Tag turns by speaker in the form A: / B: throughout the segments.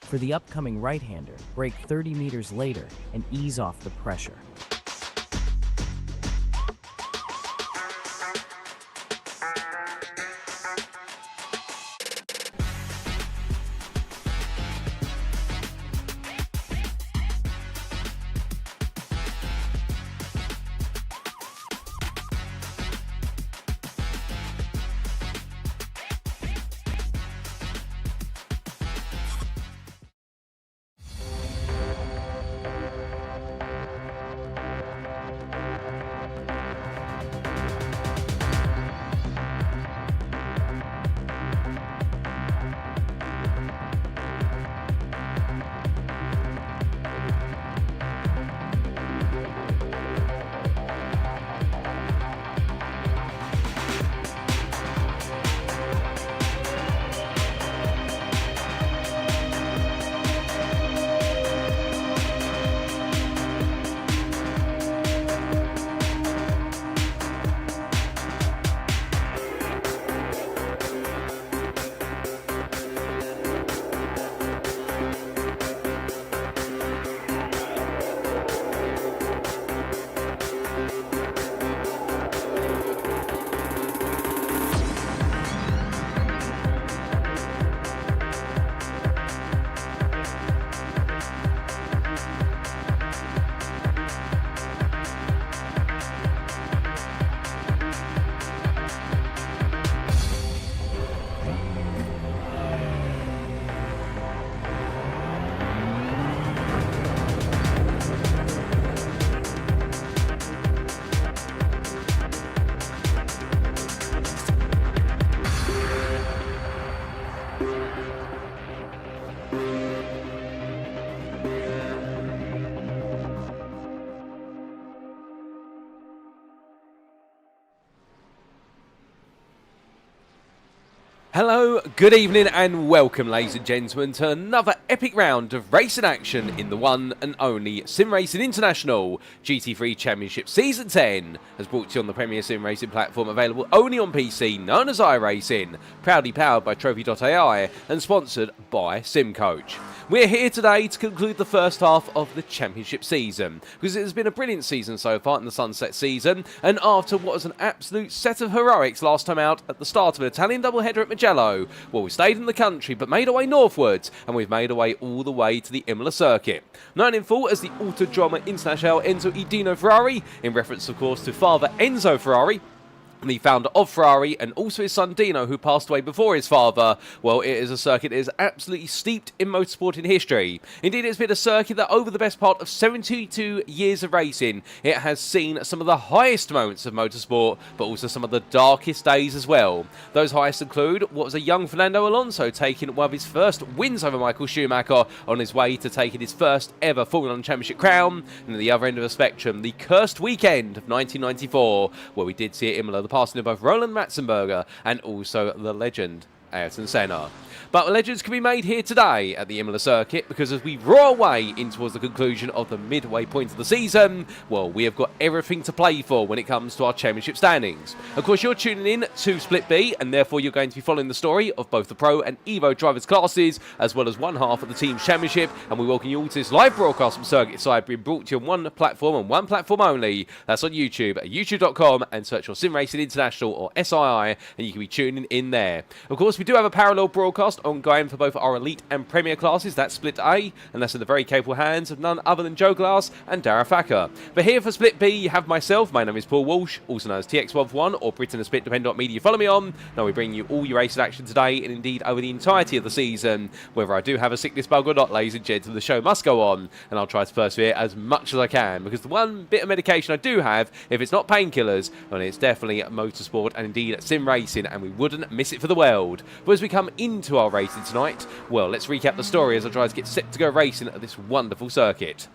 A: For the upcoming right-hander, brake 30 meters later and ease off the pressure.
B: Hello, good evening and welcome ladies and gentlemen to another epic round of racing action in the one and only SimRacing International GT3 Championship Season 10, as brought to you on the premier sim racing platform available only on PC known as iRacing, proudly powered by Trophy.ai and sponsored by SimCoach. We're here today to conclude the first half of the championship season, because it has been a brilliant season so far in the Sunset season, and after what was an absolute set of heroics last time out at the start of an Italian doubleheader at Mugello, well, we stayed in the country but made our way northwards, and we've made our way all the way to the Imola circuit. Known in full as the Autodromo Internazionale Enzo e Dino Ferrari, in reference of course to father Enzo Ferrari, the founder of Ferrari, and also his son Dino, who passed away before his father. Well, it is a circuit that is absolutely steeped in motorsport in history. Indeed, it's been a circuit that over the best part of 72 years of racing, it has seen some of the highest moments of motorsport, but also some of the darkest days as well. Those highest include what was a young Fernando Alonso taking one of his first wins over Michael Schumacher on his way to taking his first ever Formula 1 Championship crown, and at the other end of the spectrum, the cursed weekend of 1994, where we did see at Imola the passing of both Roland Ratzenberger and also the legend Ayrton Senna. But legends can be made here today at the Imola circuit, because as we roar away in towards the conclusion of the midway point of the season, well, we have got everything to play for when it comes to our championship standings. Of course, you're tuning in to Split B, and therefore you're going to be following the story of both the Pro and Evo drivers classes, as well as one half of the team's championship, and we welcome you all to this live broadcast from Circuit Side, being brought to you on one platform and one platform only. That's on YouTube at youtube.com, and search for SimRacing International or SII, and you can be tuning in there. Of course, we do have a parallel broadcast ongoing for both our Elite and Premier classes. That's Split A, and that's in the very capable hands of none other than Joe Glass and Dara Thacker. But here for Split B, you have myself. My name is Paul Walsh, also known as TX1 or Britain and Split, depending on what media you follow me on. Now we bring you all your racing action today, and indeed over the entirety of the season. Whether I do have a sickness bug or not, ladies and gentlemen, the show must go on, and I'll try to persevere as much as I can, because the one bit of medication I do have, if it's not painkillers, then it's definitely motorsport and indeed sim racing, and we wouldn't miss it for the world. But as we come into our racing tonight, well, let's recap the story as I try to get set to go racing at this wonderful circuit.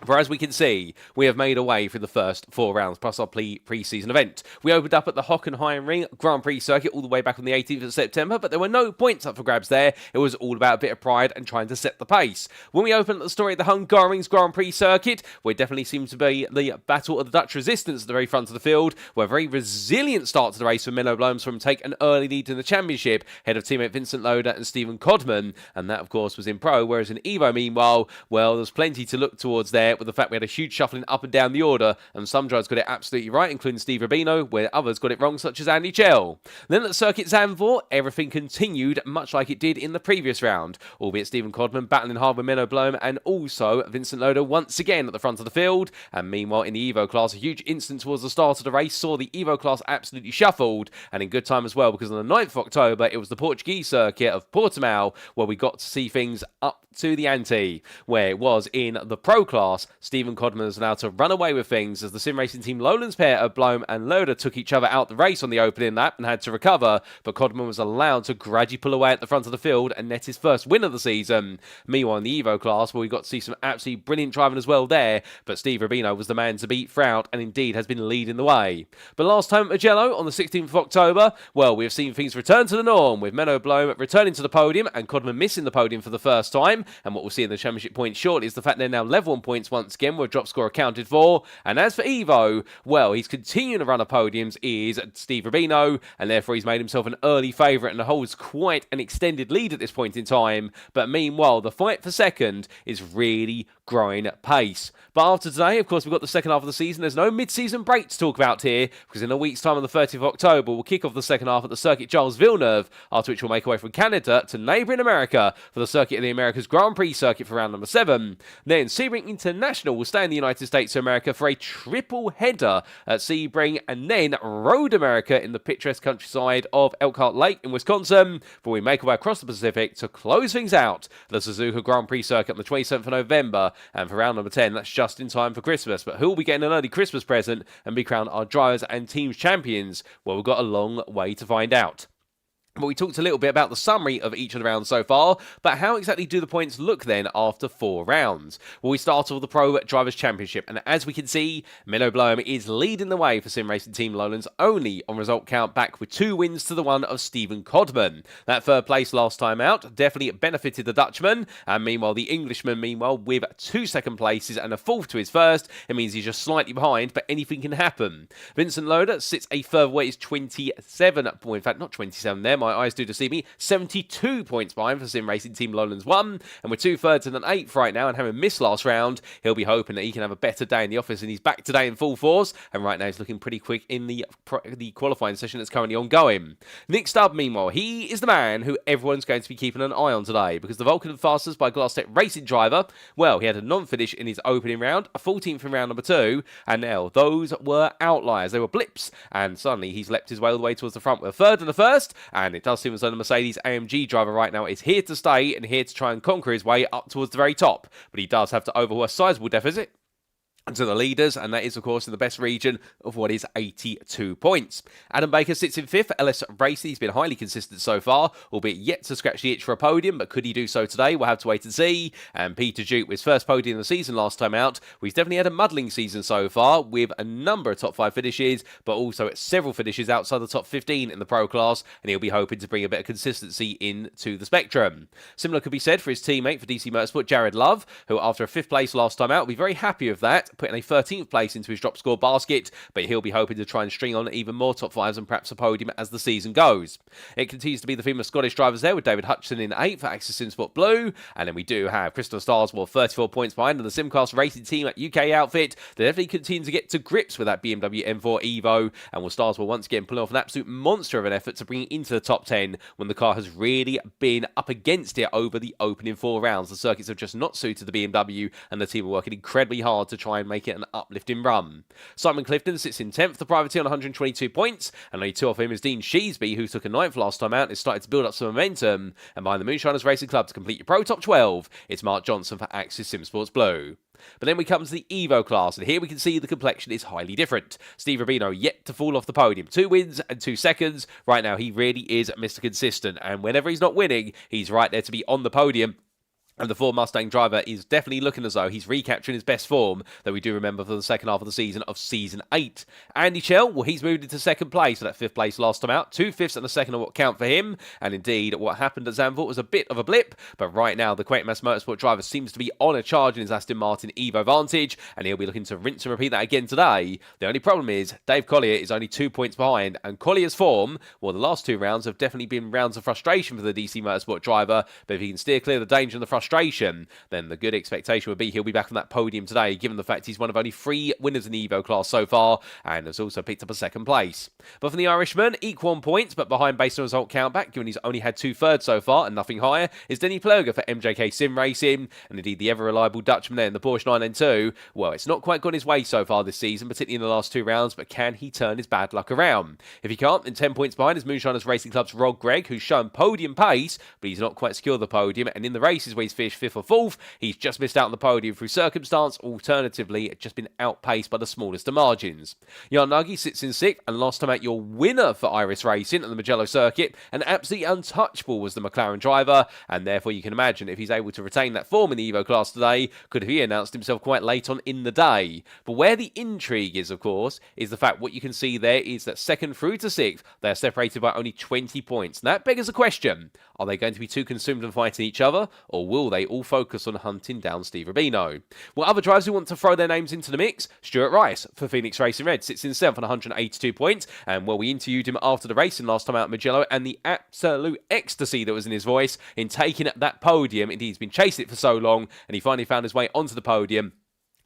B: For as we can see, we have made our way through the first 4 rounds, plus our pre-season event. We opened up at the Hockenheimring Grand Prix circuit all the way back on the 18th of September, but there were no points up for grabs there. It was all about a bit of pride and trying to set the pace. When we opened the story at the Hungaroring's Grand Prix circuit, where it definitely seemed to be the battle of the Dutch resistance at the very front of the field, where a very resilient start to the race for Menno Bloem from take an early lead in the championship, ahead of teammate Vincent Lodder and Steven Codman, and that of course was in Pro, whereas in Evo, meanwhile, well, there's plenty to look towards there, with the fact we had a huge shuffling up and down the order, and some drivers got it absolutely right, including Steve Rubino, where others got it wrong, such as Andy Chell. Then at Circuit Zandvoort, everything continued much like it did in the previous round, albeit Steven Codman battling hard with Menno Bloem, and also Vincent Lodder once again at the front of the field. And meanwhile, in the Evo class, a huge incident towards the start of the race saw the Evo class absolutely shuffled, and in good time as well, because on the 9th of October, it was the Portuguese circuit of Portimao, where we got to see things up to the ante, where it was in the Pro class, Steven Codman was allowed to run away with things as the SimRacing Team Lowlands pair of Bloem and Lodder took each other out the race on the opening lap and had to recover, but Codman was allowed to gradually pull away at the front of the field and net his first win of the season. Meanwhile, in the Evo class, where we got to see some absolutely brilliant driving as well there, but Steve Rubino was the man to beat throughout and indeed has been leading the way. But last time at Mugello on the 16th of October, well, we have seen things return to the norm, with Menno Bloem returning to the podium and Codman missing the podium for the first time, and what we'll see in the championship points shortly is the fact they're now level on points once again, with a drop score accounted for. And as for Evo, well, he's continuing to run of podiums is Steve Rubino, and therefore he's made himself an early favourite and holds quite an extended lead at this point in time. But meanwhile, the fight for second is really growing at pace. But after today, of course, we've got the second half of the season. There's no mid-season break to talk about here, because in a week's time on the 30th of October, we'll kick off the second half at the circuit Charles Villeneuve, after which we'll make our way from Canada to neighbouring America for the circuit of the Americas Grand Prix circuit for round number 7. Then SimRacing International will stay in the United States of America for a triple header at Sebring, and then Road America in the picturesque countryside of Elkhart Lake in Wisconsin, before we make our way across the Pacific to close things out at the Suzuka Grand Prix circuit on the 27th of November. And for round number 10, that's just in time for Christmas. But who will be getting an early Christmas present and be crowned our drivers and teams champions? Well, we've got a long way to find out. But we talked a little bit about the summary of each of the rounds so far, but how exactly do the points look then after 4 rounds? Well, we start off with the Pro Drivers' Championship, and as we can see, Menno Bloem is leading the way for SimRacing Team Lowlands only on result count, back with 2 wins to the one of Steven Codman. That third place last time out definitely benefited the Dutchman, and meanwhile the Englishman, with 2 second places and a 4th to his first, it means he's just slightly behind, but anything can happen. Vincent Lodder sits a further way, is 27, in fact not 27 there, my eyes do deceive me, 72 points behind for SimRacing Team Lowlands 1, and with 2 thirds and an 8th right now, and having missed last round, he'll be hoping that he can have a better day in the office, and he's back today in full force, and right now he's looking pretty quick in the qualifying session that's currently ongoing. Nick Stubbe, meanwhile, he is the man who everyone's going to be keeping an eye on today, because the Vulcan Fastest by Glass Tech Racing driver, well, he had a non-finish in his opening round, a 14th in round number 2, and now those were outliers, they were blips, and suddenly he's leapt his way all the way towards the front with a 3rd and a 1st, and it does seem as though the Mercedes AMG driver right now is here to stay and here to try and conquer his way up towards the very top, but he does have to overhaul a sizable deficit to the leaders, and that is of course in the best region of what is 82 points. Adam Baker sits in 5th, LS Racing. He's been highly consistent so far, albeit yet to scratch the itch for a podium, but could he do so today? We'll have to wait and see. And Peter Duke, with his first podium of the season last time out, he's definitely had a muddling season so far, with a number of top 5 finishes, but also at several finishes outside the top 15 in the Pro class, and he'll be hoping to bring a bit of consistency into the spectrum. Similar could be said for his teammate for DC Motorsport, Jared Love, who after a 5th place last time out will be very happy with that, putting a 13th place into his drop score basket, but he'll be hoping to try and string on even more top 5s and perhaps a podium as the season goes. It continues to be the theme of Scottish drivers there, with David Hutchinson in 8th for Axis SimSport Blue, and then we do have Christopher Starswell 34 points behind, and the SimCast Racing Team at UK outfit. They definitely continue to get to grips with that BMW M4 Evo, and will Starswell once again pull off an absolute monster of an effort to bring it into the top 10 when the car has really been up against it over the opening 4 rounds. The circuits have just not suited the BMW, and the team are working incredibly hard to try and make it an uplifting run. Simon Clifton sits in 10th, the privateer, on 122 points, and only 2 off him is Dean Sheesby, who took a 9th last time out and has started to build up some momentum. And behind the Moonshiners Racing Club to complete your Pro Top 12, it's Mark Johnson for Axis SimSports Blue. But then we come to the Evo class, and here we can see the complexion is highly different. Steve Rubino yet to fall off the podium. 2 wins and 2 seconds. Right now, he really is Mr. Consistent, and whenever he's not winning, he's right there to be on the podium. And the Ford Mustang driver is definitely looking as though he's recapturing his best form that we do remember for the second half of the season of Season 8. Andy Schell, well, he's moved into second place for that 5th place last time out. 2 fifths and a second on what count for him. And indeed, what happened at Zandvoort was a bit of a blip. But right now, the Quakemas Motorsport driver seems to be on a charge in his Aston Martin Evo Vantage. And he'll be looking to rinse and repeat that again today. The only problem is, Dave Collier is only 2 points behind. And Collier's form, well, the last 2 rounds have definitely been rounds of frustration for the DC Motorsport driver. But if he can steer clear of the danger and the frustration, then the good expectation would be he'll be back on that podium today, given the fact he's one of only 3 winners in the Evo class so far, and has also picked up a second place. But for the Irishman, equal on points, but behind based on result countback, given he's only had 2 thirds so far and nothing higher, is Denny Plurger for MJK Sim Racing, and indeed the ever-reliable Dutchman there in the Porsche 992. Well, it's not quite gone his way so far this season, particularly in the last 2 rounds, but can he turn his bad luck around? If he can't, then 10 points behind is Moonshiners Racing Club's Rod Gregg, who's shown podium pace, but he's not quite secured the podium, and in the races where he's finished 5th or 4th, he's just missed out on the podium through circumstance, alternatively just been outpaced by the smallest of margins. Jan Nagy sits in 6th, and last time out your winner for Iris Racing on the Mugello circuit, and absolutely untouchable was the McLaren driver, and therefore you can imagine if he's able to retain that form in the Evo class today, could have he announced himself quite late on in the day. But where the intrigue is, of course, is the fact what you can see there is that 2nd through to 6th, they are separated by only 20 points. And that beggars a question. Are they going to be too consumed on fighting each other, or will they all focus on hunting down Steve Rubino? Well, other drivers who want to throw their names into the mix, Stuart Rice for Phoenix Racing Red sits in 7th on 182 points, and well, we interviewed him after the racing last time out at Mugello, and the absolute ecstasy that was in his voice in taking up that podium. Indeed, he's been chasing it for so long, and he finally found his way onto the podium.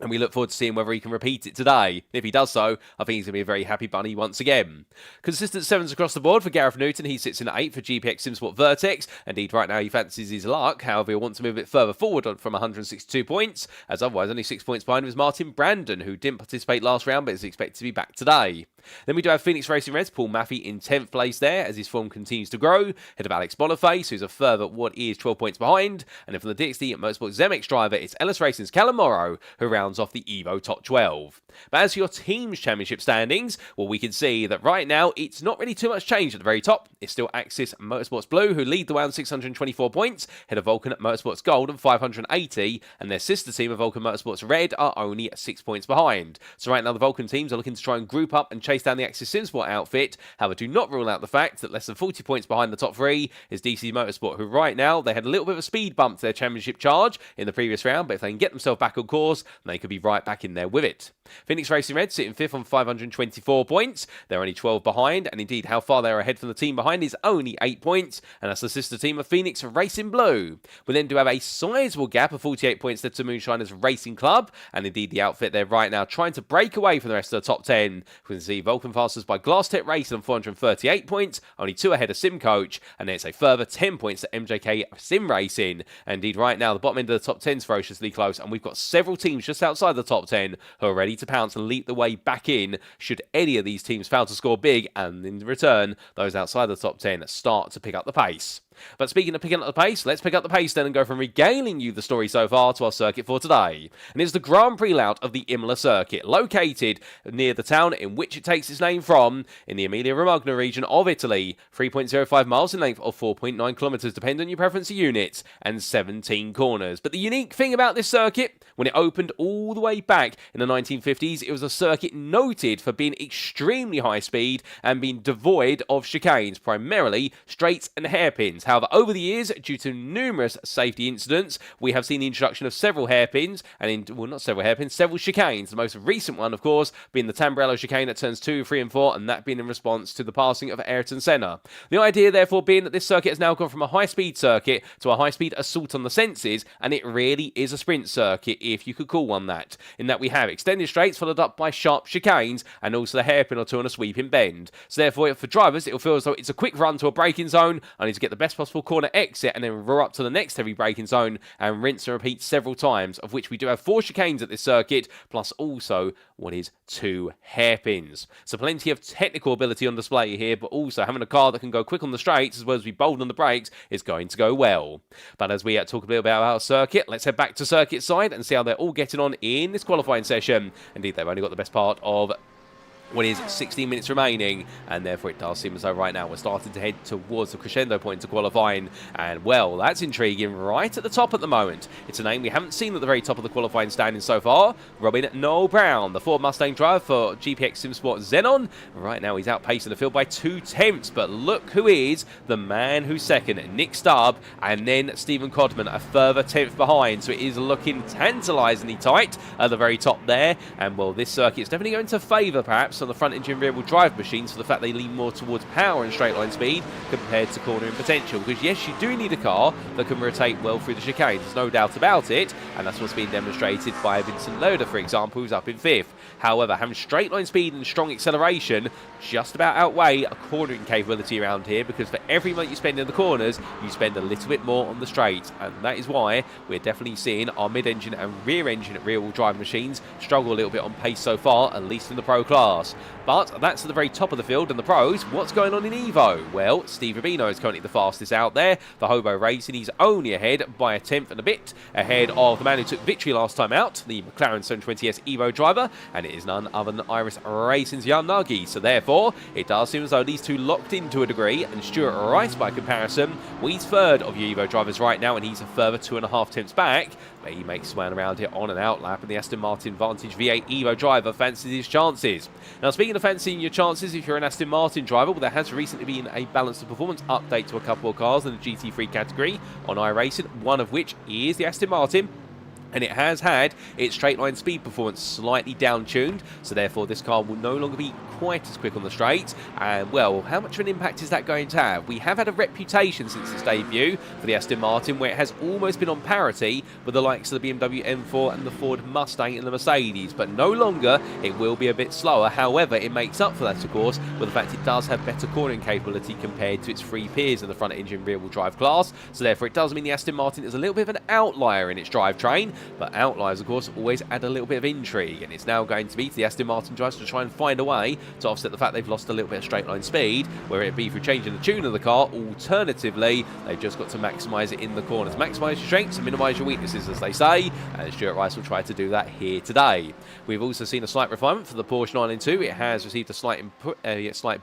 B: And we look forward to seeing whether he can repeat it today. If he does so, I think he's going to be a very happy bunny once again. Consistent 7s across the board for Gareth Newton. He sits in at 8 for GPX SimSport Vertex. Indeed, right now he fancies his luck. However, he'll want to move it further forward from 162 points, as otherwise only 6 points behind him is Martin Brandon, who didn't participate last round but is expected to be back today. Then we do have Phoenix Racing Reds, Paul Maffey in 10th place there as his form continues to grow, ahead of Alex Boniface, who's a further what is 12 points behind. And then from the DXD Motorsport Zemex driver, it's Ellis Racing's Callum Morrow, who rounds off the Evo top 12. But as for your team's championship standings, well, we can see that right now it's not really too much change at the very top. It's still Axis Motorsports Blue, who lead the way on 624 points, ahead of Vulcan Motorsports Gold on 580, and their sister team of Vulcan Motorsports Red are only 6 points behind. So right now the Vulcan teams are looking to try and group up and chase down the Axis SimSport outfit. However, do not rule out the fact that less than 40 points behind the top 3 is DC Motorsport, who right now they had a little bit of a speed bump to their championship charge in the previous round, but if they can get themselves back on course, they could be right back in there with it. Phoenix Racing Red sitting 5th on 524 points. They're only 12 behind, and indeed how far they're ahead from the team behind is only 8 points, and that's the sister team of Phoenix Racing Blue. We then do have a sizable gap of 48 points left to Moonshiners Racing Club, and indeed the outfit they're right now trying to break away from the rest of the top 10. We can see Vulcan Fasters by Glass Tech Racing on 438 points, only 2 ahead of Sim Coach, and then it's a further 10 points to MJK Sim Racing. And indeed right now the bottom end of the top 10 is ferociously close, and we've got several teams just outside the top 10 who are ready to pounce and leap the way back in should any of these teams fail to score big, and in return those outside the top 10 start to pick up the pace. But speaking of picking up the pace, let's pick up the pace then and go from regaling you the story so far to our circuit for today. And it's the Grand Prix layout of the Imola circuit, located near the town in which it takes its name from, in the Emilia-Romagna region of Italy. 3.05 miles in length or 4.9 kilometres, depending on your preference of units, and 17 corners. But the unique thing about this circuit, when it opened all the way back in the 1950s, it was a circuit noted for being extremely high speed and being devoid of chicanes, primarily straights and hairpins. However, over the years, due to numerous safety incidents, we have seen the introduction of several hairpins, several chicanes. The most recent one, of course, being the Tamburello chicane at turns 2, 3 and 4, and that being in response to the passing of Ayrton Senna. The idea, therefore, being that this circuit has now gone from a high-speed circuit to a high-speed assault on the senses, and it really is a sprint circuit, if you could call one that, in that we have extended straights followed up by sharp chicanes, and also the hairpin or two on a sweeping bend. So therefore, for drivers, it'll feel as though it's a quick run to a braking zone, I need to get the best possible corner exit and then roar up to the next heavy braking zone and rinse and repeat several times, of which we do have 4 chicanes at this circuit, plus also what is 2 hairpins. So plenty of technical ability on display here, but also having a car that can go quick on the straights as well as be bold on the brakes is going to go well. But as we talk a bit about our circuit, let's head back to circuit side and see how they're all getting on in this qualifying session. Indeed, they've only got the best part of what is 16 minutes remaining, and therefore it does seem as though right now we're starting to head towards the crescendo point to qualifying, and well, that's intriguing right at the top at the moment. It's a name we haven't seen at the very top of the qualifying standing so far. Robin Noel Brown, the Ford Mustang driver for GPX SimSport Xenon. Right now he's outpacing the field by 2/10, but look who is the man who's second, Nick Stubbe, and then Steven Codman a further 10th behind, so it is looking tantalisingly tight at the very top there, and well, this circuit is definitely going to favour perhaps on the front engine rear wheel drive machines for the fact they lean more towards power and straight line speed compared to cornering potential, because yes, you do need a car that can rotate well through the chicane, there's no doubt about it, and that's what's been demonstrated by Vincent Lodder, for example, who's up in 5th. However, having straight line speed and strong acceleration just about outweigh a cornering capability around here, because for every moment you spend in the corners, you spend a little bit more on the straight, and that is why we're definitely seeing our mid-engine and rear-engine rear-wheel drive machines struggle a little bit on pace so far, at least in the Pro class. But that's at the very top of the field, and the Pros, what's going on in Evo? Well, Steve Rubino is currently the fastest out there. The Hobo Racing, he's only ahead by a 10th and a bit, ahead of the man who took victory last time out, the McLaren 720S Evo driver, and it is none other than iRacing's Jan Nagy. So therefore, it does seem as though these two locked in to a degree, and Stuart Rice, by comparison, well, he's third of your Evo drivers right now, and he's a further 2.5 tenths back, but he makes his way around here on an outlap, and the Aston Martin Vantage V8 Evo driver fancies his chances. Now, speaking of fancying your chances, if you're an Aston Martin driver, well, there has recently been a balance of performance update to a couple of cars in the GT3 category on iRacing, one of which is the Aston Martin, and it has had its straight line speed performance slightly down-tuned, so therefore this car will no longer be quite as quick on the straight. And well, how much of an impact is that going to have? We have had a reputation since its debut for the Aston Martin where it has almost been on parity with the likes of the BMW M4 and the Ford Mustang and the Mercedes, but no longer. It will be a bit slower. However, it makes up for that, of course, with the fact it does have better cornering capability compared to its three peers in the front engine rear wheel drive class, so therefore it does mean the Aston Martin is a little bit of an outlier in its drivetrain. But outliers, of course, always add a little bit of intrigue, and it's now going to be to the Aston Martin drivers to try and find a way to offset the fact they've lost a little bit of straight line speed, whether it be through changing the tune of the car. Alternatively, they've just got to maximise it in the corners. Maximise your strengths and minimise your weaknesses, as they say, and Stuart Rice will try to do that here today. We've also seen a slight refinement for the Porsche 992. It has received a slight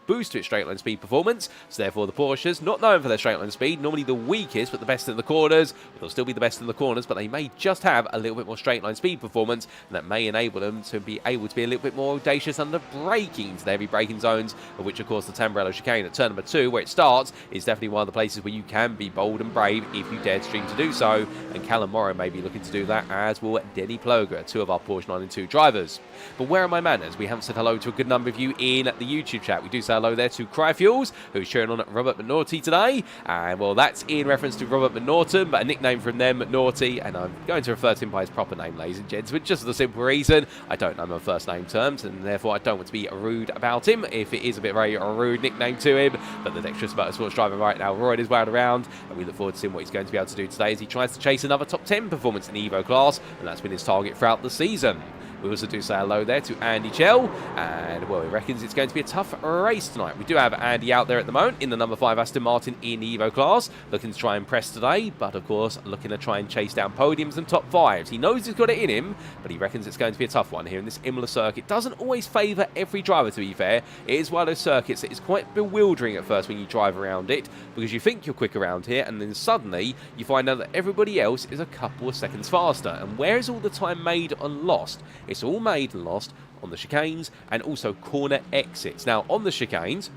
B: boost to its straight line speed performance, so therefore the Porsches, not known for their straight line speed, normally the weakest but the best in the corners, they'll still be the best in the corners, but they may just have a little bit more straight line speed performance, and that may enable them to be able to be a little bit more audacious under braking to the heavy braking zones, of which of course the Tamburello chicane at turn number 2 where it starts is definitely one of the places where you can be bold and brave if you dare to dream to do so, and Callum Morrow may be looking to do that, as will Denny Ploger, two of our Porsche 992 drivers. But where are my manners? We haven't said hello to a good number of you in the YouTube chat. We do say hello there to Cryfuels, who's cheering on Robert McNaughty today, and well, that's in reference to Robert McNaughton, but a nickname from them, McNaughty, and I'm going to refer to him by his proper name, ladies and gentlemen, just for the simple reason I don't know him on first name terms, and therefore I don't want to be rude about him if it is a bit very rude nickname to him. But the Dexterous Motorsports driver right now, Roy, is wound around, and we look forward to seeing what he's going to be able to do today as he tries to chase another top 10 performance in the Evo class, and that's been his target throughout the season. We also do say hello there to Andy Chell, and well, he reckons it's going to be a tough race tonight. We do have Andy out there at the moment in the number 5 Aston Martin in the Evo class, looking to try and press today, but of course looking to try and chase down podiums and top 5s. He knows he's got it in him, but he reckons it's going to be a tough one here in this Imola circuit. Doesn't always favour every driver, to be fair. It is one of those circuits that is quite bewildering at first when you drive around it, because you think you're quick around here, and then suddenly you find out that everybody else is a couple of seconds faster. And where is all the time made and lost? It's all made and lost on the chicanes and also corner exits. Now, on the chicanes,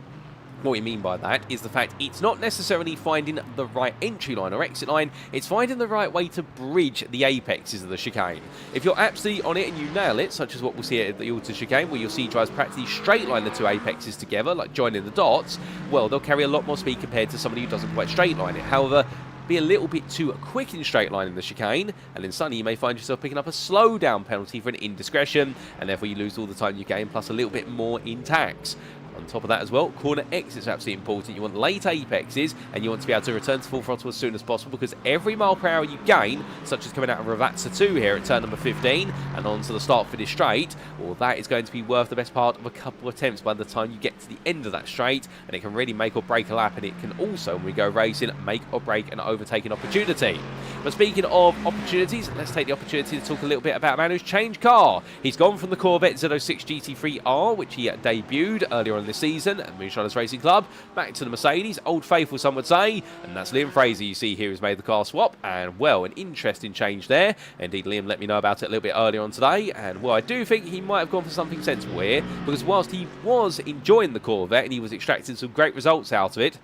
B: what we mean by that is the fact it's not necessarily finding the right entry line or exit line, it's finding the right way to bridge the apexes of the chicane. If you're absolutely on it and you nail it, such as what we'll see at the Auto chicane, where you'll see drivers practically straight line the two apexes together, like joining the dots, well, they'll carry a lot more speed compared to somebody who doesn't quite straight line it. However, be a little bit too quick in straight line in the chicane, and then suddenly you may find yourself picking up a slowdown penalty for an indiscretion, and therefore you lose all the time you gain, plus a little bit more in tax. On top of that as well, corner exits are absolutely important. You want late apexes, and you want to be able to return to full throttle as soon as possible, because every mile per hour you gain, such as coming out of Ravazza 2 here at turn number 15 and on to the start-finish straight, well, that is going to be worth the best part of a couple of attempts by the time you get to the end of that straight, and it can really make or break a lap, and it can also, when we go racing, make or break an overtaking opportunity. But speaking of opportunities, let's take the opportunity to talk a little bit about a man who's changed car. He's gone from the Corvette Z06 GT3R, which he debuted earlier on this season at Moonshiners Racing Club, back to the Mercedes, old faithful some would say, and that's Liam Fraser you see here who's made the car swap, and well, an interesting change there. Indeed, Liam let me know about it a little bit earlier on today, and well, I do think he might have gone for something sensible here, because whilst he was enjoying the Corvette and he was extracting some great results out of it,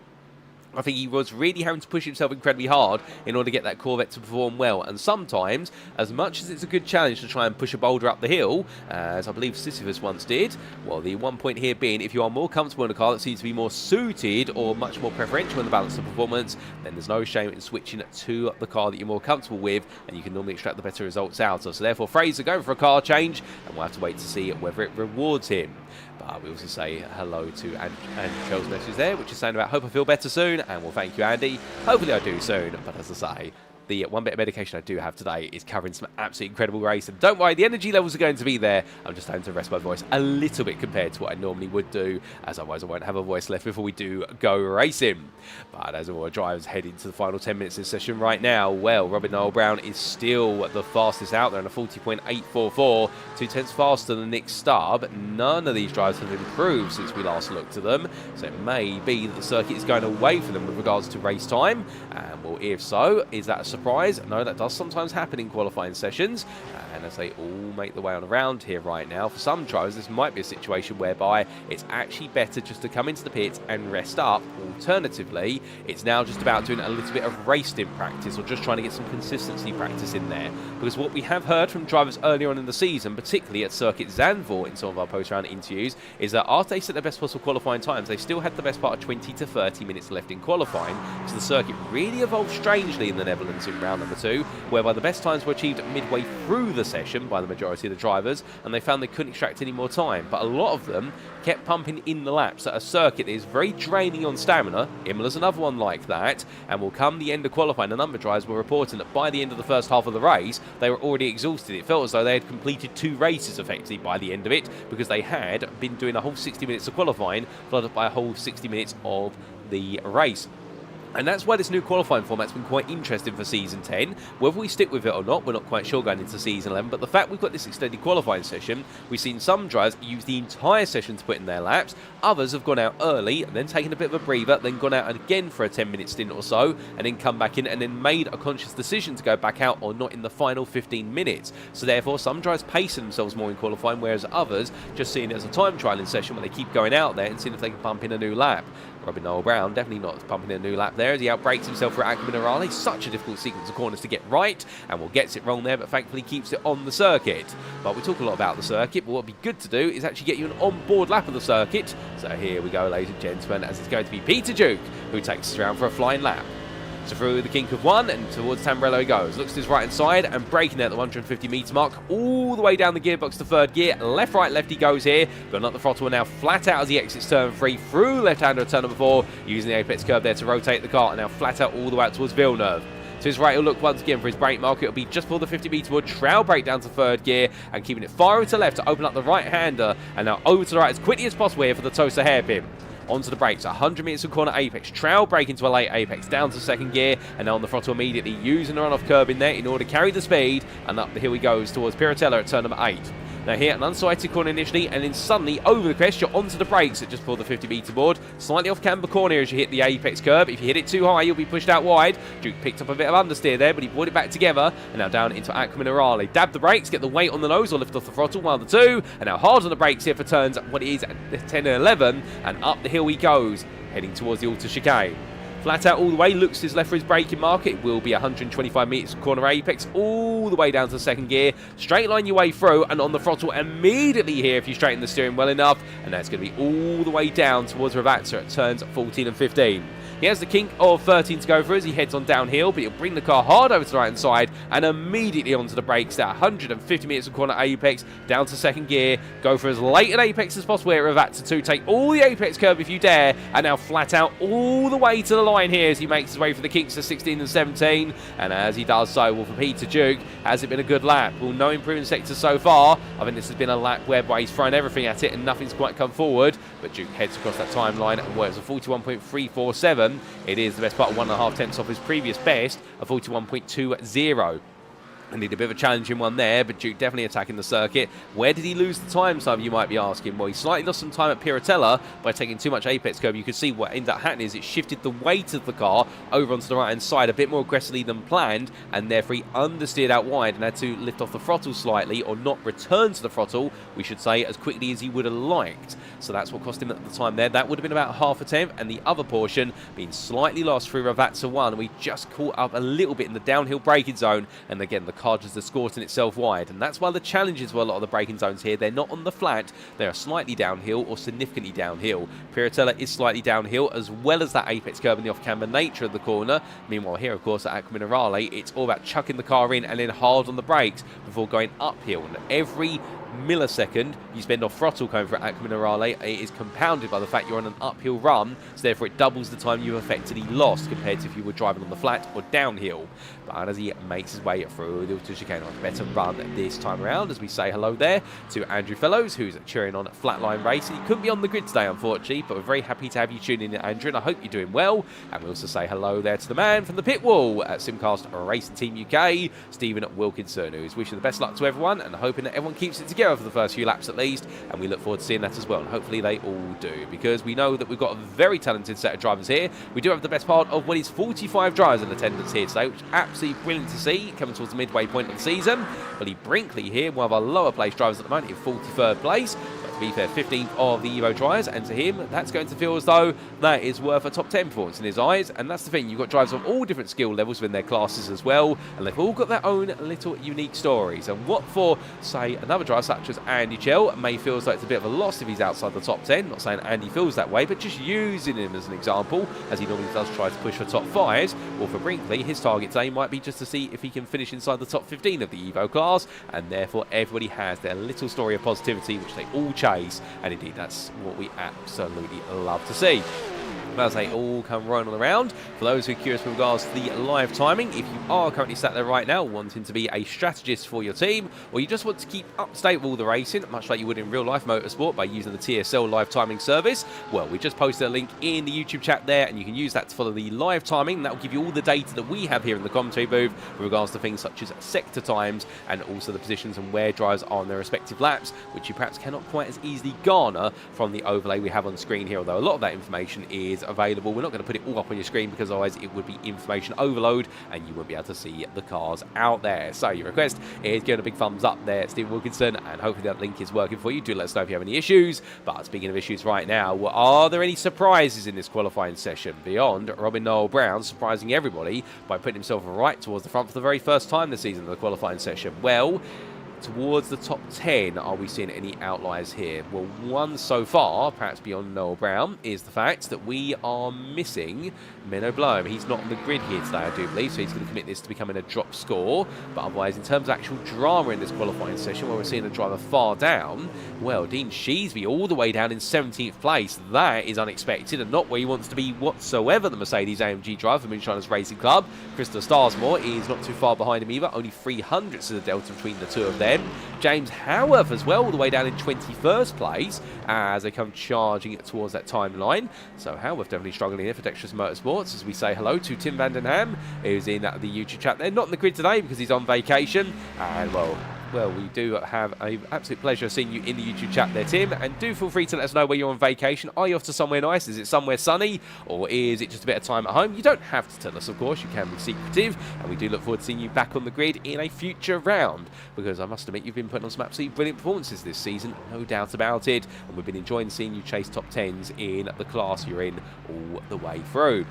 B: I think he was really having to push himself incredibly hard in order to get that Corvette to perform well. And sometimes, as much as it's a good challenge to try and push a boulder up the hill, as I believe Sisyphus once did, well, the one point here being, if you are more comfortable in a car that seems to be more suited or much more preferential in the balance of performance, then there's no shame in switching to the car that you're more comfortable with, and you can normally extract the better results out of. So therefore, Fraser going for a car change, and we'll have to wait to see whether it rewards him. But we also say hello to Andy Chell's message there, which is saying about hope I feel better soon, and well, thank you, Andy. Hopefully I do soon, but as I say, the one bit of medication I do have today is covering some absolutely incredible racing. Don't worry, the energy levels are going to be there. I'm just having to rest my voice a little bit compared to what I normally would do, as otherwise I won't have a voice left before we do go racing. But as all our drivers head into the final 10 minutes of the session right now, well, Robin Noel Brown is still the fastest out there on a 40.844, 2 tenths faster than Nick Stubbe. None of these drivers have improved since we last looked at them, so it may be that the circuit is going away for them with regards to race time. And well, if so, is that a surprise? No, that does sometimes happen in qualifying sessions, and as they all make the way on around here right now, for some drivers this might be a situation whereby it's actually better just to come into the pit and rest up. Alternatively, it's now just about doing a little bit of race dim practice, or just trying to get some consistency practice in there, because what we have heard from drivers earlier on in the season, particularly at Circuit Zandvoort in some of our post-round interviews, is that after they set their best possible qualifying times, they still had the best part of 20 to 30 minutes left in qualifying, so the circuit really evolved strangely in the Netherlands in round number 2, whereby the best times were achieved midway through the session by the majority of the drivers, and they found they couldn't extract any more time. But a lot of them kept pumping in the laps at a circuit that is very draining on stamina. Imola's another one like that, and will come the end of qualifying, a number of drivers were reporting that by the end of the first half of the race, they were already exhausted. It felt as though they had completed 2 races effectively by the end of it, because they had been doing a whole 60 minutes of qualifying, followed by a whole 60 minutes of the race. And that's why this new qualifying format's been quite interesting for Season 10. Whether we stick with it or not, we're not quite sure going into Season 11, but the fact we've got this extended qualifying session, we've seen some drivers use the entire session to put in their laps, others have gone out early and then taken a bit of a breather, then gone out again for a 10-minute stint or so, and then come back in and then made a conscious decision to go back out or not in the final 15 minutes. So therefore, some drivers pacing themselves more in qualifying, whereas others just seeing it as a time trialling session where they keep going out there and seeing if they can pump in a new lap. Robin Noel Brown definitely not pumping in a new lap there as he outbrakes himself for Minerale. Such a difficult sequence of corners to get right, and well, gets it wrong there, but thankfully keeps it on the circuit. But we talk a lot about the circuit, but what would be good to do is actually get you an on-board lap of the circuit. So here we go, ladies and gentlemen, as it's going to be Peter Duke who takes us around for a flying lap. So through the kink of 1 and towards Tamburello he goes. Looks to his right hand side and braking at the 150 metre mark all the way down the gearbox to 3rd gear. Left, right, left he goes here. Going up the throttle and now flat out as he exits turn 3 through left-hander turn number 4. Using the apex curve there to rotate the car, and now flat out all the way out towards Villeneuve. To his right, he'll look once again for his brake mark. It'll be just before the 50 metre wood. Trail brake down to 3rd gear and keeping it far over to left to open up the right-hander. And now over to the right as quickly as possible here for the Tosa hairpin. Onto the brakes, 100 metres of corner apex, trail brake into a late apex, down to 2nd gear, and now on the throttle immediately, using the runoff curb in there in order to carry the speed, and up the hill he goes towards Piratella at turn number 8. Now here, an unsighted corner initially, and then suddenly, over the crest, you're onto the brakes at just before the 50 metre board. Slightly off camber corner as you hit the apex curb. If you hit it too high, you'll be pushed out wide. Duke picked up a bit of understeer there, but he brought it back together, and now down into Aqua Minerale. Dab the brakes, get the weight on the nose, or lift off the throttle, 1 of the 2, and now hard on the brakes here for turns, what is 10 and 11, and up the hill he goes, heading towards the Alta chicane. Flat out all the way, looks to his left for his braking mark. It will be 125 metres corner apex all the way down to 2nd gear. Straight line your way through and on the throttle immediately here if you straighten the steering well enough. And that's going to be all the way down towards Ravazza at turns 14 and 15. He has the kink of 13 to go for as he heads on downhill, but he'll bring the car hard over to the right-hand side and immediately onto the brakes at 150 metres of corner apex, down to second gear, go for as late an apex as possible here at Vatsa 2, take all the apex curve if you dare, and now flat out all the way to the line here as he makes his way for the kinks to 16 and 17, and as he does so, well, for Peter Duke, has it been a good lap? Well, no improving sector so far. I think this has been a lap whereby he's thrown everything at it and nothing's quite come forward, but Duke heads across that timeline and works a 41.347. It is the best part of 1.5 tenths off his previous best, a 41.20. I need a bit of a challenging one there, but Duke definitely attacking the circuit. Where did he lose the time, some of you might be asking? Well, he slightly lost some time at Piratella by taking too much apex curve. You can see what ended up happening is it shifted the weight of the car over onto the right-hand side a bit more aggressively than planned, and therefore he understeered out wide and had to lift off the throttle slightly, or not return to the throttle, we should say, as quickly as he would have liked. So that's what cost him at the time there. That would have been about half a tenth, and the other portion being slightly lost through Ravazza 1. We just caught up a little bit in the downhill braking zone, and again, the car just escorting itself wide, and that's why the challenges were a lot of the braking zones here. They're not on the flat, they are slightly downhill or significantly downhill. Piratella is slightly downhill, as well as that apex curve and the off-camber nature of the corner. Meanwhile here, of course, at Aqua Minerale, it's all about chucking the car in and then hard on the brakes before going uphill, and every millisecond you spend off throttle coming for Aqua Minerale, it is compounded by the fact you're on an uphill run, so therefore it doubles the time you've effectively lost compared to if you were driving on the flat or downhill. But as he makes his way through the auto chicane, on a better run this time around, as we say hello there to Andrew Fellows, who's cheering on Flatline Racing. He couldn't be on the grid today, unfortunately, but we're very happy to have you tuning in, Andrew, and I hope you're doing well. And we also say hello there to the man from the pit wall at Simcast Racing Team UK, Stephen Wilkinson, who's wishing the best luck to everyone and hoping that everyone keeps it together for the first few laps at least, and we look forward to seeing that as well, and hopefully they all do, because we know that we've got a very talented set of drivers here. We do have the best part of what is 45 drivers in attendance here today, which is absolutely brilliant to see, coming towards the midway point of the season. Billy Brinkley here, one of our lower place drivers at the moment, in 43rd place. To be fair, 15th of the Evo drivers, and to him that's going to feel as though that is worth a top 10 performance in his eyes. And that's the thing, you've got drivers of all different skill levels within their classes as well, and they've all got their own little unique stories. And what for, say, another driver such as Andy Chell may feel as though it's a bit of a loss if he's outside the top 10, not saying Andy feels that way, but just using him as an example, as he normally does try to push for top 5s. Or for Brinkley, his target today might be just to see if he can finish inside the top 15 of the Evo class, and therefore everybody has their little story of positivity which they all chase, and indeed that's what we absolutely love to see. As they all come rolling around. For those who are curious with regards to the live timing, if you are currently sat there right now wanting to be a strategist for your team, or you just want to keep up to date with all the racing, much like you would in real life motorsport by using the TSL live timing service, well, we just posted a link in the YouTube chat there, and you can use that to follow the live timing. That will give you all the data that we have here in the commentary booth with regards to things such as sector times, and also the positions and where drivers are on their respective laps, which you perhaps cannot quite as easily garner from the overlay we have on screen here, although a lot of that information is available. We're not going to put it all up on your screen because otherwise it would be information overload and you wouldn't be able to see the cars out there. So your request is giving a big thumbs up there, Steve Wilkinson, and hopefully that link is working for you. Do let us know if you have any issues. But speaking of issues right now, are there any surprises in this qualifying session beyond Robin Noel Brown surprising everybody by putting himself right towards the front for the very first time this season in the qualifying session? Well, towards the top 10, are we seeing any outliers here? Well, one so far, perhaps beyond Noel Brown, is the fact that we are missing Menno Bloem. He's not on the grid here today, I do believe, so he's going to commit this to becoming a drop score. But otherwise, in terms of actual drama in this qualifying session, where we're seeing a driver far down, well, Dean Sheesby all the way down in 17th place. That is unexpected and not where he wants to be whatsoever, the Mercedes-AMG driver for Moonshiners Racing Club. Christopher Starsmore is not too far behind him either, only 300ths of the delta between the two of them. James Howarth as well, all the way down in 21st place as they come charging towards that timeline. So Howarth definitely struggling here for Dexterous Motorsports, as we say hello to Tim Vandenham, who's in the YouTube chat. They're not in the grid today because he's on vacation, and well, we do have an absolute pleasure seeing you in the YouTube chat there, Tim, and do feel free to let us know where you're on vacation. Are you off to somewhere nice? Is it somewhere sunny, or is it just a bit of time at home? You don't have to tell us, of course. You can be secretive, and we do look forward to seeing you back on the grid in a future round, because I must admit you've been putting on some absolutely brilliant performances this season, no doubt about it, and we've been enjoying seeing you chase top 10s in the class you're in all the way through.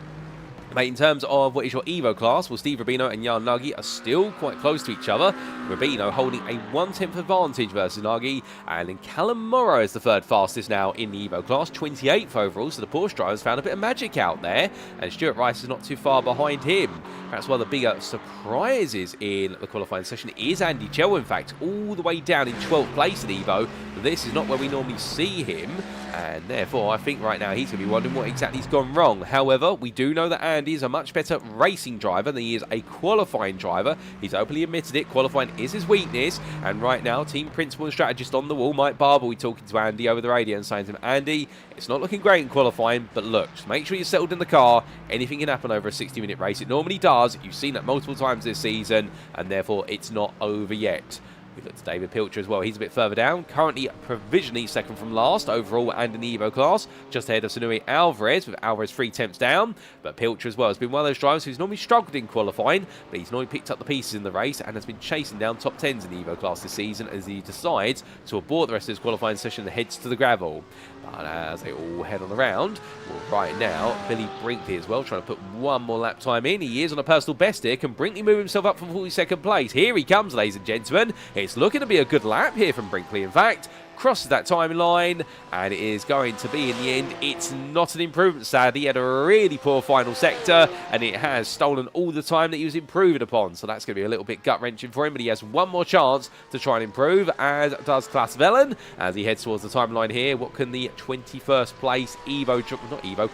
B: Mate, in terms of what is your Evo class, well, Steve Rubino and Jan Nagy are still quite close to each other. Rubino holding a 1/10 advantage versus Nagy, and then Callum Morrow is the third fastest now in the Evo class, 28th overall, so the Porsche drivers found a bit of magic out there, and Stuart Rice is not too far behind him. Perhaps one of the bigger surprises in the qualifying session is Andy Chell, in fact, all the way down in 12th place at Evo. This is not where we normally see him, and therefore I think right now he's going to be wondering what exactly has gone wrong. However, we do know that Andy is a much better racing driver than he is a qualifying driver. He's openly admitted it. Qualifying is his weakness, and right now team principal and strategist on the wall, Mike Barber, will be talking to Andy over the radio and saying to him, Andy, it's not looking great in qualifying, but look, just make sure you're settled in the car. Anything can happen over a 60-minute race. It normally does. You've seen that multiple times this season, and therefore it's not over yet. We look to David Pilcher as well. He's a bit further down. Currently provisionally second from last overall and in the Evo class. Just ahead of Sunui Alvarez, with Alvarez 3 tenths down. But Pilcher as well has been one of those drivers who's normally struggled in qualifying, but he's normally picked up the pieces in the race and has been chasing down top 10s in the Evo class this season as he decides to abort the rest of his qualifying session and heads to the gravel. But as they all head on around, well, right now, Billy Brinkley as well, trying to put one more lap time in. He is on a personal best here. Can Brinkley move himself up from 42nd place? Here he comes, ladies and gentlemen. It's looking to be a good lap here from Brinkley, in fact. Crosses that timeline, and it is going to be, in the end, it's not an improvement, sadly. He had a really poor final sector, and it has stolen all the time that he was improving upon. So that's going to be a little bit gut-wrenching for him, but he has one more chance to try and improve, as does Klaas Vellen, as he heads towards the timeline here. What can the 21st place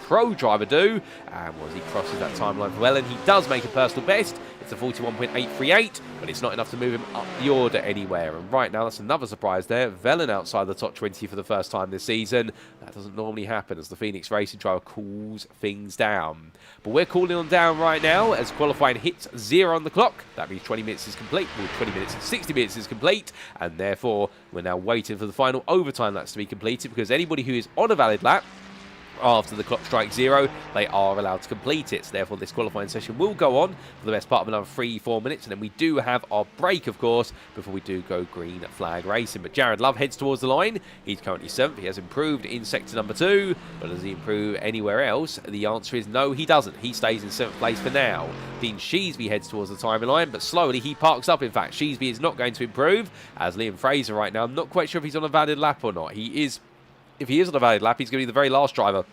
B: Pro driver do? And as he crosses that timeline for Vellen, he does make a personal best. It's a 41.838, but it's not enough to move him up the order anywhere. And right now, that's another surprise there. Vellen outside the top 20 for the first time this season. That doesn't normally happen as the Phoenix Racing driver cools things down. But we're cooling on down right now as qualifying hits 0 on the clock. That means 20 minutes is complete. Well, 20 minutes and 60 minutes is complete. And therefore, we're now waiting for the final overtime laps to be completed, because anybody who is on a valid lap after the clock strikes 0, they are allowed to complete it. So therefore, this qualifying session will go on for the best part of another 3-4 minutes, and then we do have our break, of course, before we do go green flag racing. But Jared Love heads towards the line. He's currently 7th. He has improved in sector number 2, but does he improve anywhere else? The answer is no, he doesn't. He stays in 7th place for now. Dean Sheesby heads towards the timing line, but slowly he parks up. In fact, Sheesby is not going to improve, as Liam Fraser right now, I'm not quite sure if he's on a valid lap or not. If he is on a valid lap, he's going to be the very last driver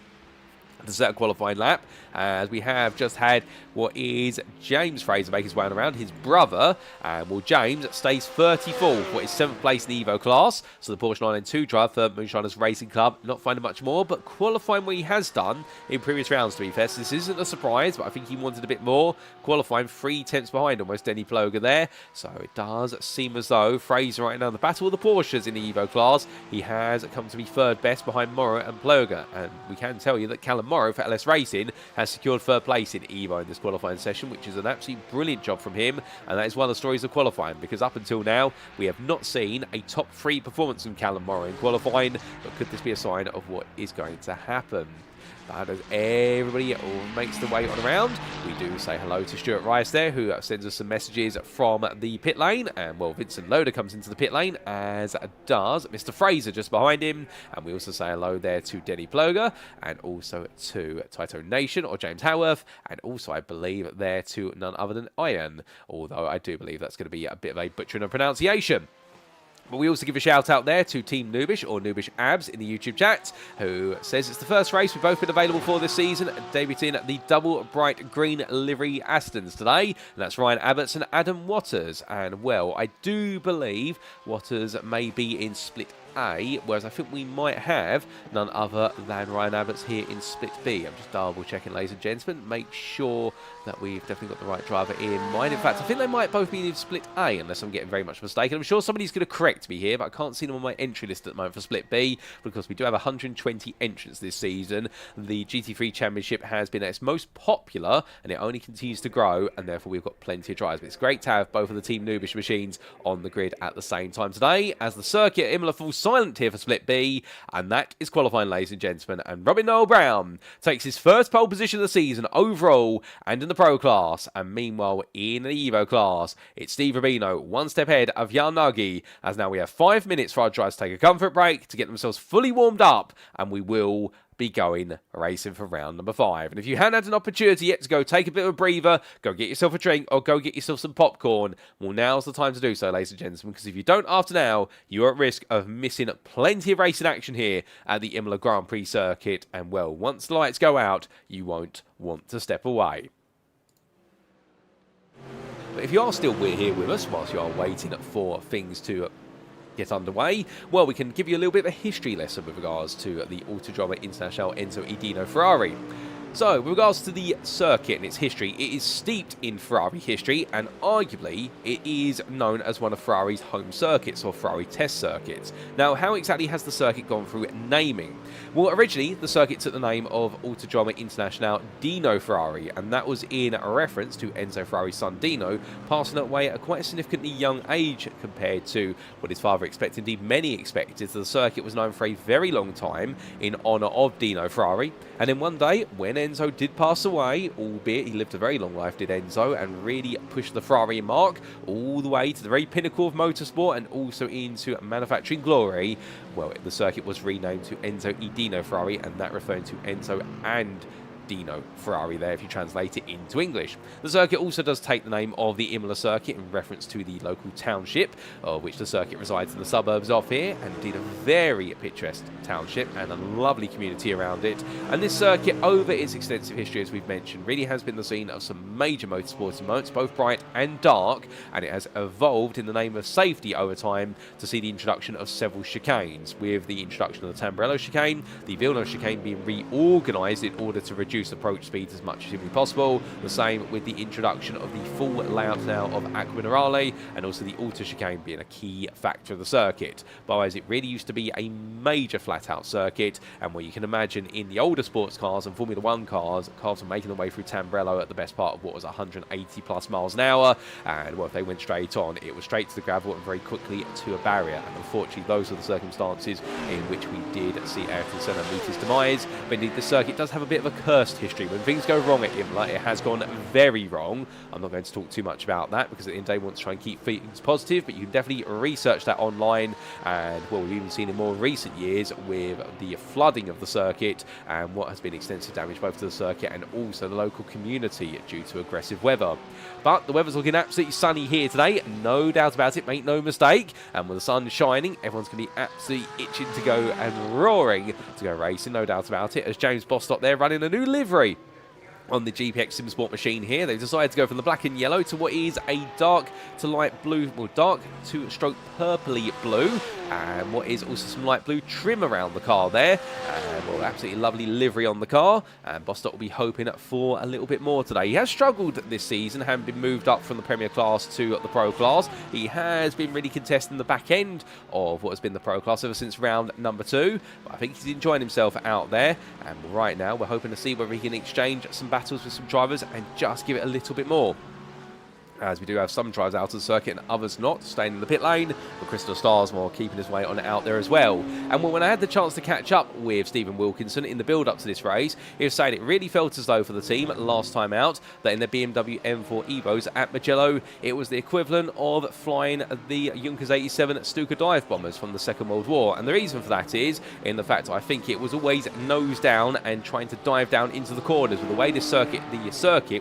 B: to set a qualifying lap, as we have just had what is James Fraser make his way around, his brother, and well, James stays 34th for his 7th place in the Evo class. So the Porsche 992 driver for Moonshiners Racing Club, not finding much more, but qualifying what he has done in previous rounds, to be fair. So this isn't a surprise, but I think he wanted a bit more. Qualifying 3 tenths behind almost Denny Ploger there. So it does seem as though Fraser right now in the battle of the Porsches in the Evo class, he has come to be 3rd best behind Morrow and Ploger. And we can tell you that Callum Morrow for LS Racing has secured 3rd place in Evo in this qualifying session, which is an absolutely brilliant job from him, and that is one of the stories of qualifying, because up until now we have not seen a top 3 performance from Callum Morrow in qualifying. But could this be a sign of what is going to happen? But as everybody makes the way on around, we do say hello to Stuart Rice there, who sends us some messages from the pit lane. And, well, Vincent Lodder comes into the pit lane, as does Mr. Fraser just behind him. And we also say hello there to Denny Ploger, and also to Taito Nation, or James Howarth, and also, I believe, there to none other than Iron, although I do believe that's going to be a bit of a butchering of pronunciation. But we also give a shout out there to Team Noobish, or Noobish Abs, in the YouTube chat, who says it's the first race we've both been available for this season, debuting the double bright green livery Astons today. And that's Ryan Abbott's and Adam Waters. And, well, I do believe Waters may be in split A, whereas I think we might have none other than Ryan Abbott's here in split B. I'm just double checking, ladies and gentlemen, make sure that we've definitely got the right driver in mind. In fact, I think they might both be in split A, unless I'm getting very much mistaken. I'm sure somebody's going to correct me here, but I can't see them on my entry list at the moment for split B, because we do have 120 entrants this season. The GT3 Championship has been at its most popular, and it only continues to grow, and therefore we've got plenty of drivers. But it's great to have both of the Team Noobish machines on the grid at the same time today, as the circuit at Imola falls silent here for split B, and that is qualifying, ladies and gentlemen. And Robin Noel Brown takes his first pole position of the season overall and in the Pro class. And meanwhile, in the Evo class, it's Steve Rubino one step ahead of Jan Nagy, as now we have 5 minutes for our drivers to take a comfort break to get themselves fully warmed up, and we will be going racing for round number 5. And if you hadn't had an opportunity yet to go take a bit of a breather, go get yourself a drink or go get yourself some popcorn, well, now's the time to do so, ladies and gentlemen, because if you don't after now, you're at risk of missing plenty of racing action here at the Imola Grand Prix circuit. And well, once the lights go out, you won't want to step away. But if you are still here with us whilst you are waiting for things to get underway, well, we can give you a little bit of a history lesson with regards to the Autodromo Internazionale Enzo e Dino Ferrari. So, with regards to the circuit and its history, it is steeped in Ferrari history, and arguably it is known as one of Ferrari's home circuits, or Ferrari test circuits. Now, how exactly has the circuit gone through naming? Well, originally, the circuit took the name of Autodromo Internazionale Dino Ferrari, and that was in reference to Enzo Ferrari's son Dino, passing away at quite a significantly young age compared to what his father expected, indeed many expected. The circuit was known for a very long time in honour of Dino Ferrari, and then one day, when Enzo did pass away, albeit he lived a very long life, did Enzo, and really pushed the Ferrari mark all the way to the very pinnacle of motorsport and also into manufacturing glory, well, the circuit was renamed to Enzo e Dino Ferrari, and that referring to Enzo and Dino Ferrari there if you translate it into English. The circuit also does take the name of the Imola circuit in reference to the local township of which the circuit resides in the suburbs of here, and indeed a very picturesque township and a lovely community around it. And this circuit, over its extensive history, as we've mentioned, really has been the scene of some major motorsporting moments, both bright and dark, and it has evolved in the name of safety over time to see the introduction of several chicanes, with the introduction of the Tamburello chicane, the Villeneuve chicane being reorganised in order to reduce approach speed as much as humanly possible. The same with the introduction of the full layout now of Acqua Minerale, and also the auto chicane being a key factor of the circuit. Otherwise, it really used to be a major flat-out circuit, and where you can imagine in the older sports cars and Formula 1 cars were making their way through Tamburello at the best part of what was 180 plus miles an hour, and well, if they went straight on, it was straight to the gravel and very quickly to a barrier. And unfortunately, those are the circumstances in which we did see Ayrton Senna meet his demise. But indeed, the circuit does have a bit of a curse history. When things go wrong at Imola, it has gone very wrong. I'm not going to talk too much about that because at the end of the day, we want to try and keep things positive, but you can definitely research that online. And well, we've even seen in more recent years with the flooding of the circuit and what has been extensive damage both to the circuit and also the local community due to aggressive weather. But the weather's looking absolutely sunny here today, no doubt about it, make no mistake. And with the sun shining, everyone's going to be absolutely itching to go and roaring to go racing, no doubt about it, as James Bostock there running a new livery on the GPX SimSport machine here. They've decided to go from the black and yellow to what is a dark to light blue, well, dark to stroke purpley blue, and what is also some light blue trim around the car there. And well, absolutely lovely livery on the car, and Bostock will be hoping for a little bit more today. He has struggled this season, having been moved up from the Premier class to the Pro class. He has been really contesting the back end of what has been the Pro class ever since round number 2, but I think he's enjoying himself out there, and right now we're hoping to see whether he can exchange some battles with some drivers and just give it a little bit more, as we do have some drivers out of the circuit and others not, staying in the pit lane, but Crystal Starsmore keeping his way on out there as well. And when I had the chance to catch up with Stephen Wilkinson in the build-up to this race, he was saying it really felt as though for the team last time out, that in the BMW M4 Evos at Mugello, it was the equivalent of flying the Junkers 87 Stuka dive bombers from the Second World War. And the reason for that is in the fact I think it was always nose down and trying to dive down into the corners with the way the circuit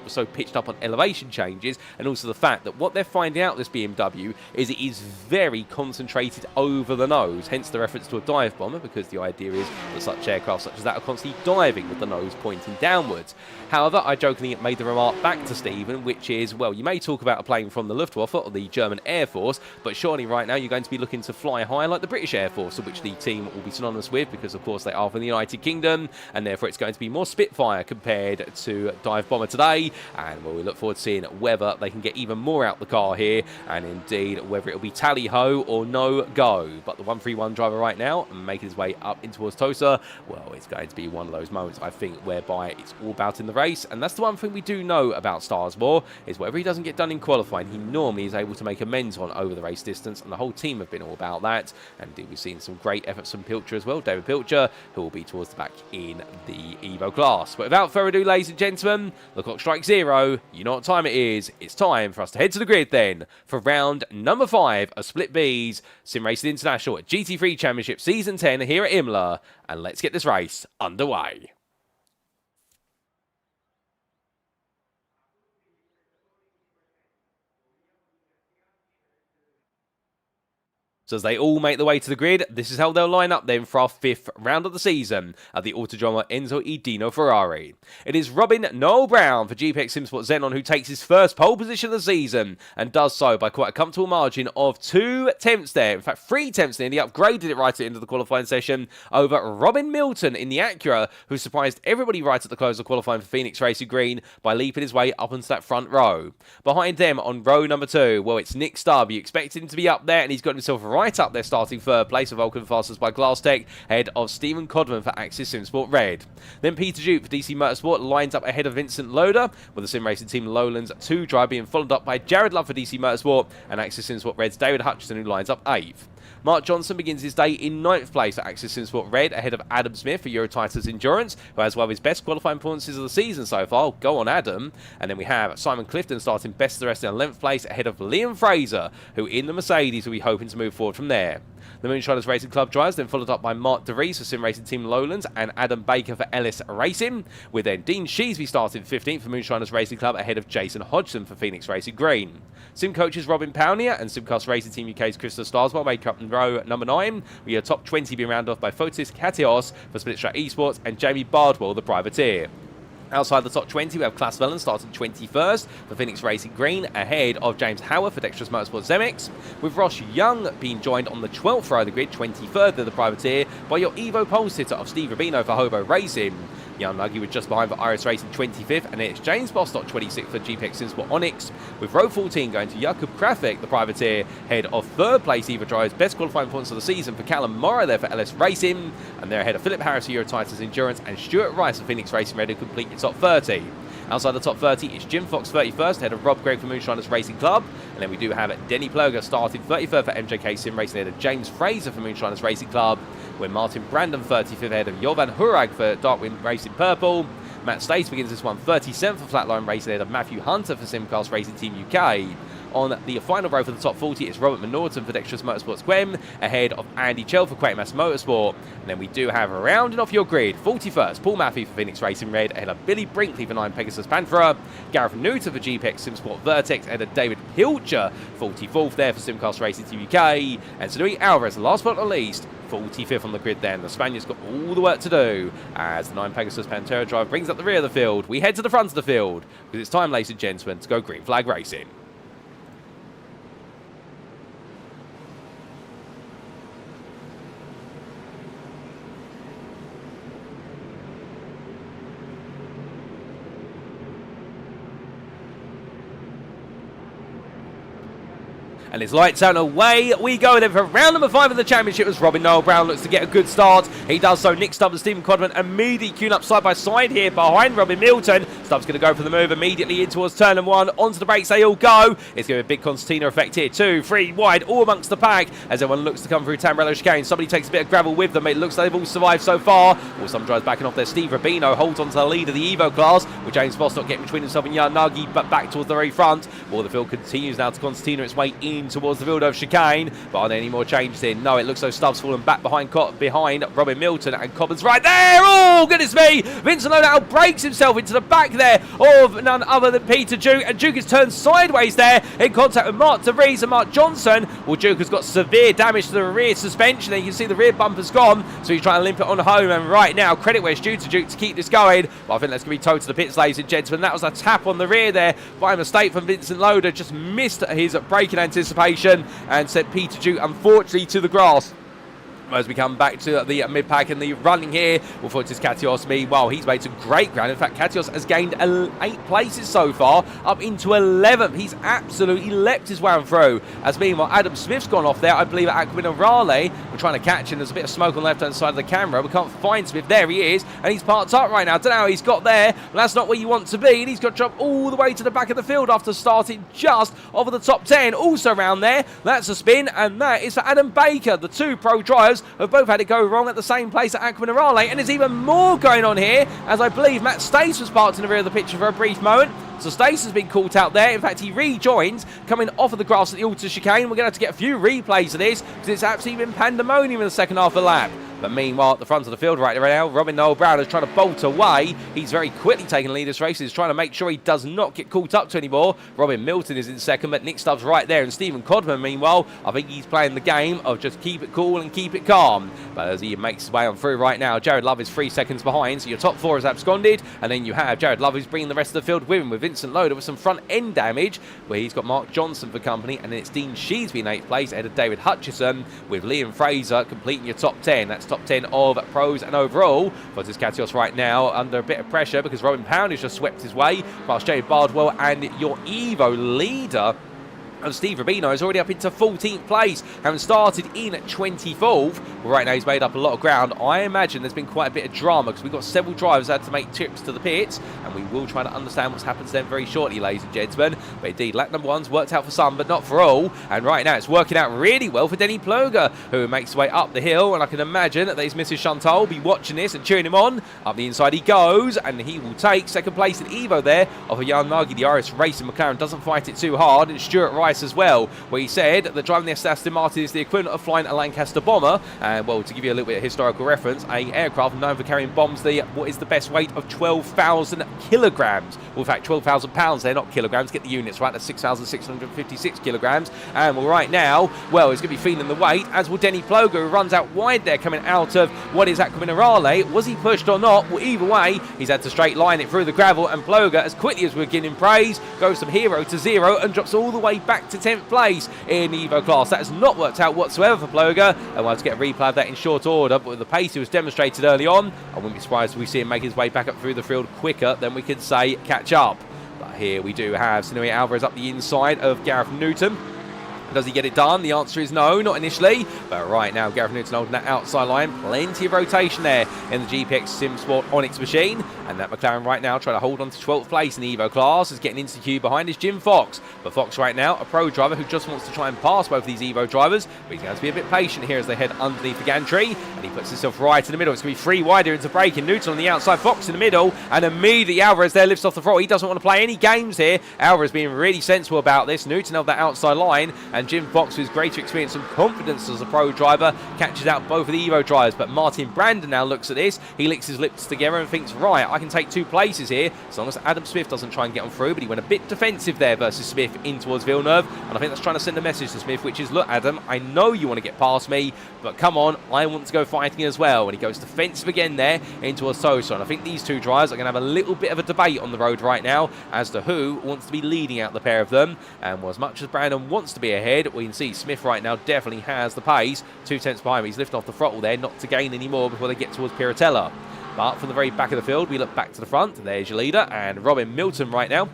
B: was so pitched up on elevation changes, and also the fact that what they're finding out this BMW is it is very concentrated over the nose, hence the reference to a dive bomber, because the idea is that such aircraft such as that are constantly diving with the nose pointing downwards. However, I jokingly made the remark back to Stephen, which is, well, you may talk about a plane from the Luftwaffe or the German Air Force, but surely right now you're going to be looking to fly high like the British Air Force, which the team will be synonymous with, because of course they are from the United Kingdom, and therefore it's going to be more Spitfire compared to dive bomber today. And well, we look forward to seeing whether they can get even more out the car here, and indeed whether it'll be tally-ho or no-go. But the 131 driver right now, making his way up in towards Tosa, well, it's going to be one of those moments, I think, whereby it's all about in the race. And that's the one thing we do know about Starsmore, is whatever he doesn't get done in qualifying, he normally is able to make amends on over the race distance, and the whole team have been all about that. And indeed, we've seen some great efforts from Pilcher as well, David Pilcher, who will be towards the back in the Evo class. But without further ado, ladies and gentlemen, the clock strikes 0. You know what time it is. It's time then for us to head to the grid then for round number 5 of Split B's SimRacing International GT3 Championship Season 10 here at Imola. And let's get this race underway. So as they all make their way to the grid, this is how they'll line up then for our 5th round of the season at the Autodromo Enzo e Dino Ferrari. It is Robin Noel Brown for GPX SimSport Xenon who takes his first pole position of the season and does so by quite a comfortable margin of 2 tenths there. In fact, 3 tenths there, and he upgraded it right at the end of the qualifying session over Robin Milton in the Acura, who surprised everybody right at the close of qualifying for Phoenix Racing Green by leaping his way up into that front row. Behind them on row number 2, well, it's Nick Stubbe. You expected him to be up there, and he's got himself right up there, starting 3rd place with Vulcan Fasters by Glass Tech, ahead of Steven Codman for Axis SimSport Red. Then Peter Duke for DC Motorsport lines up ahead of Vincent Lodder, with the SimRacing Team Lowlands 2 drive being followed up by Jared Love for DC Motorsport and Axis SimSport Red's David Hutchison, who lines up 8th. Mark Johnson begins his day in 9th place for Axis SimSport Red, ahead of Adam Smith for Eurotitus Endurance, who has one of his best qualifying performances of the season so far. Go on, Adam. And then we have Simon Clifton starting best of the rest in 11th place, ahead of Liam Fraser, who in the Mercedes will be hoping to move forward from there. The Moonshiners Racing Club drivers then followed up by Mark DeVries for SimRacing Team Lowlands and Adam Baker for Ellis Racing, with then Dean Sheesby starting 15th for Moonshiners Racing Club, ahead of Jason Hodgson for Phoenix Racing Green. Sim coaches Robin Pownier and Simcast Racing Team UK's Krista Starswell make up in row number 9, with your top 20 being rounded off by Fotis Katios for Split Track Esports and Jamie Bardwell, the privateer. Outside the top 20, we have Klaas Vellen starting 21st for Phoenix Racing Green, ahead of James Howard for Dexterous Motorsport Zemix, with Ross Young being joined on the 12th row of the grid, 23rd of the privateer, by your Evo pole sitter of Steve Rubino for Hobo Racing. Young Nuggy was just behind for Iris Racing 25th, and it's James Bostock 26th for GPX SimSport Onyx, with row 14 going to Jakub Krafik, the privateer, head of 3rd place Evo Drive's best qualifying points of the season for Callum Morrow there for LS Racing, and they're ahead of Philip Harris for Eurotitus Endurance and Stuart Rice for Phoenix Racing Red, who complete your top 30. Outside the top 30, it's Jim Fox 31st, ahead of Rob Gregg for Moonshiners Racing Club. And then we do have Denny Ploger starting 33rd for MJK Sim Racing, ahead of James Fraser for Moonshiners Racing Club. With Martin Brandon 35th, ahead of Jovan Hurag for Darkwind Racing Purple. Matt Stace begins this one 37th for Flatline Racing, ahead of Matthew Hunter for Simcast Racing Team UK. On the final row for the top 40, it's Robert Norton for Dexterous Motorsports Quem, ahead of Andy Chell for Quakemas Motorsport. And then we do have, rounding off your grid, 41st, Paul Maffey for Phoenix Racing Red, ahead of Billy Brinkley for 9 Pegasus Panthera. Gareth Newton for GPX SimSport Vertex, ahead of David Pilcher, 44th there for Simcast Racing Team UK. And Sanui Alvarez, last but not least, 45th on the grid then. The Spaniard's got all the work to do as the 9 Pegasus Pantera drive brings up the rear of the field. We head to the front of the field because it's time, ladies and gentlemen, to go green flag racing. And it's lights out and away we go then for round number 5 of the championship as Robin Noel Brown looks to get a good start. He does so. Nick Stubbe and Steven Codman immediately queuing up side by side here behind Robin Milton. Stubbe's going to go for the move immediately in towards turn number 1. Onto the brakes they all go. It's going to be a big concertina effect here. 2, 3 wide all amongst the pack as everyone looks to come through Tamburello chicane. Somebody takes a bit of gravel with them. It looks like they've all survived so far. Well, some drives backing off there. Steve Rubino holds on to the lead of the Evo class with James Bostock getting between himself and Yanagi, but back towards the very front. Well, the field continues now to concertina its way in towards the field of chicane, but are there any more changes in? No, it looks like Stubbs fallen back behind Robin Milton, and Cobham's right there. Oh, goodness me! Vincent Lodder breaks himself into the back there of none other than Peter Duke, and Duke is turned sideways there in contact with Mark DeVries and Mark Johnson. Well, Duke has got severe damage to the rear suspension, and you can see the rear bumper's gone, so he's trying to limp it on home, and right now, credit where it's due to Duke to keep this going, but I think that's going to be towed to the pits, ladies and gentlemen. That was a tap on the rear there by mistake from Vincent Lodder, just missed his braking anticipation, and sent Peter Duke unfortunately to the grass. As we come back to the mid-pack and the running here, well, Fortis Katios, meanwhile, he's made some great ground. In fact, Katios has gained 8 places so far, up into 11th. He's absolutely leapt his way through. As meanwhile, Adam Smith's gone off there, I believe, at Aquinarale. We're trying to catch him. There's a bit of smoke on the left-hand side of the camera. We can't find Smith. There he is, and he's parked up right now. Don't know how he's got there, but that's not where you want to be. And he's got to drop all the way to the back of the field after starting just over the top 10. Also around there, that's a spin, and that is for Adam Baker. The 2 pro drivers have both had it go wrong at the same place at Aquinarale, and there's even more going on here, as I believe Matt Stace was parked in the rear of the picture for a brief moment. So Stace has been caught out there. In fact, he rejoins, coming off of the grass at the Alta chicane. We're going to have to get a few replays of this because it's absolutely been pandemonium in the second half of the lap. But meanwhile, at the front of the field right now, Robin Noel Brown is trying to bolt away. He's very quickly taking the lead this race. He's trying to make sure he does not get caught up to anymore. Robin Milton is in second, but Nick Stubbe's right there. And Steven Codman, meanwhile, I think he's playing the game of just keep it cool and keep it calm. But as he makes his way on through right now, Jared Love is 3 seconds behind. So your top 4 is absconded. And then you have Jared Love who's bringing the rest of the field with him with Vincent Lodder with some front end damage, where he's got Mark Johnson for company. And then it's Dean Sheesby in 8th place ahead of David Hutchison, with Liam Fraser completing your top 10. That's top 10 of pros and overall. Fotis Katios right now under a bit of pressure because Robin Pound has just swept his way past Jay Bardwell, and your Evo leader and Steve Rubino is already up into 14th place, having started in 24th. Right now he's made up a lot of ground. I imagine there's been quite a bit of drama because we've got several drivers that had to make trips to the pits, and we will try to understand what's happened to them very shortly, ladies and gentlemen. But indeed, lap number 1's worked out for some, but not for all. And right now it's working out really well for Denny Ploger, who makes his way up the hill, and I can imagine that his Mrs. Chantal will be watching this and cheering him on. Up the inside he goes, and he will take second place in Evo there of a Jan Nagy. The Irish Racing McLaren doesn't fight it too hard, and Stuart Rice as well, where he said that driving the Aston Martin is the equivalent of flying a Lancaster bomber. And well, to give you a little bit of historical reference, a aircraft known for carrying bombs what is the best weight of 12,000 kilograms. Well, in fact, 12,000 pounds. They're not kilograms. Get the units right. That's 6,656 kilograms. And well, right now, well, he's going to be feeling the weight, as will Denny Ploger, who runs out wide there, coming out of what is Aqua Minerale. Was he pushed or not? Well, either way, he's had to straight line it through the gravel, and Ploger, as quickly as we're giving praise, goes from hero to 0 and drops all the way back to 10th place in Evo class. That has not worked out whatsoever for Ploger, and we'll have to get a replay of that in short order. But with the pace he was demonstrated early on, I wouldn't be surprised if we see him make his way back up through the field quicker than we could say catch up. But here we do have Sinui Alvarez up the inside of Gareth Newton. Does he get it done? The answer is no, not initially. But right now, Gareth Newton holding that outside line. Plenty of rotation there in the GPX Sim Sport Onyx machine. And that McLaren right now trying to hold on to 12th place in the Evo class. Is getting into the queue behind is Jim Fox. But Fox right now, a pro driver who just wants to try and pass both of these Evo drivers. But he's going to be a bit patient here as they head underneath the gantry. And he puts himself right in the middle. It's going to be 3 wider into braking. Newton on the outside, Fox in the middle. And immediately Alvarez there lifts off the throttle. He doesn't want to play any games here. Alvarez being really sensible about this. Newton held that outside line. And Jim Fox, with greater experience and confidence as a pro driver, catches out both of the Evo drivers. But Martin Brandon now looks at this. He licks his lips together and thinks, right, I can take 2 places here as long as Adam Smith doesn't try and get on through. But he went a bit defensive there versus Smith in towards Villeneuve, and I think that's trying to send a message to Smith, which is, look, Adam, I know you want to get past me, but come on, I want to go fighting as well. And he goes defensive again there in towards Sosa, and I think these 2 drivers are going to have a little bit of a debate on the road right now as to who wants to be leading out the pair of them. And well, as much as Brandon wants to be ahead, we can see Smith right now definitely has the pace. 2 tenths behind him. He's lifting off the throttle there, not to gain any more before they get towards Piratella. But from the very back of the field, we look back to the front. There's your leader, and Robin Milton right now.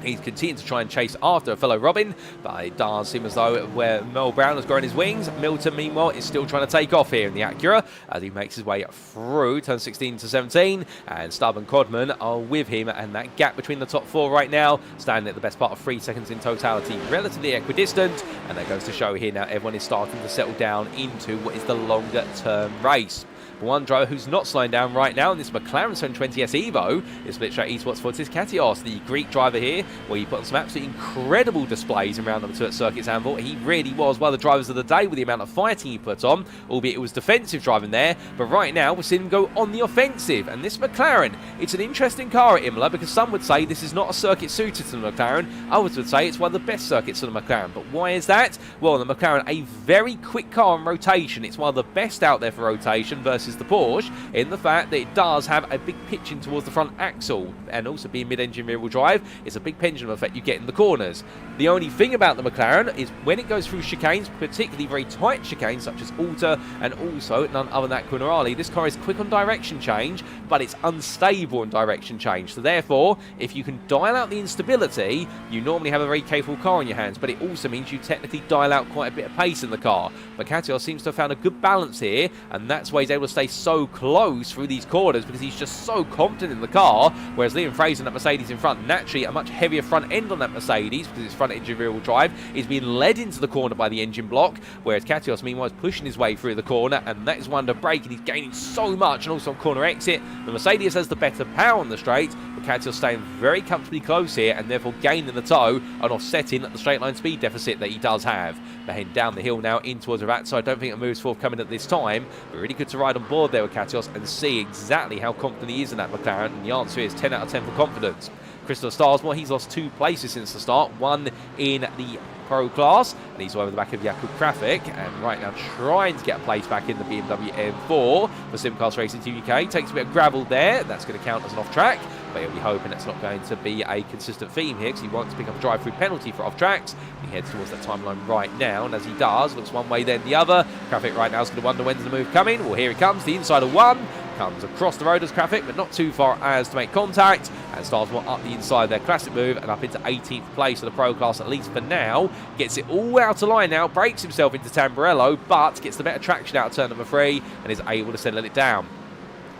B: He's continuing to try and chase after a fellow Robin, but it does seem as though where Mel Brown has grown his wings, Milton, meanwhile, is still trying to take off here in the Acura as he makes his way through turn 16 to 17, and Stubbe and Codman are with him, and that gap between the top 4 right now, standing at the best part of 3 seconds in totality, relatively equidistant, and that goes to show here now everyone is starting to settle down into what is the longer term race. One driver who's not slowing down right now in this McLaren 720S Evo is split straight eastwards for Katios, the Greek driver here, where he put on some absolutely incredible displays in round number 2 at Circuits Anvil. He really was one of the drivers of the day with the amount of fighting he put on, albeit it was defensive driving there. But right now we're seeing him go on the offensive, and this McLaren, it's an interesting car at Imola because some would say this is not a circuit suited to the McLaren. Others would say it's one of the best circuits to the McLaren. But why is that? Well, the McLaren, a very quick car on rotation. It's one of the best out there for rotation versus the Porsche, in the fact that it does have a big pitching towards the front axle, and also being mid-engine rear-wheel drive, it's a big pendulum effect you get in the corners. The only thing about the McLaren is when it goes through chicanes, particularly very tight chicanes such as Alta and also none other than that Quinarali, this car is quick on direction change, but it's unstable on direction change. So therefore, if you can dial out the instability, you normally have a very capable car in your hands, but it also means you technically dial out quite a bit of pace in the car. But Katios seems to have found a good balance here, and that's why he's able to stay so close through these corners because he's just so confident in the car, whereas Liam Fraser and that Mercedes in front, naturally a much heavier front end on that Mercedes because it's front engine rear wheel drive, is being led into the corner by the engine block, whereas Katios meanwhile is pushing his way through the corner, and that is one to break, and he's gaining so much, and also on corner exit. The Mercedes has the better power on the straight, but Katios staying very comfortably close here and therefore gaining the toe and offsetting the straight line speed deficit that he does have. They're heading down the hill now in towards Ravazza. I don't think a move's forthcoming at this time, but really good to ride on board there with Katios and see exactly how confident he is in that McLaren, and the answer is 10 out of 10 for confidence. Christopher Starsmore, he's lost 2 places since the start, one in the Pro class, and he's over the back of Jakub Krafik, and right now trying to get a place back in the BMW M4 for SimCast Racing Team UK. Takes a bit of gravel there, that's going to count as an off-track, but he'll be hoping that's not going to be a consistent theme here, because he wants to pick up a drive-through penalty for off-tracks. He heads towards that timeline right now, and as he does, looks one way then the other. Krafik right now is going to wonder when's the move coming. Well, here he comes, the inside of one. Comes across the road as Krafik, but not too far as to make contact, and Starsmore up the inside their classic move and up into 18th place of the Pro class, at least for now. Gets it all out of line now, breaks himself into Tamburello, but gets the better traction out of turn number 3 and is able to settle it down.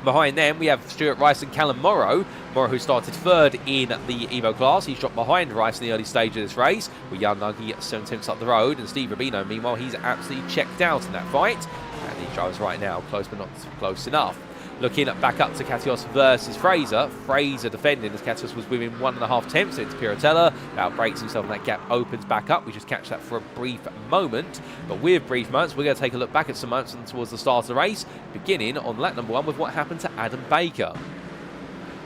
B: Behind them, we have Stuart Rice and Callum Morrow. Morrow, who started 3rd in the Evo class. He's dropped behind Rice in the early stage of this race, with Jan Nuggie 7/10 up the road, and Steve Rubino, meanwhile, he's absolutely checked out in that fight. And he drives right now, close but not close enough. Looking back up to Katios versus Fraser. Fraser defending as Katios was within 1.5 tenths into Piratella. Outbreaks himself and that gap opens back up. We just catch that for a brief moment. But with brief moments, we're going to take a look back at some moments towards the start of the race, beginning on lap number 1 with what happened to Adam Baker.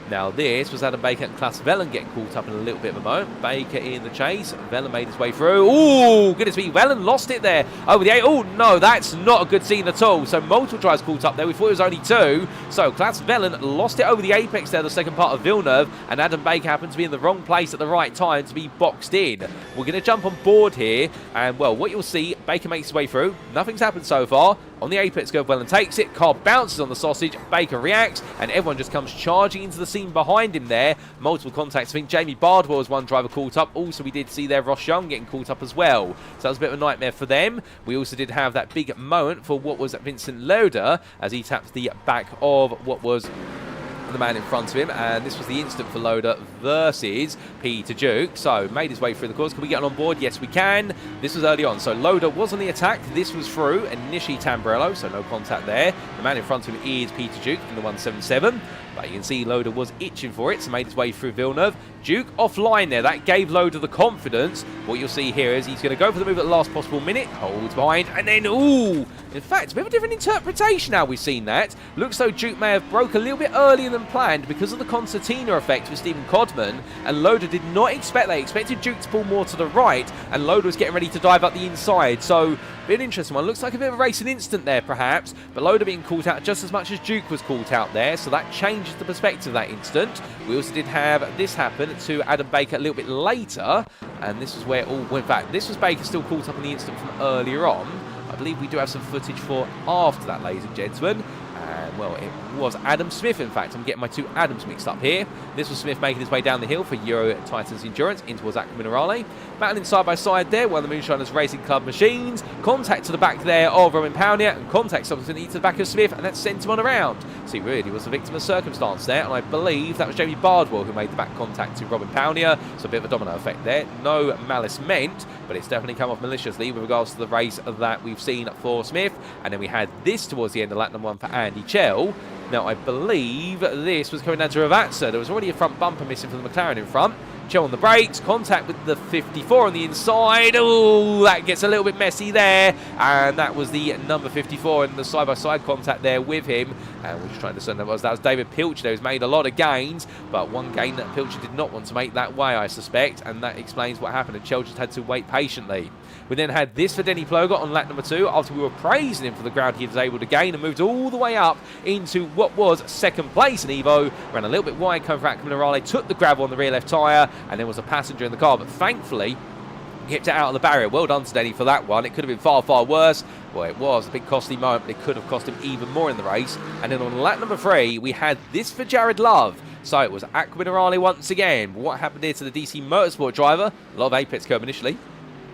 B: Now this was Adam Baker and Klaas Wellen getting caught up in a little bit of a moment. Baker in the chase. Wellen made his way through. Ooh, goodness me. Wellen lost it there over the 8. Oh, no, that's not a good scene at all. So multiple drives caught up there. We thought it was only 2. So Klaas Wellen lost it over the apex there, the second part of Villeneuve. And Adam Baker happened to be in the wrong place at the right time to be boxed in. We're going to jump on board here. And, well, what you'll see, Baker makes his way through. Nothing's happened so far. On the apex curve, Wellen takes it. Car bounces on the sausage. Baker reacts. And everyone just comes charging into the scene behind him there. Multiple contacts. I think Jamie Bardwell was one driver caught up. Also, we did see there Ross Young getting caught up as well. So that was a bit of a nightmare for them. We also did have that big moment for what was Vincent Lodder as he tapped the back of what was the man in front of him, and this was the instant for Lodder versus Peter Duke. So made his way through the course. Can we get on board? Yes, we can. This was early on, so Lodder was on the attack. This was through initially Tamburello, so no contact there. The man in front of him is Peter Duke in the 177, but you can see Lodder was itching for it, so made his way through Villeneuve. Duke offline there, that gave Lodder the confidence. What you'll see here is he's going to go for the move at the last possible minute, holds behind, and then ooh, in fact, it's a bit of a different interpretation now we've seen that. Looks though Duke may have broke a little bit earlier than planned because of the concertina effect with Steven Codman, and Lodder did not expect that. He expected Duke to pull more to the right, and Lodder was getting ready to dive up the inside. So, a bit of an interesting one. Looks like a bit of a racing instant there, perhaps, but Lodder being caught out just as much as Duke was caught out there, so that changes the perspective of that instant. We also did have this happen to Adam Baker a little bit later, and this is where it all went back. This was Baker still caught up in the instant from earlier on. I believe we do have some footage for after that, ladies and gentlemen. And, well, it was Adam Smith, in fact. I'm getting my 2 Adams mixed up here. This was Smith making his way down the hill for Euro Titans Endurance in towards Aqua Minerale. Battling side by side there, one of the Moonshiners Racing Club machines. Contact to the back there of Robin Paunia, and contact subsequently to the back of Smith, and that sent him on around. So he really was a victim of circumstance there, and I believe that was Jamie Bardwell who made the back contact to Robin Paunia. So a bit of a domino effect there. No malice meant, but it's definitely come off maliciously with regards to the race that we've seen for Smith. And then we had this towards the end of lap number 1 for Andy Chell. Now, I believe this was coming down to Ravazza. There was already a front bumper missing from the McLaren in front. Chell on the brakes, contact with the 54 on the inside. Oh, that gets a little bit messy there. And that was the number 54 and the side-by-side contact there with him. And we're just trying to discern that was David Pilcher, who's made a lot of gains, but one gain that Pilcher did not want to make that way, I suspect, and that explains what happened, and Chell just had to wait patiently. We then had this for Denny Plogot on lap number 2 after we were praising him for the ground he was able to gain, and moved all the way up into what was second place in Evo. Ran a little bit wide, coming for Aqua Minerale, took the gravel on the rear left tyre, and there was a passenger in the car, but thankfully kept it out of the barrier. Well done to Denny for that one. It could have been far, far worse. Well, it was a big costly moment, but it could have cost him even more in the race. And then on lap number 3, we had this for Jared Love. So it was Aqua Minerale once again. What happened here to the DC Motorsport driver? A lot of apex curve initially.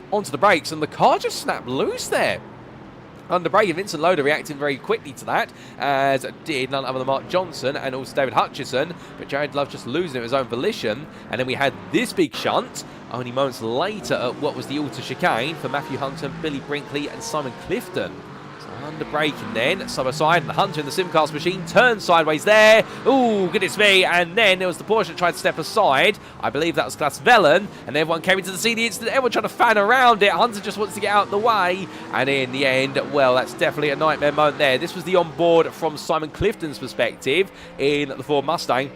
B: Onto the brakes, and the car just snapped loose there. Under braking, Vincent Lodder reacting very quickly to that, as did none other than Mark Johnson and also David Hutchison, but Jared Love just losing it of his own volition. And then we had this big shunt only moments later at what was the auto chicane for Matthew Hunter, Billy Brinkley and Simon Clifton. Under braking then, side by side, and the Hunter in the Simcast machine turns sideways there. Ooh, goodness me. And then there was the Porsche that tried to step aside. I believe that was Klaas Vellen, and everyone came into the scene the instant. Everyone trying to fan around it. Hunter just wants to get out of the way. And in the end, well, that's definitely a nightmare moment there. This was the onboard from Simon Clifton's perspective in the Ford Mustang.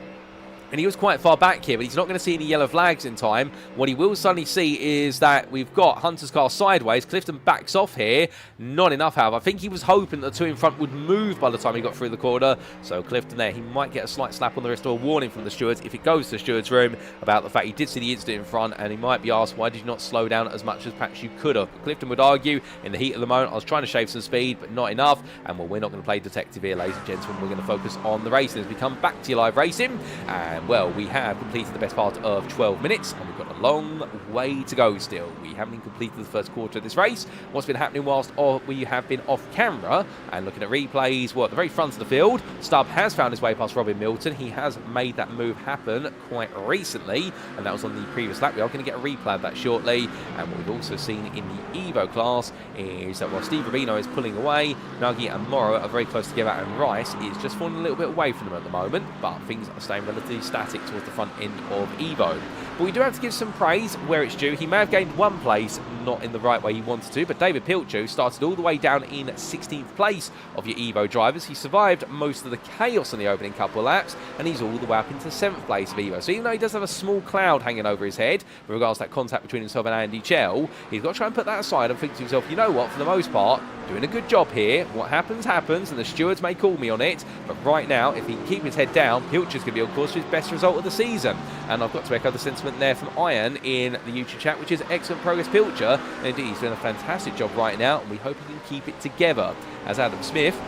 B: And he was quite far back here, but he's not going to see any yellow flags in time. What he will suddenly see is that we've got Hunter's car sideways. Clifton backs off here. Not enough, however. I think he was hoping that the two in front would move by the time he got through the corner. So Clifton there, he might get a slight slap on the wrist or a warning from the stewards if it goes to the steward's room about the fact he did see the incident in front, and he might be asked, why did you not slow down as much as perhaps you could have? Clifton would argue, in the heat of the moment, I was trying to shave some speed, but not enough. And well, we're not going to play detective here, ladies and gentlemen. We're going to focus on the racing as we come back to your live racing. And well, we have completed the best part of 12 minutes, and we've got a long way to go still. We haven't even completed the first quarter of this race. What's been happening whilst we have been off camera and looking at replays, well, at the very front of the field, Stubbe has found his way past Robin Milton. He has made that move happen quite recently, and that was on the previous lap. We are going to get a replay of that shortly. And what we've also seen in the Evo class is that while Steve Rubino is pulling away, Nagy and Morrow are very close together, and Rice is just falling a little bit away from them at the moment, but things are staying relatively static towards the front end of Evo. But we do have to give some praise where it's due. He may have gained one place, not in the right way he wanted to, but David Pilchu started all the way down in 16th place of your Evo drivers. He survived most of the chaos in the opening couple of laps, and he's all the way up into 7th place of Evo. So even though he does have a small cloud hanging over his head with regards to that contact between himself and Andy Chell, he's got to try and put that aside and think to himself, you know what, for the most part, doing a good job here. What happens, happens, and the stewards may call me on it, but right now, if he can keep his head down, Pilcher's going to be, of course, his best result of the season. And I've got to echo the sentiment there from Iron in the YouTube chat, which is excellent progress, Pilcher. And indeed, he's doing a fantastic job right now, and we hope he can keep it together. As Adam Smith,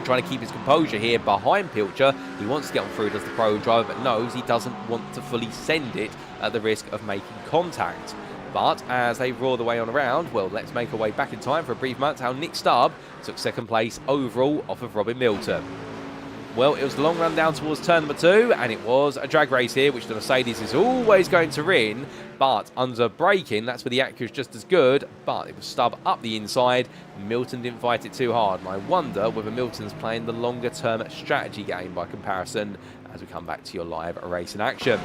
B: trying to keep his composure here behind Pilcher. He wants to get on through as the pro driver, but knows he doesn't want to fully send it at the risk of making contact. But as they roar the way on around, well, let's make our way back in time for a brief moment how Nick Stubbe took second place overall off of Robin Milton. Well, it was the long run down towards turn number 2, and it was a drag race here, which the Mercedes is always going to win. But under braking, that's where the Acura is just as good, but it was Stubbe up the inside. Milton didn't fight it too hard, and I wonder whether Milton's playing the longer-term strategy game by comparison as we come back to your live racing action.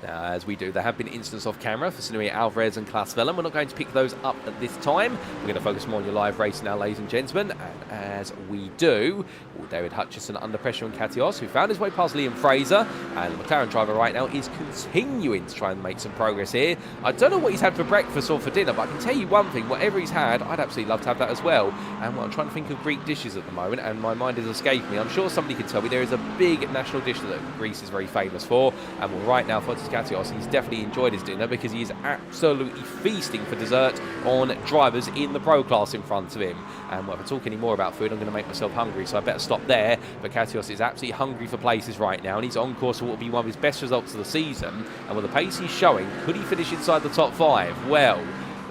B: Now, as we do, there have been incidents off camera for Sinuia Alvarez and Klaas Vellen. We're not going to pick those up at this time. We're going to focus more on your live racing now, ladies and gentlemen. And as we do, David Hutchison under pressure on Katios, who found his way past Liam Fraser. And the McLaren driver right now is continuing to try and make some progress here. I don't know what he's had for breakfast or for dinner, but I can tell you one thing. Whatever he's had, I'd absolutely love to have that as well. And well, I'm trying to think of Greek dishes at the moment, and my mind is escaping me. I'm sure somebody can tell me there is a big national dish that Greece is very famous for. And well, right now, Fotis Katios, he's definitely enjoyed his dinner because he is absolutely feasting for dessert on drivers in the pro class in front of him. And well, if I talk any more about food, I'm going to make myself hungry, so I better stop there. But Katios is absolutely hungry for places right now, and he's on course for what will be one of his best results of the season. And with the pace he's showing, could he finish inside the top 5? Well,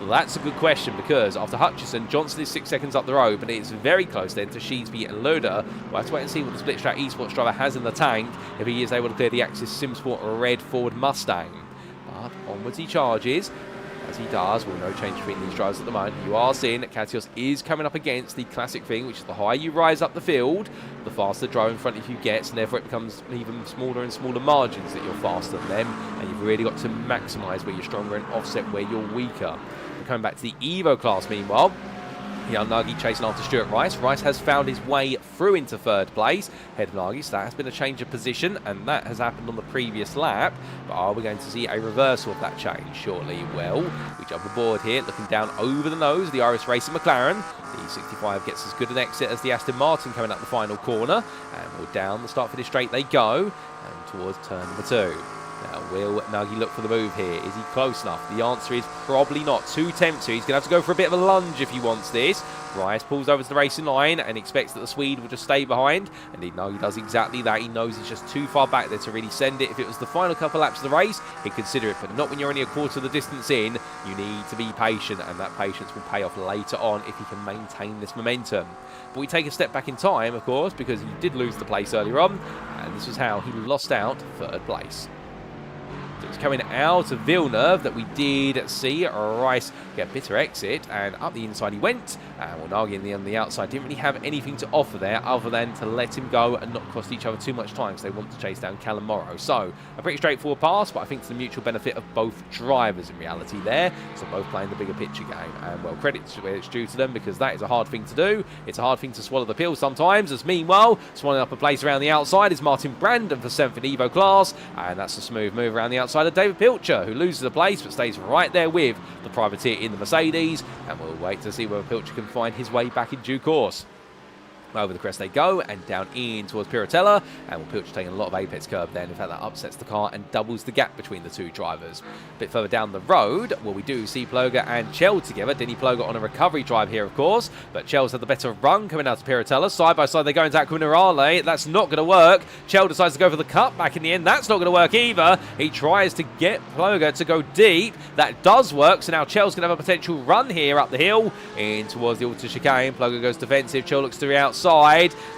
B: that's a good question, because after Hutchison, Johnson is 6 seconds up the road, but it's very close then to Sheesby and Loader. We'll have to wait and see what the split strat esports driver has in the tank if he is able to clear the Axis SimSport red Ford Mustang. But onwards he charges. As he does, well, no change between these drivers at the moment. You are seeing that Katios is coming up against the classic thing, which is the higher you rise up the field, the faster the driver in front of you gets, and therefore it becomes even smaller and smaller margins that you're faster than them, and you've really got to maximise where you're stronger and offset where you're weaker. Coming back to the Evo class, meanwhile, Nagi chasing after Stuart Rice. Rice has found his way through into 3rd place, ahead of Nagi, so that has been a change of position, and that has happened on the previous lap. But are we going to see a reversal of that change shortly? Well, we jump aboard here, looking down over the nose of the iRacing McLaren. The 65 gets as good an exit as the Aston Martin coming up the final corner, and we're down the start-finish straight they go, and towards turn number 2. Now, will Nuggy look for the move here? Is he close enough? The answer is probably not. Too tempting. He's going to have to go for a bit of a lunge if he wants this. Rice pulls over to the racing line and expects that the Swede will just stay behind. Indeed, no, he does exactly that. He knows he's just too far back there to really send it. If it was the final couple laps of the race, he'd consider it, but not when you're only a quarter of the distance in. You need to be patient, and that patience will pay off later on if he can maintain this momentum. But we take a step back in time, of course, because he did lose the place earlier on, and this was how he lost out third place. So it's coming out of Villeneuve that we did see Rice get a bitter exit, and up the inside he went, and Nagi on the outside didn't really have anything to offer there other than to let him go and not cost each other too much time because they want to chase down Callum Morrow. So a pretty straightforward pass, but I think to the mutual benefit of both drivers in reality there, so both playing the bigger picture game, and well, credit to where it's due to them because that is a hard thing to do. It's a hard thing to swallow the pill sometimes, as meanwhile swallowing up a place around the outside is Martin Brandon for 7th in Evo class, and that's a smooth move around the outside of David Pilcher, who loses a place but stays right there with the privateer in the Mercedes, and we'll wait to see whether Pilcher can find his way back in due course. Over the crest they go, and down in towards Piratella, and will Pilcher taking a lot of apex curb then. In fact, that upsets the car and doubles the gap between the two drivers. A bit further down the road, well, we do see Ploger and Chell together. Denny Ploger on a recovery drive here, of course, but Chell's had the better run coming out of Piratella. Side by side, they go into Aquaminarale. That's not going to work. Chell decides to go for the cut back in the end. That's not going to work either. He tries to get Ploger to go deep. That does work, so now Chell's going to have a potential run here up the hill in towards the Alta chicane. Ploger goes defensive. Chell looks to the outside.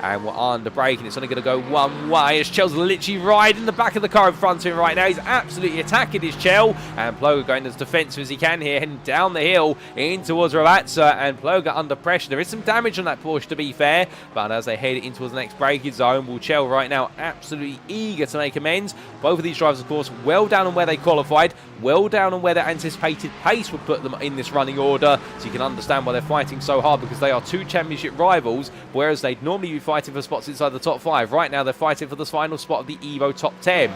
B: And we're under brake, and it's only going to go one way as Chell's literally riding the back of the car in front of him right now. He's absolutely attacking his Chell, and Ploger going as defensive as he can here, heading down the hill in towards Ravazza, and Ploger under pressure. There is some damage on that Porsche, to be fair, but as they head in towards the next braking zone, will Chell right now absolutely eager to make amends. Both of these drivers, of course, well down on where they qualified, well down on where their anticipated pace would put them in this running order, so you can understand why they're fighting so hard, because they are two championship rivals, whereas they'd normally be fighting for spots inside the top 5. Right now they're fighting for the final spot of the Evo top 10.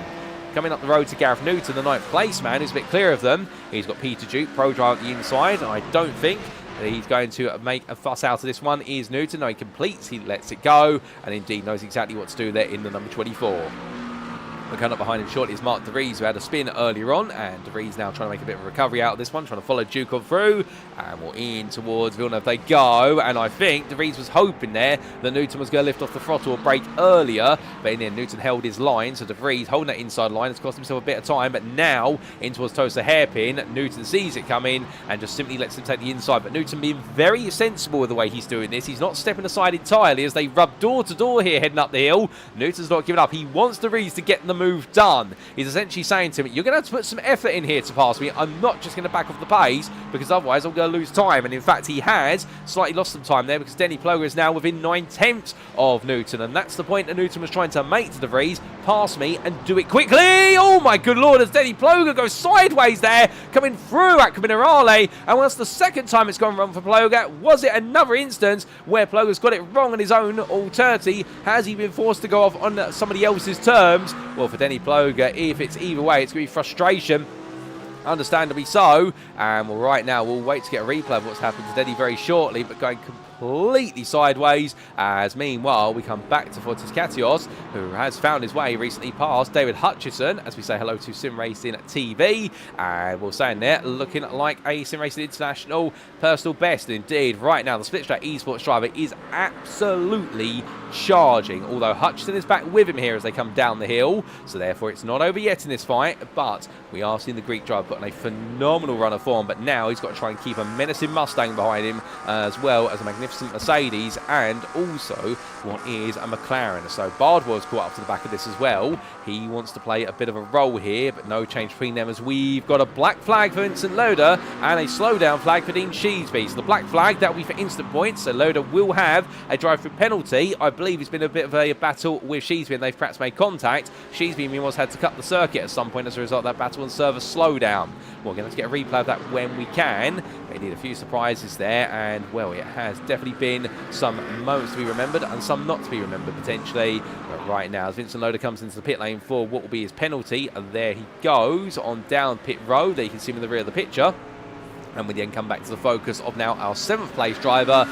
B: Coming up the road to Gareth Newton, the 9th place man, who's a bit clear of them. He's got Peter Duke, pro driver at the inside. I don't think that he's going to make a fuss out of this one. Is Newton. No, he completes, he lets it go, and indeed knows exactly what to do there in the number 24. Coming up behind him shortly is Mark De Vries, who had a spin earlier on, and De Vries now trying to make a bit of a recovery out of this one, trying to follow Duke on through, and we're in towards Villeneuve they go, and I think De Vries was hoping there that Newton was going to lift off the throttle or brake earlier, but in the end Newton held his line, so De Vries holding that inside line has cost himself a bit of time, but now in towards Tosa hairpin, Newton sees it coming and just simply lets him take the inside, but Newton being very sensible with the way he's doing this. He's not stepping aside entirely as they rub door to door here heading up the hill. Newton's not giving up. He wants De Vries to get the move done. He's essentially saying to him, you're going to have to put some effort in here to pass me. I'm not just going to back off the pace because otherwise I'm going to lose time. And in fact, he has slightly lost some time there because Denny Ploger is now within 9/10 of Newton. And that's the point that Newton was trying to make to De Vries. Pass me and do it quickly. Oh my good lord, as Denny Ploger goes sideways there, coming through at Minerale. And that's the second time it's gone wrong for Ploger. Was it another instance where Ploger's got it wrong on his own alterity? Has he been forced to go off on somebody else's terms? Well, for Denny Ploger, if it's either way, it's going to be frustration. Understandably so. And well, right now, we'll wait to get a replay of what's happened to Denny very shortly, but going completely sideways, as meanwhile we come back to Fortis Katios, who has found his way recently past David Hutchison, as we say hello to SimRacing TV, and we'll say in there looking like a SimRacing International personal best. Indeed, right now the split straight esports driver is absolutely charging, although Hutchison is back with him here as they come down the hill, so therefore it's not over yet in this fight, but we are seeing the Greek driver put on a phenomenal run of form, but now he's got to try and keep a menacing Mustang behind him, as well as a magnificent Mercedes, and also what is a McLaren. So Bardwell's caught up to the back of this as well. He wants to play a bit of a role here, but no change between them, as we've got a black flag for Vincent Lodder and a slowdown flag for Dean Sheesby. So the black flag, that will be for instant points, so Lodder will have a drive-through penalty. I believe it's been a bit of a battle with Sheesby and they've perhaps made contact. Sheesby meanwhile had to cut the circuit at some point as a result of that battle and serve a slowdown. We're going to get a replay of that when we can. They need a few surprises there, and well, it has definitely been some moments to be remembered and some not to be remembered potentially. But right now, as Vincent Lodder comes into the pit lane for what will be his penalty, and there he goes on down pit road. There you can see him in the rear of the picture. And we then come back to the focus of now our 7th place driver.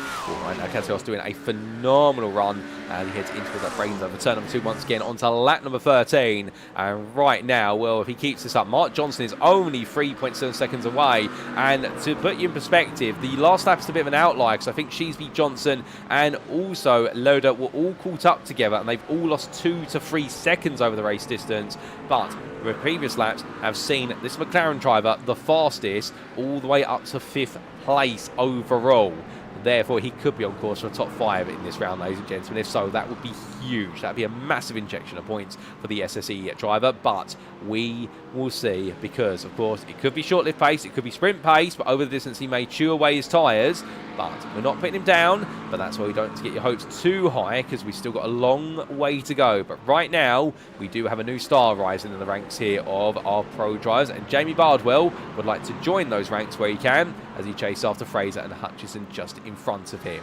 B: Right now, Katios doing a phenomenal run He heads into that brains over turn number 2 once again onto lap number 13. And right now, well, if he keeps this up, Mark Johnson is only 3.7 seconds away. And to put you in perspective, the last lap is a bit of an outlier, because I think Sheesby, Johnson and also Lodder were all caught up together, and they've all lost 2 to 3 seconds over the race distance. But the previous laps have seen this McLaren driver the fastest all the way up to 5th place overall. Therefore, he could be on course for a top 5 in this round, ladies and gentlemen. If so, that would be huge. That would be a massive injection of points for the SSE driver. But we will see, because, of course, it could be short-lived pace, it could be sprint pace, but over the distance he may chew away his tyres. But we're not putting him down, but that's why we don't get your hopes too high, because we've still got a long way to go. But right now, we do have a new star rising in the ranks here of our pro drivers, and Jamie Bardwell would like to join those ranks where he can, as he chases after Fraser and Hutchison just in front of him.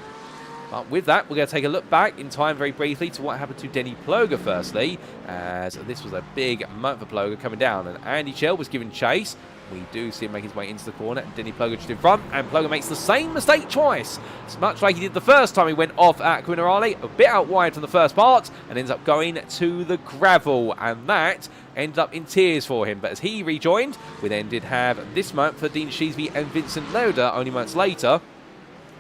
B: But with that, we're going to take a look back in time very briefly to what happened to Denny Ploger firstly, as this was a big moment for Ploger coming down, and Andy Chell was given chase. We do see him make his way into the corner, and Denny Ploger just in front, and Ploger makes the same mistake twice. It's much like he did the first time he went off at Quinarale, a bit out wide from the first part, and ends up going to the gravel, and that ended up in tears for him. But as he rejoined, we then did have this moment for Dean Sheesby and Vincent Lodder only months later.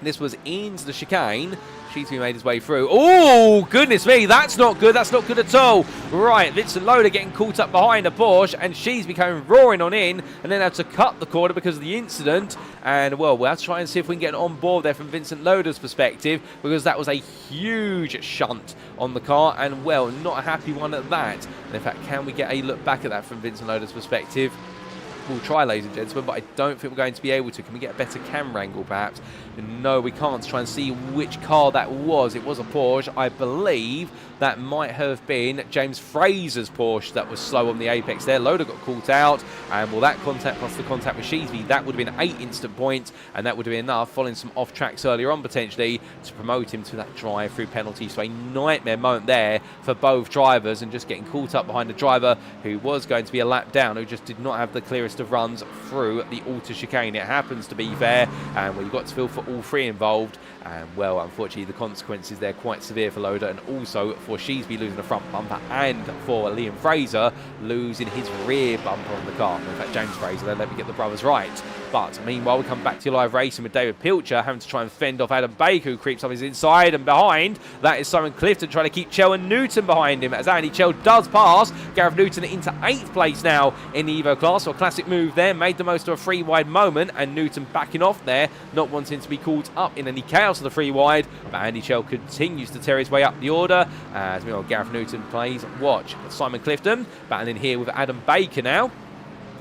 B: This was into the chicane. Sheesby made his way through. Oh, goodness me, that's not good. That's not good at all. Right, Vincent Lodder getting caught up behind a Porsche, and Sheesby coming roaring on in, and then had to cut the corner because of the incident. And, well, we'll have to try and see if we can get on board there from Vincent Lodder's perspective, because that was a huge shunt on the car, and, well, not a happy one at that. And, in fact, can we get a look back at that from Vincent Lodder's perspective? We'll try, ladies and gentlemen, but I don't think we're going to be able to. Can we get a better camera angle, perhaps? No, we can't. Try and see which car that was. It was a Porsche. I believe that might have been James Fraser's Porsche that was slow on the apex there. Lodder got caught out, and well, that contact plus the contact with Sheesby, that would have been 8 instant points, and that would have been enough, following some off tracks earlier on potentially, to promote him to that drive-through penalty. So a nightmare moment there for both drivers, and just getting caught up behind the driver who was going to be a lap down, who just did not have the clearest of runs through the auto chicane. It happens, to be fair, and well, you've got to feel for all 3 involved, and well, unfortunately the consequences there quite severe for Lodder, and also for Sheesby losing the front bumper, and for Liam Fraser losing his rear bumper on the car. In fact, James Fraser, then let me get the brothers right. But meanwhile, we come back to live racing with David Pilcher having to try and fend off Adam Baker, who creeps up his inside, and behind that is Simon Clifton trying to keep Chell and Newton behind him, as Andy Chell does pass Gareth Newton into 8th place now in the Evo class. So a classic move there, made the most of a 3 wide moment, and Newton backing off there, not wanting to be caught up in any chaos of the 3 wide, but Andy Chell continues to tear his way up the order, as meanwhile Gareth Newton plays watch. Simon Clifton battling here with Adam Baker now,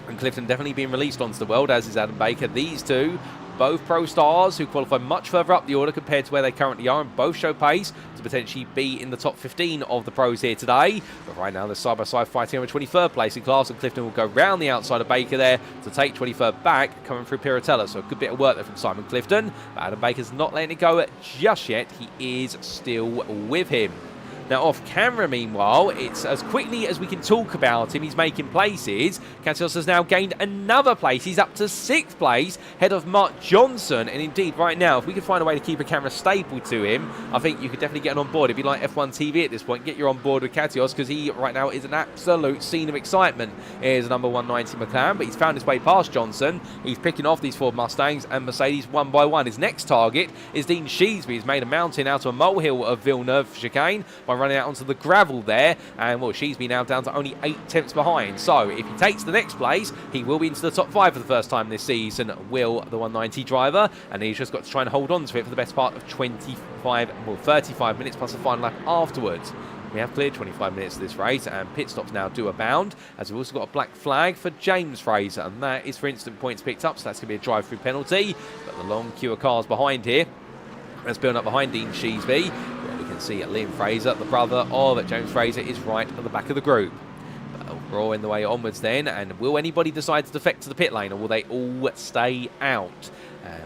B: and Clifton definitely being released onto the world, as is Adam Baker. These two, both pro stars who qualify much further up the order compared to where they currently are, and both show pace to potentially be in the top 15 of the pros here today. But right now they're side by side fighting over 23rd place in class, and Clifton will go round the outside of Baker there to take 23rd back, coming through Piratella. So a good bit of work there from Simon Clifton, but Adam Baker's not letting it go just yet. He is still with him. Now, off camera, meanwhile, it's as quickly as we can talk about him, he's making places. Katsios has now gained another place. He's up to 6th place, ahead of Mark Johnson. And indeed, right now, if we could find a way to keep a camera stapled to him, I think you could definitely get him on board. If you like F1 TV at this point, get you on board with Katsios, because he, right now, is an absolute scene of excitement. Here's a number 190 McLaren, but he's found his way past Johnson. He's picking off these Ford Mustangs and Mercedes one by one. His next target is Dean Sheesby. He's made a mountain out of a molehill of Villeneuve chicane by running out onto the gravel there, and well, Sheesby now down to only 8 tenths behind. So if he takes the next place, he will be into the top 5 for the first time this season, will the 190 driver, and he's just got to try and hold on to it for the best part of 35 minutes plus the final lap afterwards. We have cleared 25 minutes of this race, and pit stops now do abound, as we've also got a black flag for James Fraser, and that is for instant points picked up, so that's going to be a drive-through penalty. But the long queue of cars behind here, that's building up behind Dean Sheesby. See Liam Fraser, the brother of James Fraser, is right at the back of the group. We're all in the way onwards then, and will anybody decide to defect to the pit lane, or will they all stay out?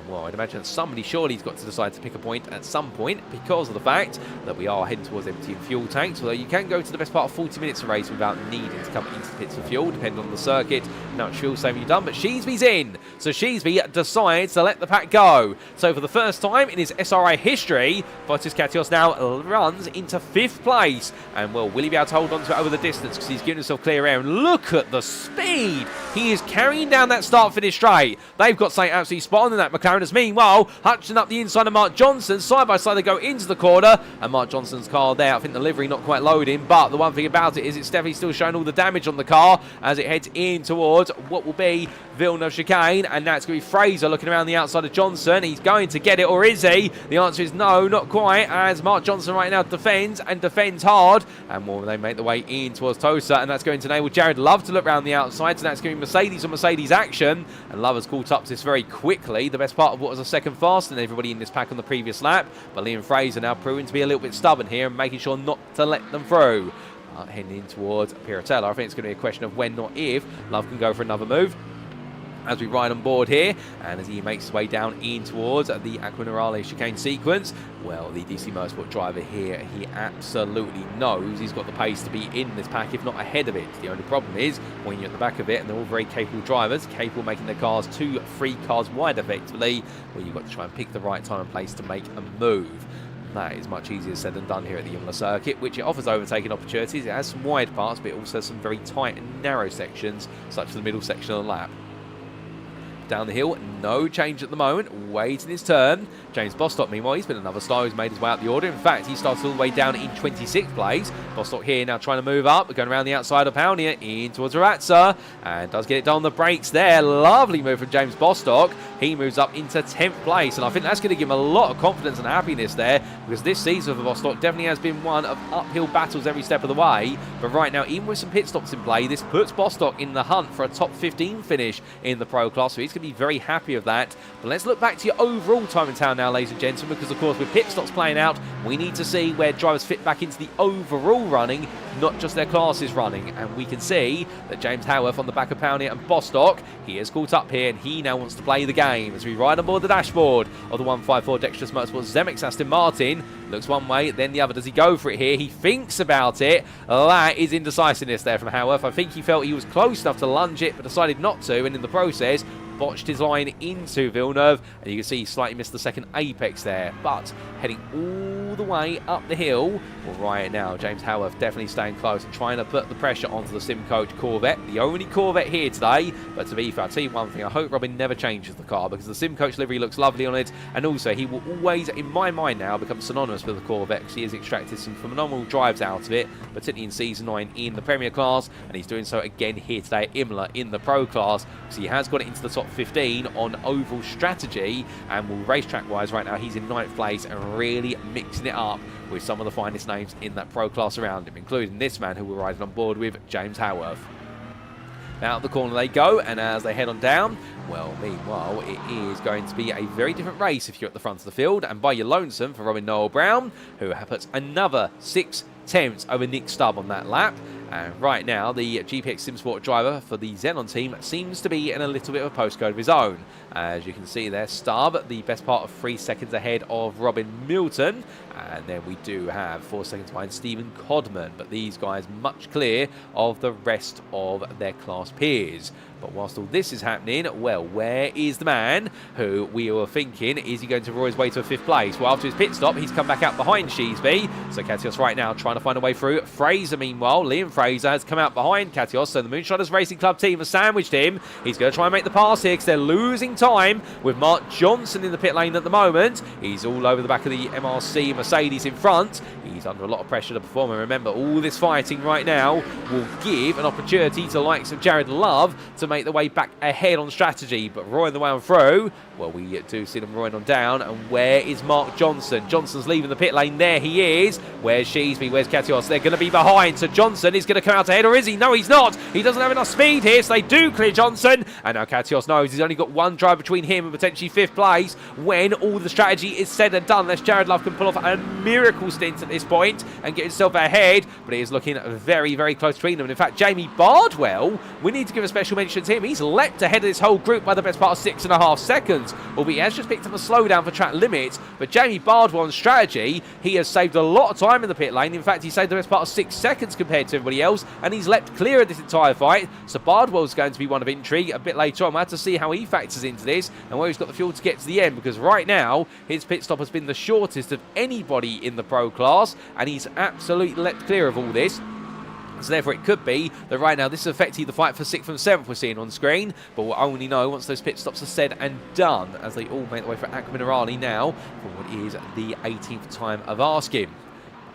B: Well, I'd imagine somebody surely's got to decide to pick a point at some point because of the fact that we are heading towards emptying fuel tanks, although you can go to the best part of 40 minutes of race without needing to come into the pits for fuel, depending on the circuit and how much fuel saving you've done. But Sheesby's in, so Sheesby decides to let the pack go. So for the first time in his SRI history, Vitus Katios now runs into 5th place. And, well, will he be able to hold on to it over the distance because he's giving himself clear air? And look at the speed! He is carrying down that start-finish straight. They've got something absolutely spot on in that McLaren. As meanwhile, Hutchinson up the inside of Mark Johnson. Side by side they go into the corner. And Mark Johnson's car there, I think the livery not quite loading. But the one thing about it is it's definitely still showing all the damage on the car as it heads in towards what will be Villeneuve chicane. And that's going to be Fraser looking around the outside of Johnson. He's going to get it, or is he? The answer is no, not quite, as Mark Johnson right now defends and defends hard. And more they make the way in towards Tosa. And that's going to enable Jared Love to look around the outside. So that's going to be Mercedes on Mercedes action. And Love has caught up to this very quickly. The best part of what was a second faster than everybody in this pack on the previous lap. But Liam Fraser now proving to be a little bit stubborn here and making sure not to let them through. Heading in towards Piratella. I think it's going to be a question of when, not if. Love can go for another move as we ride on board here, and as he makes his way down in towards the Aquanerale chicane sequence. Well, the DC Motorsport driver here, he absolutely knows he's got the pace to be in this pack, if not ahead of it. The only problem is when you're at the back of it, and they're all very capable drivers, capable of making their cars 2-3 cars wide effectively, well, you've got to try and pick the right time and place to make a move. That is much easier said than done here at the Imola circuit, which it offers overtaking opportunities. It has some wide parts, but it also has some very tight and narrow sections, such as the middle section of the lap. Down the hill, no change at the moment, waiting his turn. James Bostock, meanwhile, he's been another star who's made his way up the order. In fact, he starts all the way down in 26th place. Bostock here now trying to move up, going around the outside of Paunia in towards Arazza, and does get it done on the brakes there. Lovely move from James Bostock. He moves up into 10th place, and I think that's going to give him a lot of confidence and happiness there, because this season for Bostock definitely has been one of uphill battles every step of the way. But right now, even with some pit stops in play, this puts Bostock in the hunt for a top 15 finish in the Pro class, so he's going to be very happy of that. But let's look back to your overall time in town now, ladies and gentlemen, because of course with pit stops playing out, we need to see where drivers fit back into the overall running, not just their classes running. And we can see that James Howarth on the back of Paunia and Bostock, he is caught up here and he now wants to play the game as we ride on board the dashboard of the 154 Dexterous Motorsport Zemeckis Aston Martin. Looks one way, then the other. Does he go for it here? He thinks about it. That is indecisiveness there from Howarth. I think he felt he was close enough to lunge it, but decided not to, and in the process botched his line into Villeneuve, and you can see he slightly missed the second apex there. But heading all the way up the hill, well, right now James Howarth definitely staying close and trying to put the pressure onto the Sim Coach Corvette, the only Corvette here today. But to be fair, I'll tell you one thing, I hope Robin never changes the car, because the Sim Coach livery looks lovely on it, and also he will always, in my mind now, become synonymous with the Corvette, because he has extracted some phenomenal drives out of it, particularly in Season 9 in the Premier class, and he's doing so again here today at Imola in the Pro class, because he has got it into the top 15 on overall strategy, and will racetrack wise right now he's in 9th place and really mixing it up with some of the finest names in that Pro class around him, including this man who we're riding on board with, James Howarth. Out the corner they go, and as they head on down, well, meanwhile, it is going to be a very different race if you're at the front of the field, and by your lonesome for Robin Noel Brown, who puts another 6 tenths over Nick Stubbe on that lap. And right now, the GPX SimSport driver for the Xenon team seems to be in a little bit of a postcode of his own. As you can see there, Stubbe, the best part of 3 seconds ahead of Robin Milton. And then we do have 4 seconds behind Steven Codman. But these guys much clear of the rest of their class peers. But whilst all this is happening, well, where is the man who we were thinking, is he going to roar his way to a 5th place? Well, after his pit stop, he's come back out behind Sheesby. So Katios right now trying to find a way through. Fraser, meanwhile, Liam Fraser has come out behind Katios. So the Moonshiners Racing Club team has sandwiched him. He's going to try and make the pass here because they're losing time with Mark Johnson in the pit lane at the moment. He's all over the back of the MRC Mercedes in front. He's under a lot of pressure to perform. And remember, all this fighting right now will give an opportunity to the likes of Jared Love to make the way back ahead on strategy, but roaring the way on through, well, we do see them roaring on down. And where is Mark Johnson? Johnson's leaving the pit lane. There he is. Where's Sheesby? Where's Katios? They're going to be behind, so Johnson is going to come out ahead, or is he? No, he's not. He doesn't have enough speed here, so they do clear Johnson. And now Katios knows he's only got one drive between him and potentially 5th place. When all the strategy is said and done, unless Jared Love can pull off a miracle stint at this point and get himself ahead, but he is looking very, very close between them. And in fact, Jamie Bardwell, we need to give a special mention to him. He's leapt ahead of this whole group by the best part of 6.5 seconds, albeit he has just picked up a slowdown for track limits. But Jamie Bardwell on strategy, he has saved a lot of time in the pit lane. In fact, he saved the best part of 6 seconds compared to everybody else, and he's leapt clear of this entire fight. So Bardwell's going to be one of intrigue a bit later on. We'll have to see how he factors into this and where he's got the fuel to get to the end, because right now his pit stop has been the shortest of anybody in the pro class, and he's absolutely leapt clear of all this. So therefore it could be that right now this is effectively the fight for 6th and 7th we're seeing on screen, but we'll only know once those pit stops are said and done, as they all make their way for Aqua Minerale now for what is the 18th time of asking.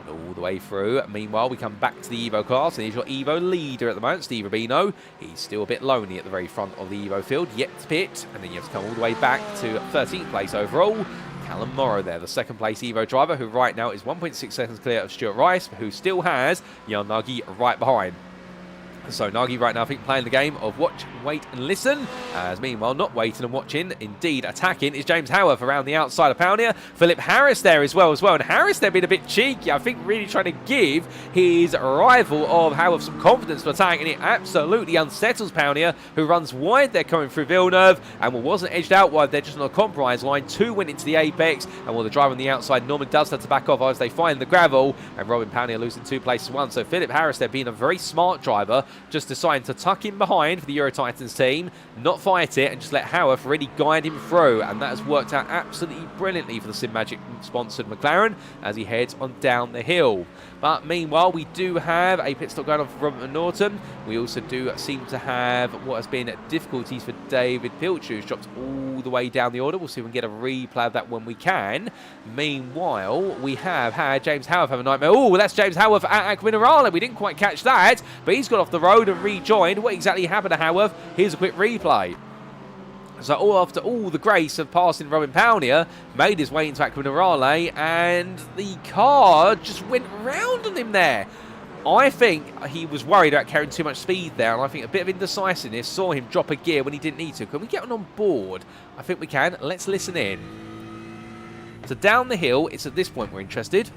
B: All the way through. Meanwhile, we come back to the Evo class, and he's your Evo leader at the moment, Steve Rubino. He's still a bit lonely at the very front of the Evo field, yet to pit, and then you have to come all the way back to 13th place overall. Callum Morrow there, the 2nd place Evo driver, who right now is 1.6 seconds clear of Stuart Rice, who still has Jan Nagy right behind. So Nagy right now, I think, playing the game of watch, wait and listen, as meanwhile not waiting and watching, indeed attacking, is James Howarth around the outside of Pioneer. Philip Harris there as well, and Harris there being a bit cheeky, I think, really trying to give his rival of Howarth some confidence to attack, and it absolutely unsettles Pioneer, who runs wide there coming through Villeneuve, and wasn't edged out wide there, just on a compromise line. 2 went into the apex, and while the driver on the outside, Norman does have to back off as they find the gravel, and Robin Pioneer losing 2 places to 1. So Philip Harris there being a very smart driver, just deciding to tuck in behind for the Euro Titans team, not fight it, and just let Howarth really guide him through, and that has worked out absolutely brilliantly for the SimMagic sponsored McLaren as he heads on down the hill. But meanwhile, we do have a pit stop going on for Robert Norton. We also do seem to have what has been difficulties for David Pilcher, who's dropped all the way down the order. We'll see if we can get a replay of that when we can. Meanwhile, we have had James Howarth have a nightmare. Oh, that's James Howarth at Aqua Minerale. We didn't quite catch that, but he's got off the road and rejoined. What exactly happened to Howarth? Here's a quick replay. So after all the grace of passing Robin Pioneer, made his way into Aqua Minerale, and the car just went round on him there. I think he was worried about carrying too much speed there, and I think a bit of indecisiveness saw him drop a gear when he didn't need to. Can we get on board? I think we can. Let's listen in. So down the hill, it's at this point we're interested.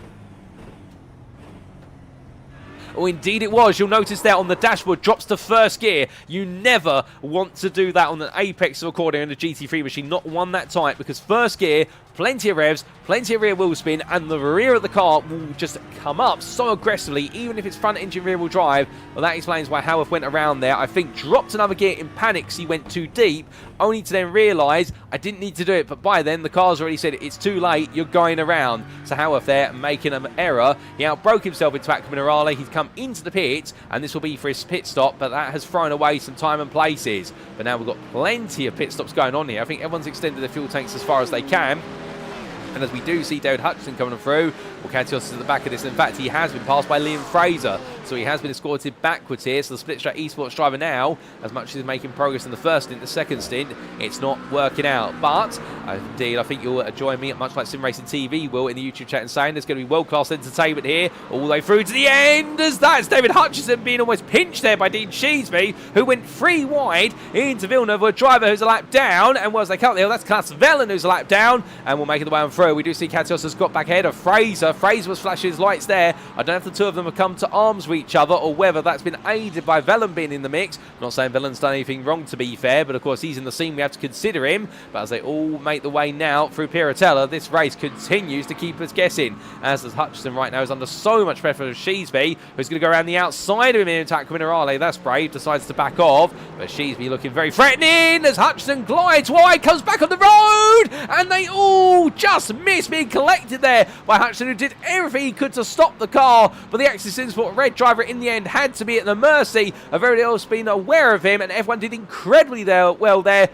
B: Oh, indeed it was. You'll notice there on the dashboard, drops to first gear. You never want to do that on an apex recording in a GT3 machine, not one that tight, because first gear, plenty of revs, plenty of rear wheel spin, and the rear of the car will just come up so aggressively, even if it's front engine rear wheel drive. Well, that explains why Howarth went around there. I think dropped another gear in panic because he went too deep, only to then realise I didn't need to do it, but by then the car's already said it's too late, you're going around. So Howarth there making an error. He outbroke himself into Aqua Minerale. He's come into the pit, and this will be for his pit stop, but that has thrown away some time and places. But now we've got plenty of pit stops going on here. I think everyone's extended their fuel tanks as far as they can. And as we do see David Hutchinson coming through, Katios is at the back of this. In fact, he has been passed by Liam Fraser, so he has been escorted backwards here. So the split straight esports driver now, as much as he's making progress in the first stint, the second stint, it's not working out. But indeed, I think you'll join me, much like SimRacing TV will, in the YouTube chat and saying there's going to be world-class entertainment here all the way through to the end. As that's David Hutchinson being almost pinched there by Dean Sheesby, who went 3 wide into Villeneuve, a driver who's a lap down. And as they cut the hill, that's Klaas Vellen who's a lap down, and we'll make it the way on through. We do see Katios has got back ahead of Fraser. Fraser was flashing his lights there. I don't know if the two of them have come to arms with each other or whether that's been aided by Vellen being in the mix. I'm not saying Vellen's done anything wrong, to be fair, but of course he's in the scene, we have to consider him. But as they all make the way now through Piratella, this race continues to keep us guessing, as does Hutchinson right now is under so much pressure from Sheesby, who's going to go around the outside of him into Aqua Minerale. That's brave, decides to back off, but Sheesby looking very threatening as Hutchinson glides wide, comes back on the road, and they all just miss being collected there by Hutchinson, who did everything he could to stop the car, but the Access Sport red driver in the end had to be at the mercy of everybody else being aware of him, and everyone did incredibly well there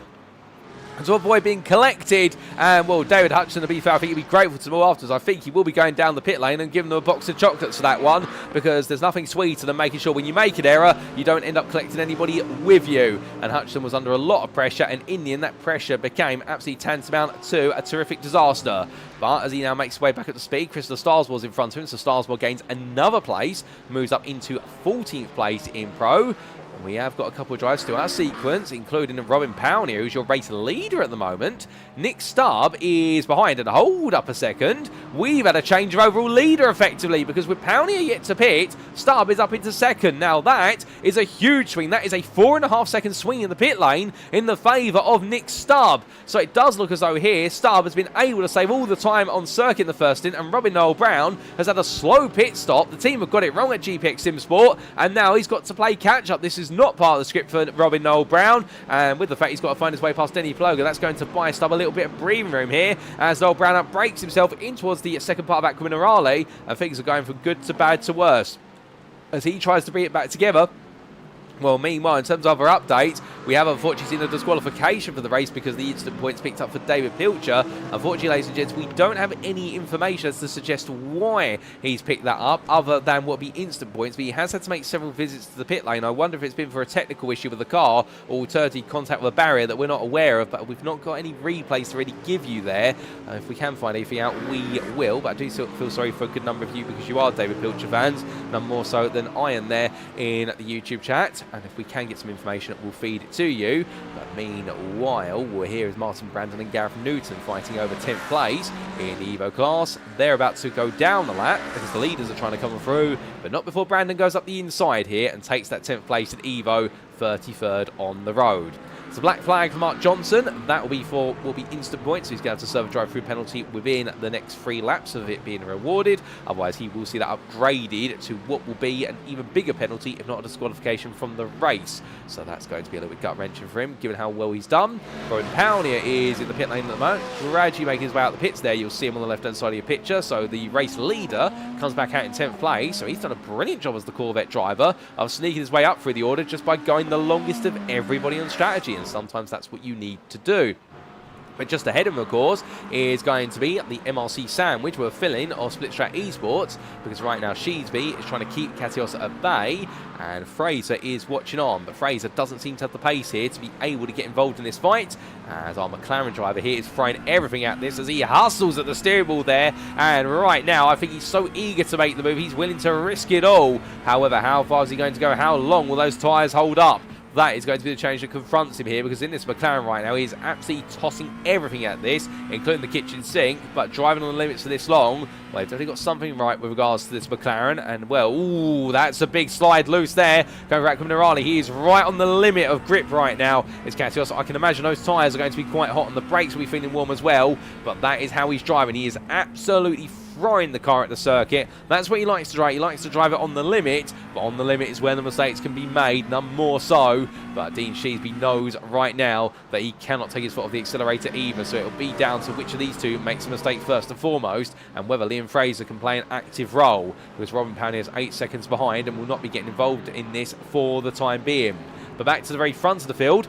B: to avoid being collected. And well, David Hutchinson, to be fair, I think he'll be grateful to them all afterwards. I think he will be going down the pit lane and giving them a box of chocolates for that one, because there's nothing sweeter than making sure when you make an error you don't end up collecting anybody with you. And Hutchinson was under a lot of pressure, and in the end that pressure became absolutely tantamount to a terrific disaster. But as he now makes his way back up to speed, Chris Starswell's in front of him, so Starswell gains another place, moves up into 14th place in Pro. We have got a couple of drives to our sequence, including Robin Powney, who's your race leader at the moment. Nick Stubbe is behind, and hold up a second. We've had a change of overall leader effectively, because with Powney yet to pit, Stubbe is up into second. Now that is a huge swing. That is a 4.5 second swing in the pit lane in the favour of Nick Stubbe. So it does look as though here Stubbe has been able to save all the time on circuit in the first stint, and Robin Brown has had a slow pit stop. The team have got it wrong at GPX Sim Sport, and now he's got to play catch up. This is not part of the script for Robin Brown, and with the fact he's got to find his way past Denny Ploger, that's going to buy Stubbe a little bit of breathing room here as Noel Brown breaks himself in towards the second part of Aqua Minerale, and things are going from good to bad to worse as he tries to bring it back together. Well, meanwhile, in terms of other updates, we have unfortunately seen a disqualification for the race because the instant points picked up for David Pilcher. Unfortunately, ladies and gents, we don't have any information as to suggest why he's picked that up other than what would be instant points, but he has had to make several visits to the pit lane. I wonder if it's been for a technical issue with the car or alternatively contact with a barrier that we're not aware of, but we've not got any replays to really give you there. If we can find anything out, we will, but I do feel sorry for a good number of you because you are David Pilcher fans, none more so than I am there in the YouTube chat. And if we can get some information, we'll feed it to you. But meanwhile, we're here as Martin Brandon and Gareth Newton fighting over 10th place in the Evo class. They're about to go down the lap because the leaders are trying to come through, but not before Brandon goes up the inside here and takes that 10th place in Evo, 33rd on the road. It's a black flag for Mark Johnson. That will be instant points. So he's going to have to serve a drive-through penalty within the next 3 laps of it being rewarded. Otherwise, he will see that upgraded to what will be an even bigger penalty, if not a disqualification from the race. So that's going to be a little bit gut-wrenching for him, given how well he's done. Robin Powney is in the pit lane at the moment, gradually making his way out the pits there. You'll see him on the left-hand side of your picture. So the race leader comes back out in 10th place. So he's done a brilliant job as the Corvette driver of sneaking his way up through the order just by going the longest of everybody on strategy. And sometimes that's what you need to do. But just ahead of him, of course, is going to be the MRC Sandwich. We're filling of Split Strat Esports because right now Sheesby is trying to keep Katios at bay and Fraser is watching on. But Fraser doesn't seem to have the pace here to be able to get involved in this fight, as our McLaren driver here is throwing everything at this as he hustles at the steering wheel there. And right now, I think he's so eager to make the move, he's willing to risk it all. However, how far is he going to go? How long will those tyres hold up? That is going to be the change that confronts him here, because in this McLaren right now, he's absolutely tossing everything at this, including the kitchen sink, but driving on the limits for this long, well, they've definitely got something right with regards to this McLaren, and well, ooh, that's a big slide loose there, going back with Minerali. He is right on the limit of grip right now. It's Katios. I can imagine those tyres are going to be quite hot, and the brakes will be feeling warm as well, but that is how he's driving. He is absolutely throwing the car at the circuit. That's what he likes to drive. He likes to drive it on the limit, but on the limit is where the mistakes can be made, none more so. But Dean Sheesby knows right now that he cannot take his foot off the accelerator either, so it'll be down to which of these two makes a mistake first and foremost, and whether Liam Fraser can play an active role, because Robin Powney is 8 seconds behind and will not be getting involved in this for the time being. But back to the very front of the field,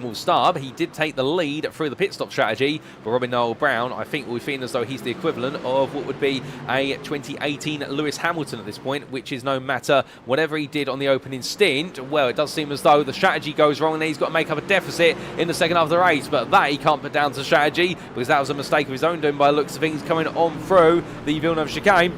B: will Stubbe. He did take the lead through the pit stop strategy, but Robin Brown, I think, will be feeling as though he's the equivalent of what would be a 2018 Lewis Hamilton at this point, which is no matter whatever he did on the opening stint, well, it does seem as though the strategy goes wrong and he's got to make up a deficit in the second half of the race, but that he can't put down to strategy because that was a mistake of his own doing by the looks of things coming on through the Villeneuve chicane.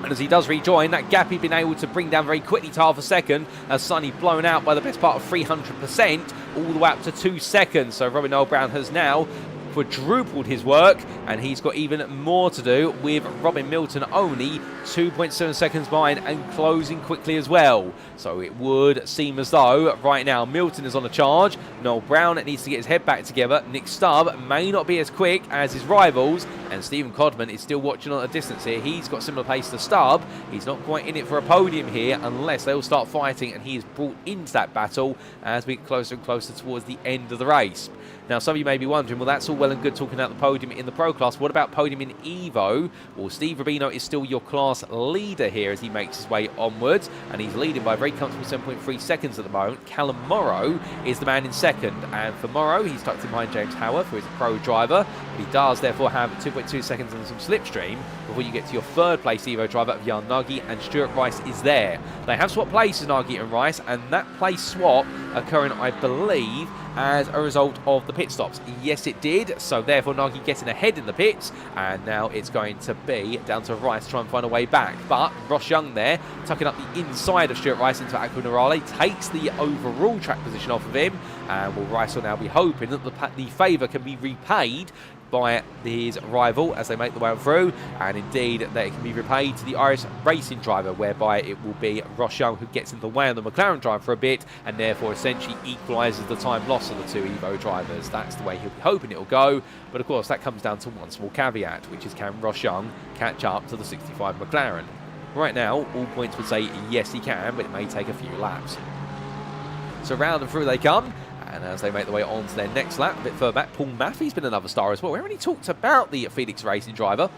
B: And as he does rejoin, that gap he'd been able to bring down very quickly to half a second, as Sonny blown out by the best part of 300%, all the way up to 2 seconds. So Robin Brown has now quadrupled his work, and he's got even more to do, with Robin Milton only 2.7 seconds behind and closing quickly as well. So it would seem as though right now Milton is on a charge. Noel Brown needs to get his head back together. Nick Stubbe may not be as quick as his rivals, and Steven Codman is still watching on a distance here. He's got similar pace to Stubbe. He's not quite in it for a podium here unless they all start fighting, and he is brought into that battle as we get closer and closer towards the end of the race. Now, some of you may be wondering, well, that's all well and good talking about the podium in the Pro class. What about podium in Evo? Well, Steve Rubino is still your class leader here as he makes his way onwards, and he's leading by a very comfortable 7.3 seconds at the moment. Callum Morrow is the man in second, and for Morrow, he's tucked in behind James Howarth, who is a pro driver, but he does therefore have 2.2 seconds and some slipstream before you get to your third place Evo driver, Jan Nagy, and Stuart Rice is there. They have swapped places, Nagy and Rice, and that place swap occurring, I believe, as a result of the pit stops. Yes, it did. so therefore Nagy getting ahead in the pits, and now it's going to be down to Rice to try and find a way back. But Ross Young there, tucking up the inside of Stuart Rice into Aquanarale, takes the overall track position off of him, and Rice will now be hoping that the favour can be repaid by his rival as they make the way through, and indeed that it can be repaid to the iRacing driver, whereby it will be Ross Young who gets in the way of the McLaren driver for a bit and therefore essentially equalises the time loss of the two Evo drivers. That's the way he'll be hoping it will go, but of course that comes down to one small caveat, which is can Ross Young catch up to the 65 McLaren? Right now, all points would say yes he can, but it may take a few laps. So round and through they come. And as they make their way on to their next lap, a bit further back, Paul Maffey's been another star as well. We already talked about the Phoenix Racing driver.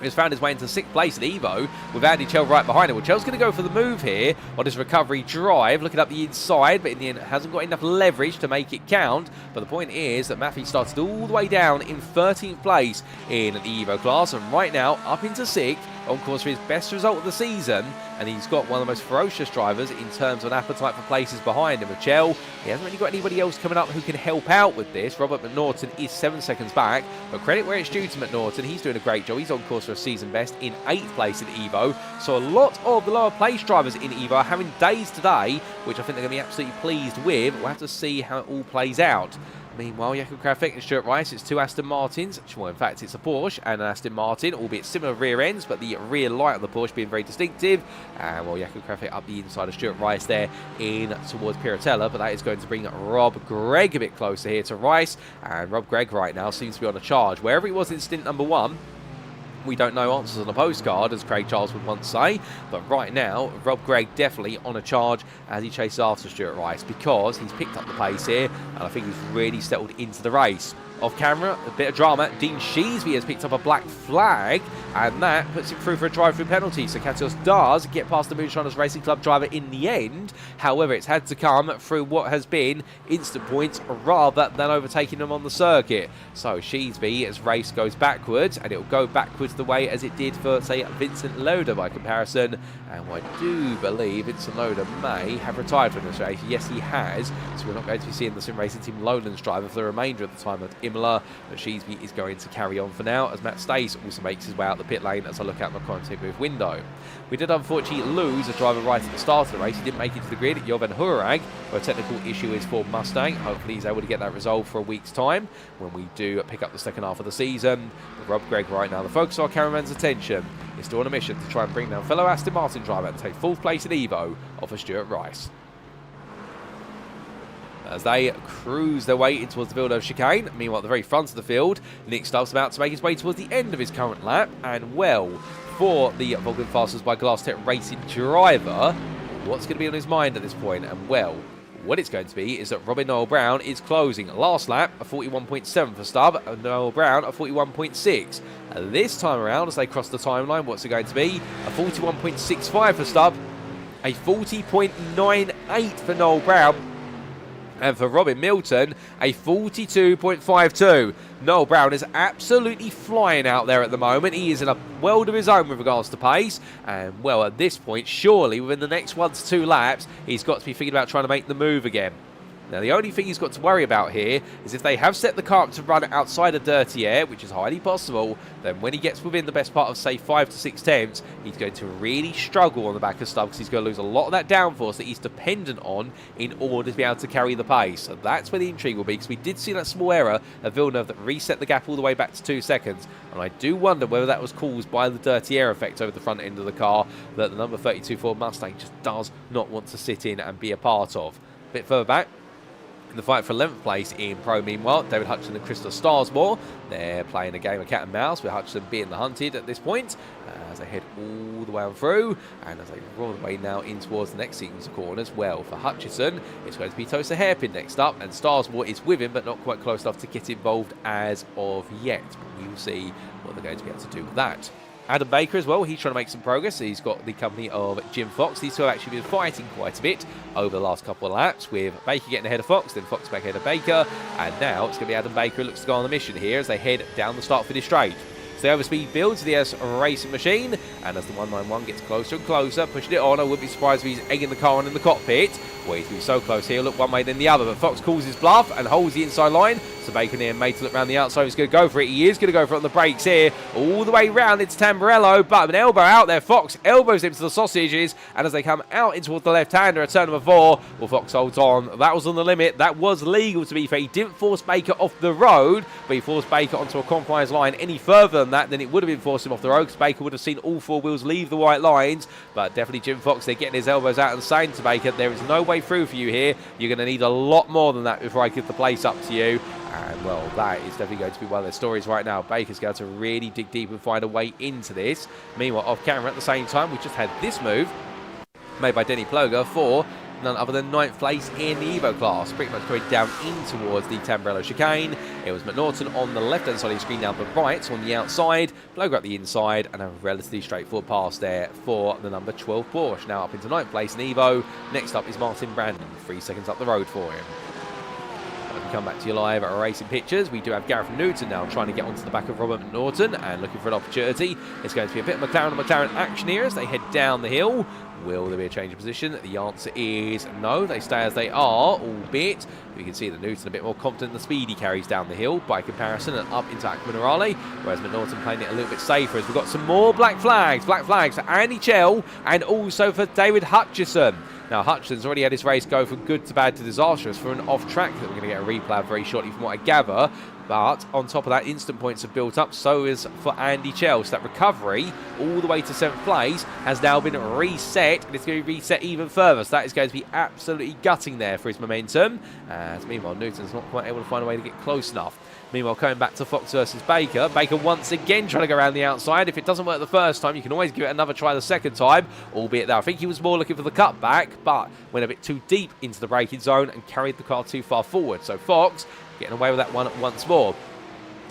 B: He's found his way into 6th place at Evo with Andy Chell right behind him. Well, Chell's going to go for the move here on his recovery drive, looking up the inside, but in the end hasn't got enough leverage to make it count. But the point is that Maffey started all the way down in 13th place in the Evo class, and right now up into 6th, on course for his best result of the season, and he's got one of the most ferocious drivers in terms of an appetite for places behind him with Chell. He hasn't really got anybody else coming up who can help out with this. Robert McNaughton is 7 seconds back, but credit where it's due to McNaughton. He's doing a great job. He's on course for a season best in 8th place in Evo. So a lot of the lower place drivers in Evo are having days today, which I think they're going to be absolutely pleased with. We'll have to see how it all plays out. Meanwhile, Jakub Krafik and Stuart Rice, it's two Aston Martins. Well, in fact, it's a Porsche and an Aston Martin, albeit similar rear ends, but the rear light of the Porsche being very distinctive. And well, Jakub Krafik up the inside of Stuart Rice there in towards Piratella, but that is going to bring Rob Gregg a bit closer here to Rice. And Rob Gregg right now seems to be on a charge. Wherever he was in stint number 1, we don't know answers on a postcard, as Craig Charles would once say, but right now, Rob Gregg definitely on a charge as he chases after Stuart Rice, because he's picked up the pace here, and I think he's really settled into the race. Off camera, a bit of drama. Dean Sheesby has picked up a black flag, and that puts him through for a drive-through penalty. So Katios does get past the Moonshiners Racing Club driver in the end. However, it's had to come through what has been instant points rather than overtaking them on the circuit. So Sheesby, as race goes backwards, and it will go backwards the way as it did for, say, Vincent Lodder by comparison. And I do believe Vincent Lodder may have retired from this race. Yes, he has. So we're not going to be seeing the SimRacing Team Lowlands driver for the remainder of the time at Imola, but Sheesby is going to carry on for now, as Matt Stace also makes his way out the pit lane as I look out my commentating booth window. We did unfortunately lose a driver right at the start of the race. He didn't make it to the grid, Jovan Hurag, where a technical issue is for Mustang. Hopefully he's able to get that resolved for a week's time when we do pick up the second half of the season. But Rob Gregg right now, the focus of our cameraman's attention is still on a mission to try and bring down fellow Aston Martin driver and take 4th place in Evo off of Stuart Rice. As they cruise their way in towards the Villeneuve chicane. Meanwhile, at the very front of the field, Nick Stubbe's about to make his way towards the end of his current lap. And well, for the Vulcan Fasters by Glass Tech Racing driver, what's going to be on his mind at this point? And well, what it's going to be is that Robin Noel Brown is closing. Last lap, a 41.7 for Stubb, and Noel Brown, a 41.6. This time around, as they cross the timeline, what's it going to be? A 41.65 for Stubb, a 40.98 for Noel Brown, and for Robin Milton, a 42.52. Noel Brown is absolutely flying out there at the moment. He is in a world of his own with regards to pace. And, well, at this point, surely within the next 1 to 2 laps, he's got to be thinking about trying to make the move again. Now, the only thing he's got to worry about here is if they have set the car up to run outside of dirty air, which is highly possible, then when he gets within the best part of, say, 5 to 6 tenths, he's going to really struggle on the back of Stubb, because he's going to lose a lot of that downforce that he's dependent on in order to be able to carry the pace. So that's where the intrigue will be, because we did see that small error of Villeneuve that reset the gap all the way back to 2 seconds. And I do wonder whether that was caused by the dirty air effect over the front end of the car that the number 32 Ford Mustang just does not want to sit in and be a part of. A bit further back, in the fight for 11th place in Pro, meanwhile, David Hutchinson and Crystal Starsmore. They're playing a game of cat and mouse, with Hutchinson being the hunted at this point, as they head all the way on through, and as they roll away now in towards the next sequence of corners. Well, for Hutchinson, it's going to be Tosa Hairpin next up, and Starsmore is with him, but not quite close enough to get involved as of yet. But we will see what they're going to be able to do with that. Adam Baker as well, he's trying to make some progress. He's got the company of Jim Fox. These two have actually been fighting quite a bit over the last couple of laps, with Baker getting ahead of Fox, then Fox back ahead of Baker, and now it's going to be Adam Baker who looks to go on the mission here as they head down the start-finish straight. So the overspeed builds the S racing machine, and as the 191 gets closer and closer, pushing it on, I wouldn't be surprised if he's egging the car on in the cockpit. Well, he's going to be so close here, look one way then the other, but Fox calls his bluff and holds the inside line. So Bacon here made to look around the outside. He's going to go for it. He is going to go for it on the brakes here. All the way round, it's Tamburello, but an elbow out there. Fox elbows him to the sausages, and as they come out in towards the left-hander at turn number 4, well, Fox holds on. That was on the limit. That was legal, to be fair. He didn't force Baker off the road, but he forced Baker onto a compromise line. Any further than that, then it would have been forcing him off the road, because Baker would have seen all 4 wheels leave the white lines. But definitely Jim Fox, they're getting his elbows out and saying to Baker, there is no way through for you here. You're going to need a lot more than that before I give the place up to you. And, well, that is definitely going to be one of their stories right now. Baker's going to really dig deep and find a way into this. Meanwhile, off camera at the same time, we just had this move made by Denny Ploger for none other than 9th place in the Evo class. Pretty much going down in towards the Tamburello chicane. It was McNaughton on the left-hand side of the screen, down the right on the outside. Ploger up the inside, and a relatively straightforward pass there for the number 12 Porsche. Now up into 9th place in Evo. Next up is Martin Brandon, 3 seconds up the road for him. Come back to you live at Racing Pictures. We do have Gareth Newton now trying to get onto the back of Robert Norton and looking for an opportunity. It's going to be a bit of McLaren and McLaren action here as they head down the hill. Will there be a change of position? The answer is no. They stay as they are, albeit you can see that Newton a bit more confident in the speed he carries down the hill by comparison, and up into Minerale, whereas McNaughton playing it a little bit safer as we've got some more black flags for Andy Chell and also for David Hutchison. Now, Hutchinson's already had his race go from good to bad to disastrous for an off-track that we're going to get a replay of very shortly from what I gather. But on top of that, instant points have built up. So is for Andy Chell. So that recovery all the way to 7th place has now been reset, and it's going to be reset even further. So that is going to be absolutely gutting there for his momentum. As meanwhile, Newton's not quite able to find a way to get close enough. Meanwhile, coming back to Fox versus Baker. Baker once again trying to go around the outside. If it doesn't work the first time, you can always give it another try the second time, albeit that I think he was more looking for the cutback, but went a bit too deep into the braking zone and carried the car too far forward. So Fox getting away with that one once more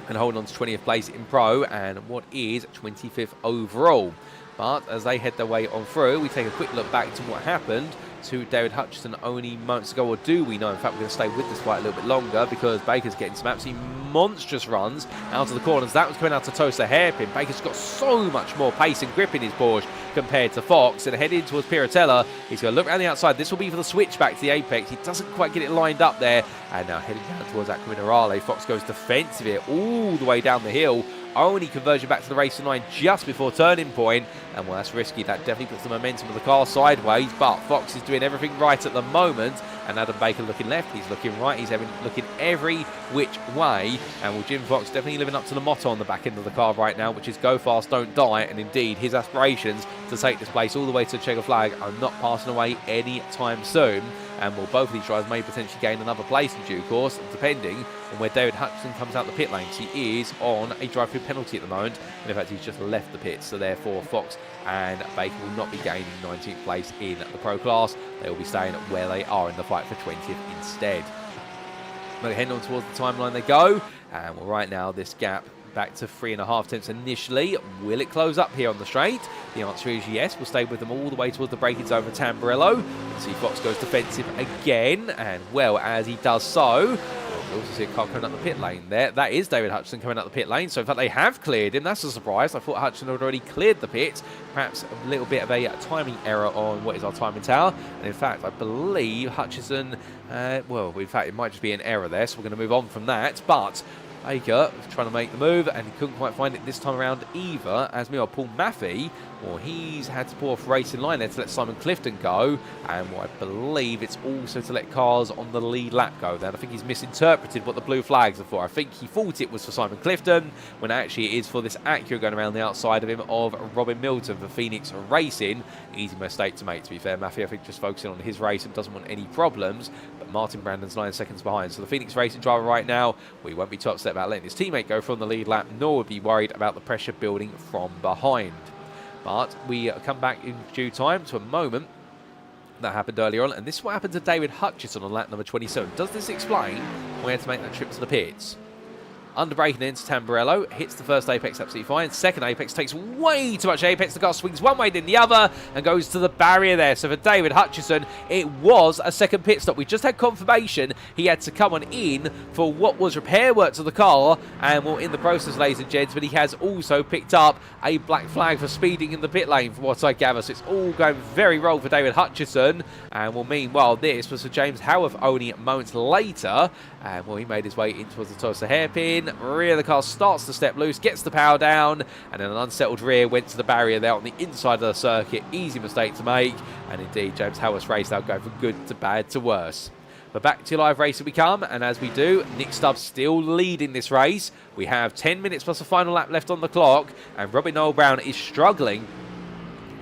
B: and holding on to 20th place in Pro and what is 25th overall. But as they head their way on through, we take a quick look back to what happened to David Hutchison only moments ago, or do we know? In fact, we're going to stay with this fight a little bit longer because Baker's getting some absolutely monstrous runs out of the corners. That was coming out to toast a hairpin. Baker's got so much more pace and grip in his Porsche compared to Fox, and heading towards Piratella. He's going to look around the outside. This will be for the switch back to the apex. He doesn't quite get it lined up there, and now heading down towards Minerale. Fox goes defensive here all the way down the hill. Only conversion back to the racing line just before turning point, and well, that's risky. That definitely puts the momentum of the car sideways, but Fox is doing everything right at the moment, and Adam Baker looking left, he's looking right, he's looking every which way, and well, Jim Fox definitely living up to the motto on the back end of the car right now, which is go fast, don't die, and indeed his aspirations to take this place all the way to the checker flag are not passing away any time soon. And well, both of these drivers may potentially gain another place in due course, depending on where David Hutchison comes out the pit lanes. He is on a drive-through penalty at the moment, and in fact he's just left the pits, so therefore Fox and Baker will not be gaining 19th place in the Pro class. They will be staying where they are in the fight for 20th instead. But heading on towards the timeline they go, and well, right now this gap back to 3.5 tenths initially. Will it close up here on the straight? The answer is yes. We'll stay with them all the way towards the braking zone for Tamburello. See Fox goes defensive again, and well, as he does so, we also see a car coming up the pit lane there. That is David Hutchison coming up the pit lane. So in fact they have cleared him. That's a surprise. I thought Hutchison had already cleared the pits. Perhaps a little bit of a timing error on what is our timing tower. And in fact, I believe Hutchison, well, in fact, it might just be an error there. So we're going to move on from that. But Baker trying to make the move, and he couldn't quite find it this time around either, as meanwhile Paul Maffey, well, he's had to pull off racing line there to let Simon Clifton go, and well, I believe it's also to let cars on the lead lap go then. I think he's misinterpreted what the blue flags are for. I think he thought it was for Simon Clifton, when actually it is for this Acura going around the outside of him of Robin Milton for Phoenix Racing. Easy mistake to make, to be fair. Maffey, I think, just focusing on his race and doesn't want any problems, but Martin Brandon's 9 seconds behind. So the Phoenix Racing driver right now, we won't be too upset about letting his teammate go from the lead lap, nor would be worried about the pressure building from behind. But we come back in due time to a moment that happened earlier on, and this is what happened to David Hutchison on lap number 27. Does this explain where to make that trip to the pits? Under braking into Tamburello, hits the first apex absolutely fine. Second apex takes way too much apex. The car swings one way then the other and goes to the barrier there. So for David Hutchison, it was a second pit stop. We just had confirmation he had to come on in for what was repair work to the car, and well, in the process, ladies and gents, but he has also picked up a black flag for speeding in the pit lane from what I gather. So it's all going very well for David Hutchison, and well, meanwhile, this was for James Howarth only moments later. And well, he made his way in towards the toss of hairpin. Rear of the car starts to step loose, gets the power down, and then an unsettled rear went to the barrier there on the inside of the circuit. Easy mistake to make, and indeed, James Howarth's race now going from good to bad to worse. But back to live racing we come, and as we do, Nick Stubbe still leading this race. We have 10 minutes plus a final lap left on the clock, and Noel Brown is struggling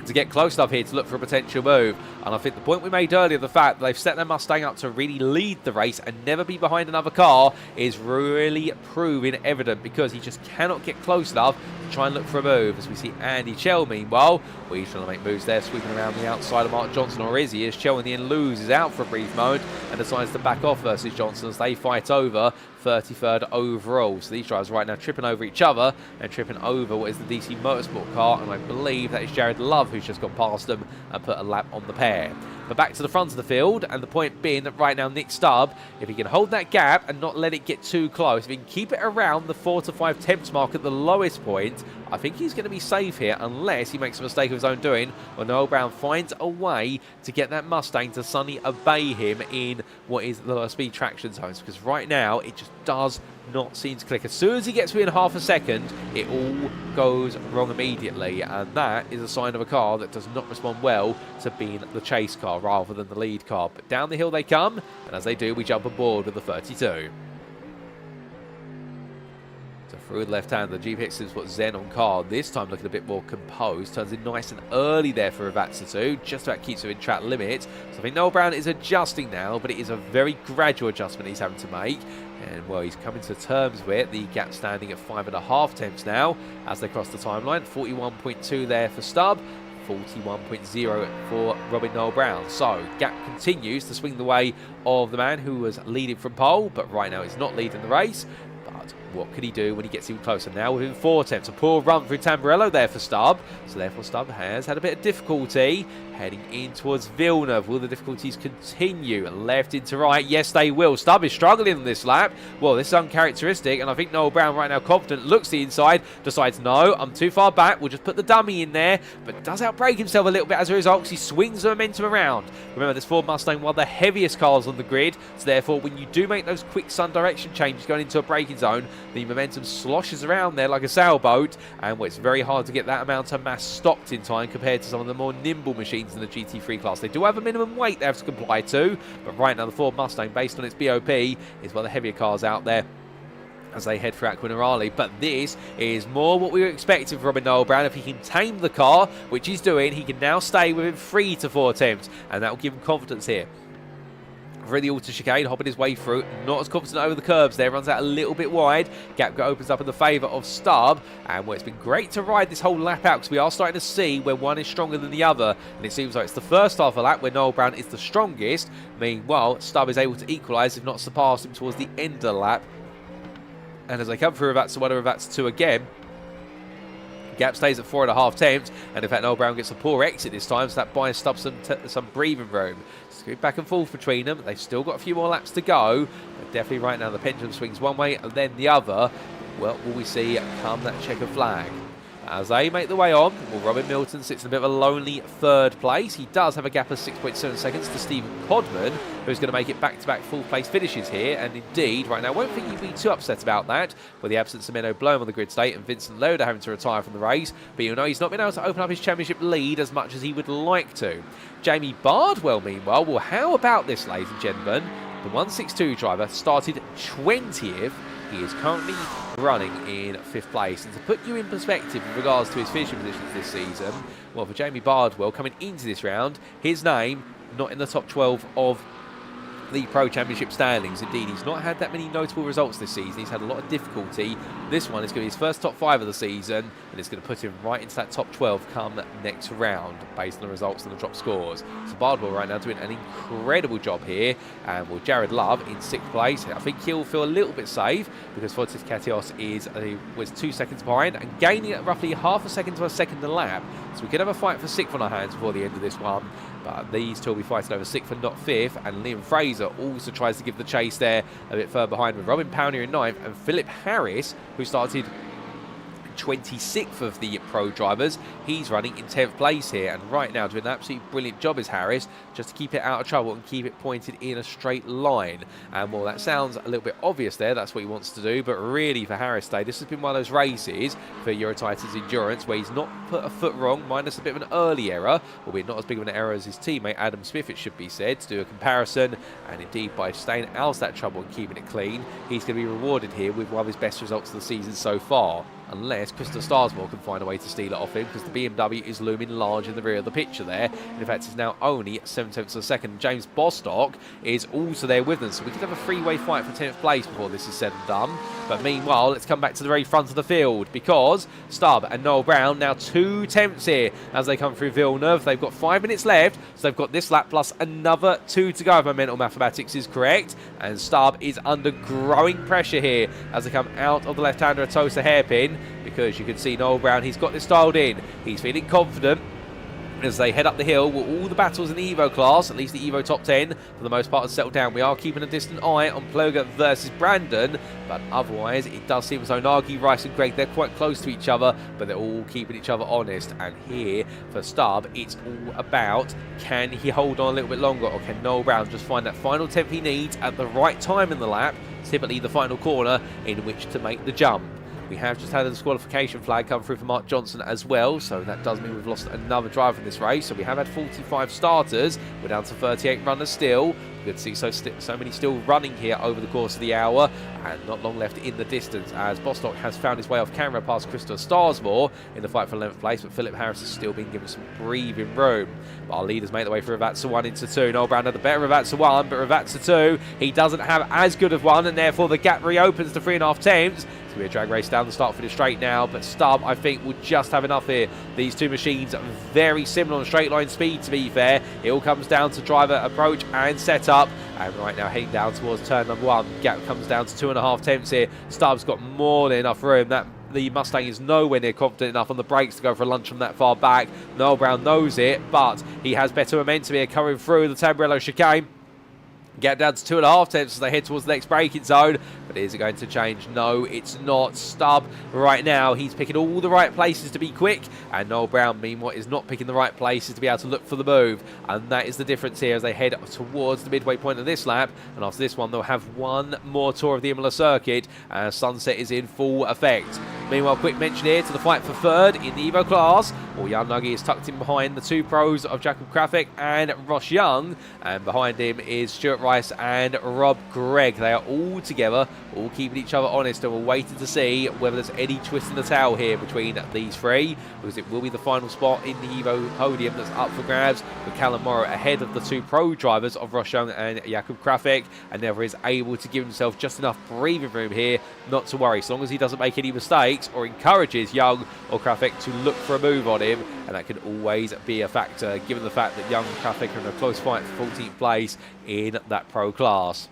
B: to get close enough here to look for a potential move. And I think the point we made earlier, the fact that they've set their Mustang up to really lead the race and never be behind another car, is really proving evident, because he just cannot get close enough to try and look for a move. As we see Andy Chell, meanwhile, well, he's trying to make moves there, sweeping around the outside of Mark Johnson, or is he? As Chell in the end loses out for a brief moment and decides to back off versus Johnson as they fight over 33rd overall. So these drivers right now tripping over each other and tripping over what is the DC Motorsport car, and I believe that is Jared Love who's just gone past them and put a lap on the pair. But back to the front of the field, and the point being that right now Nick Stubbe, if he can hold that gap and not let it get too close, if he can keep it around the 4 to 5 tenths mark at the lowest point, I think he's going to be safe here, unless he makes a mistake of his own doing, or Noel Brown finds a way to get that Mustang to suddenly obey him in what is the low speed traction zones, because right now it just does not seem to click. As soon as he gets within half a second, it all goes wrong immediately, and that is a sign of a car that does not respond well to being the chase car rather than the lead car. But down the hill they come, and as they do, we jump aboard with the 32. So through the left hand, the GPX has put Zen on car, this time looking a bit more composed, turns in nice and early there for Ravazza, just about keeps him in track limit. So I think Noel Brown is adjusting now, but it is a very gradual adjustment he's having to make. And well, he's coming to terms with the gap standing at 5.5 tenths now as they cross the timeline. 41.2 there for Stubbe, 41.0 for Noel Brown. So gap continues to swing the way of the man who was leading from pole, but right now he's not leading the race. But what could he do when he gets even closer? Now within 4 tenths, a poor run through Tamburello there for Stubbe. So therefore Stubbe has had a bit of difficulty heading in towards Villeneuve. Will the difficulties continue? Left into right? Yes, they will. Stubbe is struggling on this lap. Well, this is uncharacteristic, and I think Noel Brown right now confident, looks to the inside, decides, no, I'm too far back, we'll just put the dummy in there, but does outbrake himself a little bit as a result because he swings the momentum around. Remember, this Ford Mustang, one of the heaviest cars on the grid, so therefore when you do make those quick sun direction changes going into a braking zone, the momentum sloshes around there like a sailboat, and well, it's very hard to get that amount of mass stopped in time compared to some of the more nimble machines in the GT3 class. They do have a minimum weight they have to comply to, but right now the Ford Mustang, based on its BOP, is one of the heavier cars out there as they head for Aquinarali. But this is more what we were expecting from Noel Brown. If he can tame the car, which he's doing, he can now stay within 3 to 4 attempts, and that will give him confidence here. Through the auto chicane, hopping his way through, not as confident over the curbs there, runs out a little bit wide. Gap opens up in the favour of Stubbe, and well, it's been great to ride this whole lap out because we are starting to see where one is stronger than the other, and it seems like it's the first half of the lap where Noel Brown is the strongest. Meanwhile, Stubbe is able to equalise, if not surpass him, towards the end of the lap. And as they come through Ravazza 1 and Ravazza 2 again, gap stays at 4.5 tenths, and in fact Noel Brown gets a poor exit this time, so that buys Stubbe some breathing room. Scoot back and forth between them. They've still got a few more laps to go, but definitely right now the pendulum swings one way and then the other. Well, will we see come that checker flag? As they make the way on, well, Robin Milton sits in a bit of a lonely 3rd place. He does have a gap of 6.7 seconds to Steven Codman, who's going to make it back-to-back full-place finishes here. And indeed, right now, I won't think you'd be too upset about that, with the absence of Menno Bloem on the grid state and Vincent Lodder having to retire from the race. But you'll know he's not been able to open up his championship lead as much as he would like to. Jamie Bardwell, meanwhile, well, how about this, ladies and gentlemen? The 162 driver started 20th. He is currently running in 5th place. And to put you in perspective with regards to his finishing positions this season, well, for Jamie Bardwell coming into this round, his name not in the top 12 of the Pro Championship standings. Indeed, he's not had that many notable results this season. He's had a lot of difficulty. This one is going to be his first top 5 of the season, and it's going to put him right into that top 12 come next round based on the results and the drop scores. So Bardwell right now doing an incredible job here, and with Jared Love in 6th place, I think he'll feel a little bit safe because Fotis Katios was 2 seconds behind and gaining at roughly half a second to a second a lap. So we could have a fight for 6th on our hands before the end of this one. But these two will be fighting over 6th and not 5th. And Liam Fraser also tries to give the chase there a bit further behind with Robin Powner in 9th. And Philip Harris, who started 26th of the pro drivers, he's running in 10th place here, and right now doing an absolutely brilliant job is Harris, just to keep it out of trouble and keep it pointed in a straight line. And well, that sounds a little bit obvious there, that's what he wants to do, but really for Harris today, this has been one of those races for Eurotitan's Endurance where he's not put a foot wrong, minus a bit of an early error, albeit not as big of an error as his teammate Adam Smith, it should be said, to do a comparison. And indeed, by staying out of that trouble and keeping it clean, he's going to be rewarded here with one of his best results of the season so far. Unless Krista Starsmore can find a way to steal it off him, because the BMW is looming large in the rear of the picture there. And in fact, it's now only 7/10 of a second. James Bostock is also there with them, so we could have a three-way fight for 10th place before this is said and done. But meanwhile, let's come back to the very front of the field, because Stubbe and Noel Brown now 2 tenths here as they come through Villeneuve. They've got 5 minutes left, so they've got this lap plus another 2 to go if my mental mathematics is correct. And Stubbe is under growing pressure here as they come out of the left-hander Atosa hairpin, because you can see Noel Brown, he's got this dialed in. He's feeling confident as they head up the hill with all the battles in the Evo class, at least the Evo top 10 for the most part has settled down. We are keeping a distant eye on Ploger versus Brandon, but otherwise it does seem as though Nagy, Rice and Greg, they're quite close to each other, but they're all keeping each other honest. And here for Stubbe, it's all about, can he hold on a little bit longer, or can Noel Brown just find that final temp he needs at the right time in the lap, typically the final corner, in which to make the jump. We have just had a disqualification flag come through for Mark Johnson as well, so that does mean we've lost another driver in this race. So we have had 45 starters, we're down to 38 runners still. Good to see so many still running here over the course of the hour, and not long left in the distance as Bostock has found his way off camera past Christopher Starsmore in the fight for 11th place, but Philip Harris has still been given some breathing room. But our leaders make their way through Ravazza 1 into 2. Noel Brown had the better Ravazza 1, but Ravazza 2, he doesn't have as good of one, and therefore the gap reopens to 3.5 tenths. It's going to be a drag race down the start for the straight now, but Stubbe, I think, will just have enough here. These two machines are very similar on straight line speed, to be fair. It all comes down to driver approach and setup. And right now heading down towards turn number 1. Gap comes down to 2.5 tenths here. Stubbe's got more than enough room. The Mustang is nowhere near confident enough on the brakes to go for a lunge from that far back. Noel Brown knows it, but he has better momentum here coming through the Tamburello chicane. Gap down to 2.5 tenths as they head towards the next braking zone. But is it going to change? No, it's not. Stubbe right now, he's picking all the right places to be quick, and Noel Brown, meanwhile, is not picking the right places to be able to look for the move. And that is the difference here as they head towards the midway point of this lap. And after this one, they'll have one more tour of the Imola circuit as sunset is in full effect. Meanwhile, quick mention here to the fight for 3rd in the Evo class. Well, Jan Nuggie is tucked in behind the 2 pros of Jacob Krafik and Ross Young, and behind him is Stuart Rice and Rob Gregg. They are all together, all keeping each other honest, and we're waiting to see whether there's any twist in the tail here between these 3, because it will be the final spot in the Evo podium that's up for grabs, with Callum Morrow ahead of the 2 pro drivers of Ross Young and Jacob Krafik, and Never is able to give himself just enough breathing room here not to worry, so long as he doesn't make any mistakes or encourages Young or Krafik to look for a move on him, and that can always be a factor given the fact that Young and Krafik are in a close fight for 14th place in that pro class.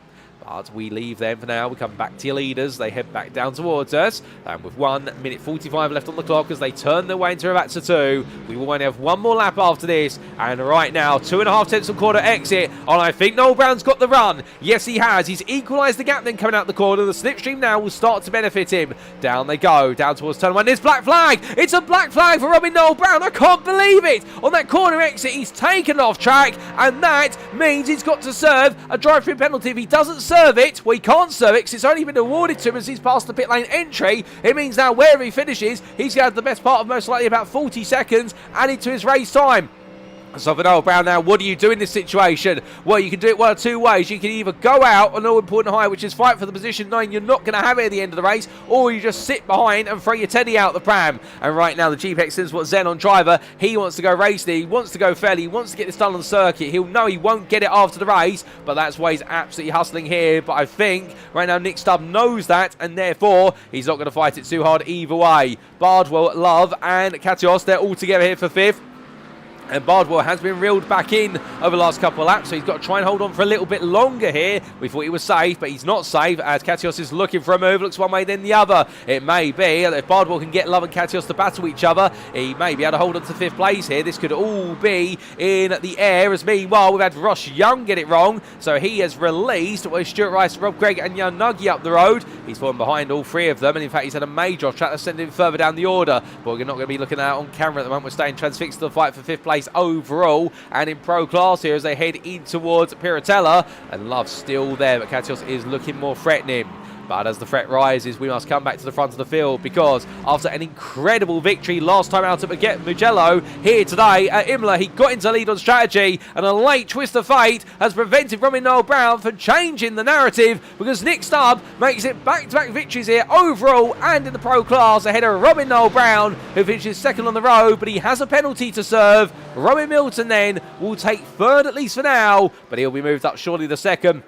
B: But we leave them for now. We come back to your leaders. They head back down towards us. And with 1 minute 45 left on the clock as they turn their way into Ravazza 2. We will only have one more lap after this. And right now, 2.5 tenths of quarter exit. And I think Noel Brown's got the run. Yes, he has. He's equalised the gap then coming out the corner. The slipstream now will start to benefit him. Down they go. Down towards turn 1. There's black flag. It's a black flag for Robin Noel Brown. I can't believe it. On that corner exit, he's taken off track. And that means he's got to serve a drive-through penalty. If he doesn't serve it, well, he can't serve it because it's only been awarded to him as he's passed the pit lane entry. It means now wherever he finishes, he's going to have the best part of most likely about 40 seconds added to his race time. So for Noel Brown now, what do you do in this situation? Well, you can do it one of two ways. You can either go out on all important high, which is fight for the position, knowing you're not going to have it at the end of the race, or you just sit behind and throw your teddy out the pram. And right now, the GPX SimSport Xenon driver, he wants to go racing, he wants to go fairly, he wants to get this done on the circuit. He'll know he won't get it after the race, but that's why he's absolutely hustling here. But I think right now Nick Stubbe knows that, and therefore he's not going to fight it too hard either way. Bardwell, Love, and Katios, they're all together here for 5th. And Bardwell has been reeled back in over the last couple of laps, so he's got to try and hold on for a little bit longer here. We thought he was safe, but he's not safe, as Katios is looking for a move. Looks one way, then the other. It may be, if Bardwell can get Love and Katios to battle each other, he may be able to hold on to 5th place here. This could all be in the air, as meanwhile, we've had Ross Young get it wrong, so he has released Stuart Rice, Rob Gregg, and Jan Nuggie up the road. He's fallen behind all 3 of them, and in fact, he's had a major off track to send him further down the order, but we're not going to be looking at it on camera at the moment. We're staying transfixed to the fight for 5th place overall and in pro class here as they head in towards Piratella, and Love's still there, but Katios is looking more threatening. But as the threat rises, we must come back to the front of the field, because after an incredible victory last time out at Mugello, here today at Imola, he got into lead on strategy, and a late twist of fate has prevented Noel Brown from changing the narrative, because Nick Stubbe makes it back-to-back victories here overall and in the pro class ahead of Noel Brown, who finishes 2nd on the road, but he has a penalty to serve. Robin Milton then will take 3rd at least for now, but he'll be moved up surely the 2nd.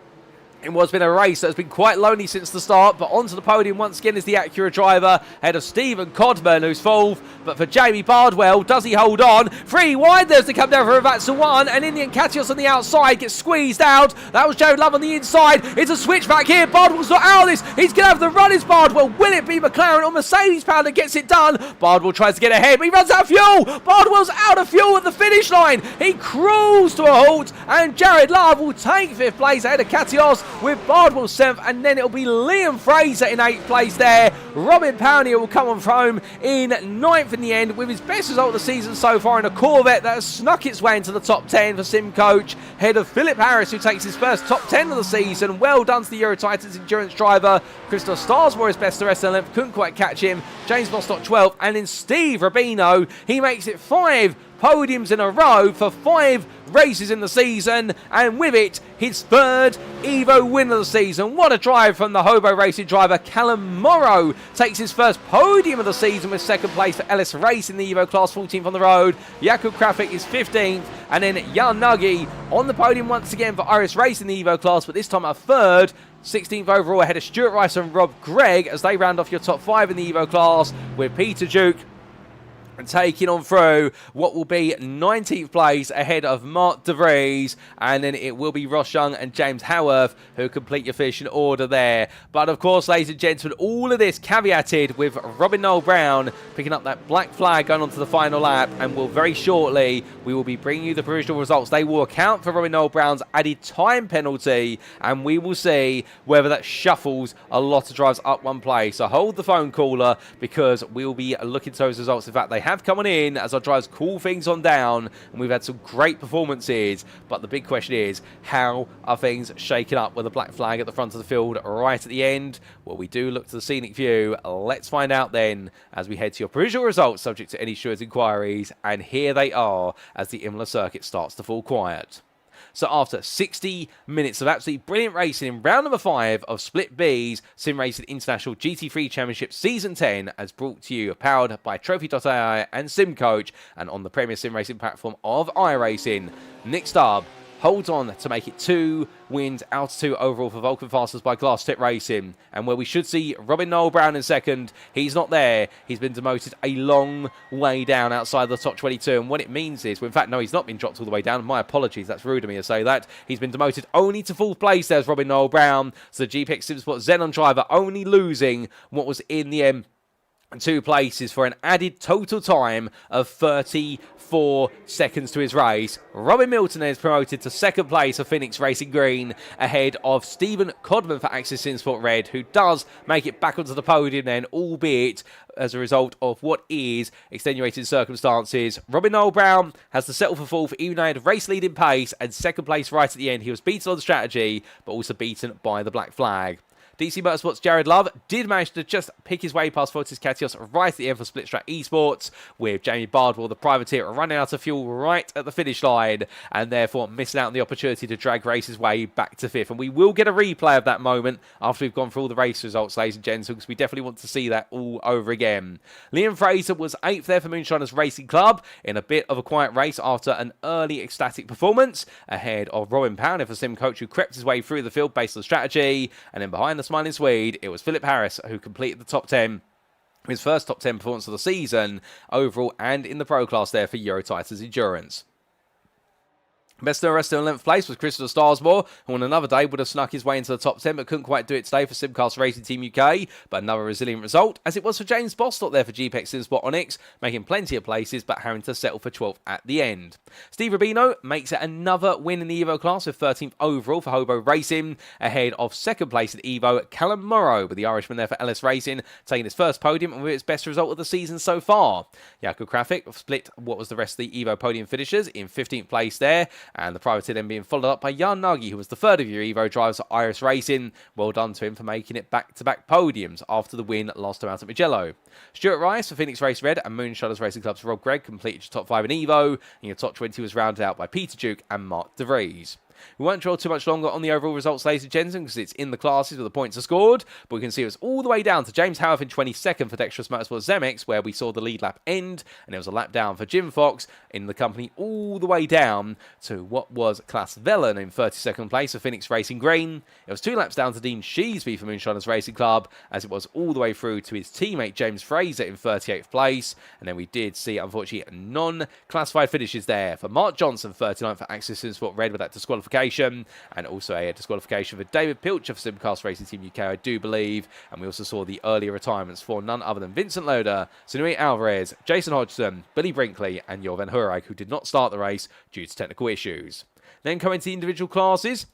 B: In what's been a race that's been quite lonely since the start, but onto the podium once again is the Acura driver, ahead of Steven Codman, who's 4th. But for Jamie Bardwell, does he hold on? 3 wide, there's the come down for Ravazza 1, and Indian Katios on the outside gets squeezed out. That was Jared Love on the inside. It's a switch back here. Bardwell's not out of this. He's going to have the run, is Bardwell. Will it be McLaren or Mercedes power that gets it done? Bardwell tries to get ahead, but he runs out of fuel. Bardwell's out of fuel at the finish line. He crawls to a halt, and Jared Love will take 5th place ahead of Katios, with Bardwell 7th, and then it'll be Liam Fraser in 8th place there. Robin Pownier will come on home in 9th in the end, with his best result of the season so far in a Corvette that has snuck its way into the top 10 for Sim Coach, ahead of Philip Harris, who takes his first top 10 of the season. Well done to the Euro Titans endurance driver. Christoph Starsmore is best the rest of the length, couldn't quite catch him. James Bostock 12th, and then Steve Rubino, he makes it 5 podiums in a row for 5 races in the season, and with it, his 3rd Evo win of the season. What a drive from the Hobo Racing driver. Callum Morrow takes his first podium of the season with 2nd place for Ellis Race in the Evo class, 14th on the road. Jakub Krafik is 15th, and then Jan Nuggie on the podium once again for Iris Race in the Evo class, but this time a 3rd. 16th overall ahead of Stuart Rice and Rob Gregg as they round off your top 5 in the Evo class, with Peter Duke and taking on through what will be 19th place ahead of Mark De Vries, and then it will be Ross Young and James Howarth who complete your finishing order there. But of course, ladies and gentlemen, all of this caveated with Noel Brown picking up that black flag going on to the final lap, and will very shortly, we will be bringing you the provisional results. They will account for Noel Brown's added time penalty, and we will see whether that shuffles a lot of drives up one place. So hold the phone caller, because we will be looking to those results. In fact, they have come on in as our drivers cool things on down, and we've had some great performances, but the big question is, how are things shaking up with a black flag at the front of the field right at the end? Well, we do look to the scenic view. Let's find out then as we head to your provisional results, subject to any Stewards inquiries, and here they are as the Imola circuit starts to fall quiet. So after 60 minutes of absolutely brilliant racing in round number 5 of Split B's SimRacing International GT3 Championship Season 10, as brought to you, powered by Trophy.ai and SimCoach, and on the premier sim racing platform of iRacing, Nick Stubbe holds on to make it 2 wins out of 2 overall for Vulcan Fasters by Glass Tip Racing. And where we should see Noel Brown in 2nd, he's not there. He's been demoted a long way down outside the top 22. And what it means is, well, in fact, no, he's not been dropped all the way down. My apologies, that's rude of me to say that. He's been demoted only to 4th place. There's Noel Brown. So the GPX SimSport Xenon driver only losing what was in the end 2 places for an added total time of 34 seconds to his race. Robin Milton is promoted to 2nd place for Phoenix Racing Green, ahead of Steven Codman for Axis SimSport Red, who does make it back onto the podium then, albeit as a result of what is extenuating circumstances. Noel Brown has to settle for 4th, even though he had race leading pace, and 2nd place right at the end. He was beaten on strategy, but also beaten by the black flag. DC Motorsport's Jared Love did manage to just pick his way past Fotis Katios right at the end for Split Strat Esports, with Jamie Bardwell, the privateer, running out of fuel right at the finish line, and therefore missing out on the opportunity to drag race his way back to 5th. And we will get a replay of that moment after we've gone through all the race results, ladies and gents, because we definitely want to see that all over again. Liam Fraser was 8th there for Moonshiners Racing Club in a bit of a quiet race after an early ecstatic performance, ahead of Robin Powner for Sim Coach, who crept his way through the field based on strategy. And then behind the smiling Swede, it was Philip Harris who completed the top 10. His first top 10 performance of the season, overall and in the pro class there for Euro Titans Endurance. Best in the rest in 11th place was Christopher Starsmore, who on another day would have snuck his way into the top 10, but couldn't quite do it today for Simcast Racing Team UK. But another resilient result, as it was for James Bostock there for GPEX Simsport Onyx, making plenty of places, but having to settle for 12th at the end. Steve Rubino makes it another win in the Evo class with 13th overall for Hobo Racing, ahead of second place in Evo, Callum Morrow, with the Irishman there for LS Racing, taking his first podium and with its best result of the season so far. Jakub Krafik split what was the rest of the Evo podium finishers in 15th place there, and the privateer then being followed up by Jan Nagy, who was the third of your Evo drivers at iRacing Racing. Well done to him for making it back-to-back podiums after the win last time out at Mugello. Stuart Rice for Phoenix Race Red and Moonshiners Racing Club's Rob Gregg completed your top 5 in Evo, and your top 20 was rounded out by Peter Duke and Mark De Vries. We won't draw too much longer on the overall results, ladies and gentlemen, because it's in the classes where the points are scored, but we can see it was all the way down to James Howarth in 22nd for Dexterous Motorsport Zemex, where we saw the lead lap end, and it was a lap down for Jim Fox in the company all the way down to what was Klaas Vellen in 32nd place for Phoenix Racing Green. It was 2 laps down to Dean Sheesby for Moonshiners Racing Club, as it was all the way through to his teammate James Fraser in 38th place, and then we did see, unfortunately, non-classified finishes there for Mark Johnson, 39th for Axis Simsport Red with that disqualification, and also a disqualification for David Pilcher for Simcast Racing Team UK, I do believe. And we also saw the earlier retirements for none other than Vincent Lodder, Sinui Alvarez, Jason Hodgson, Billy Brinkley, and Jorven Hurag, who did not start the race due to technical issues. Then coming to the individual classes,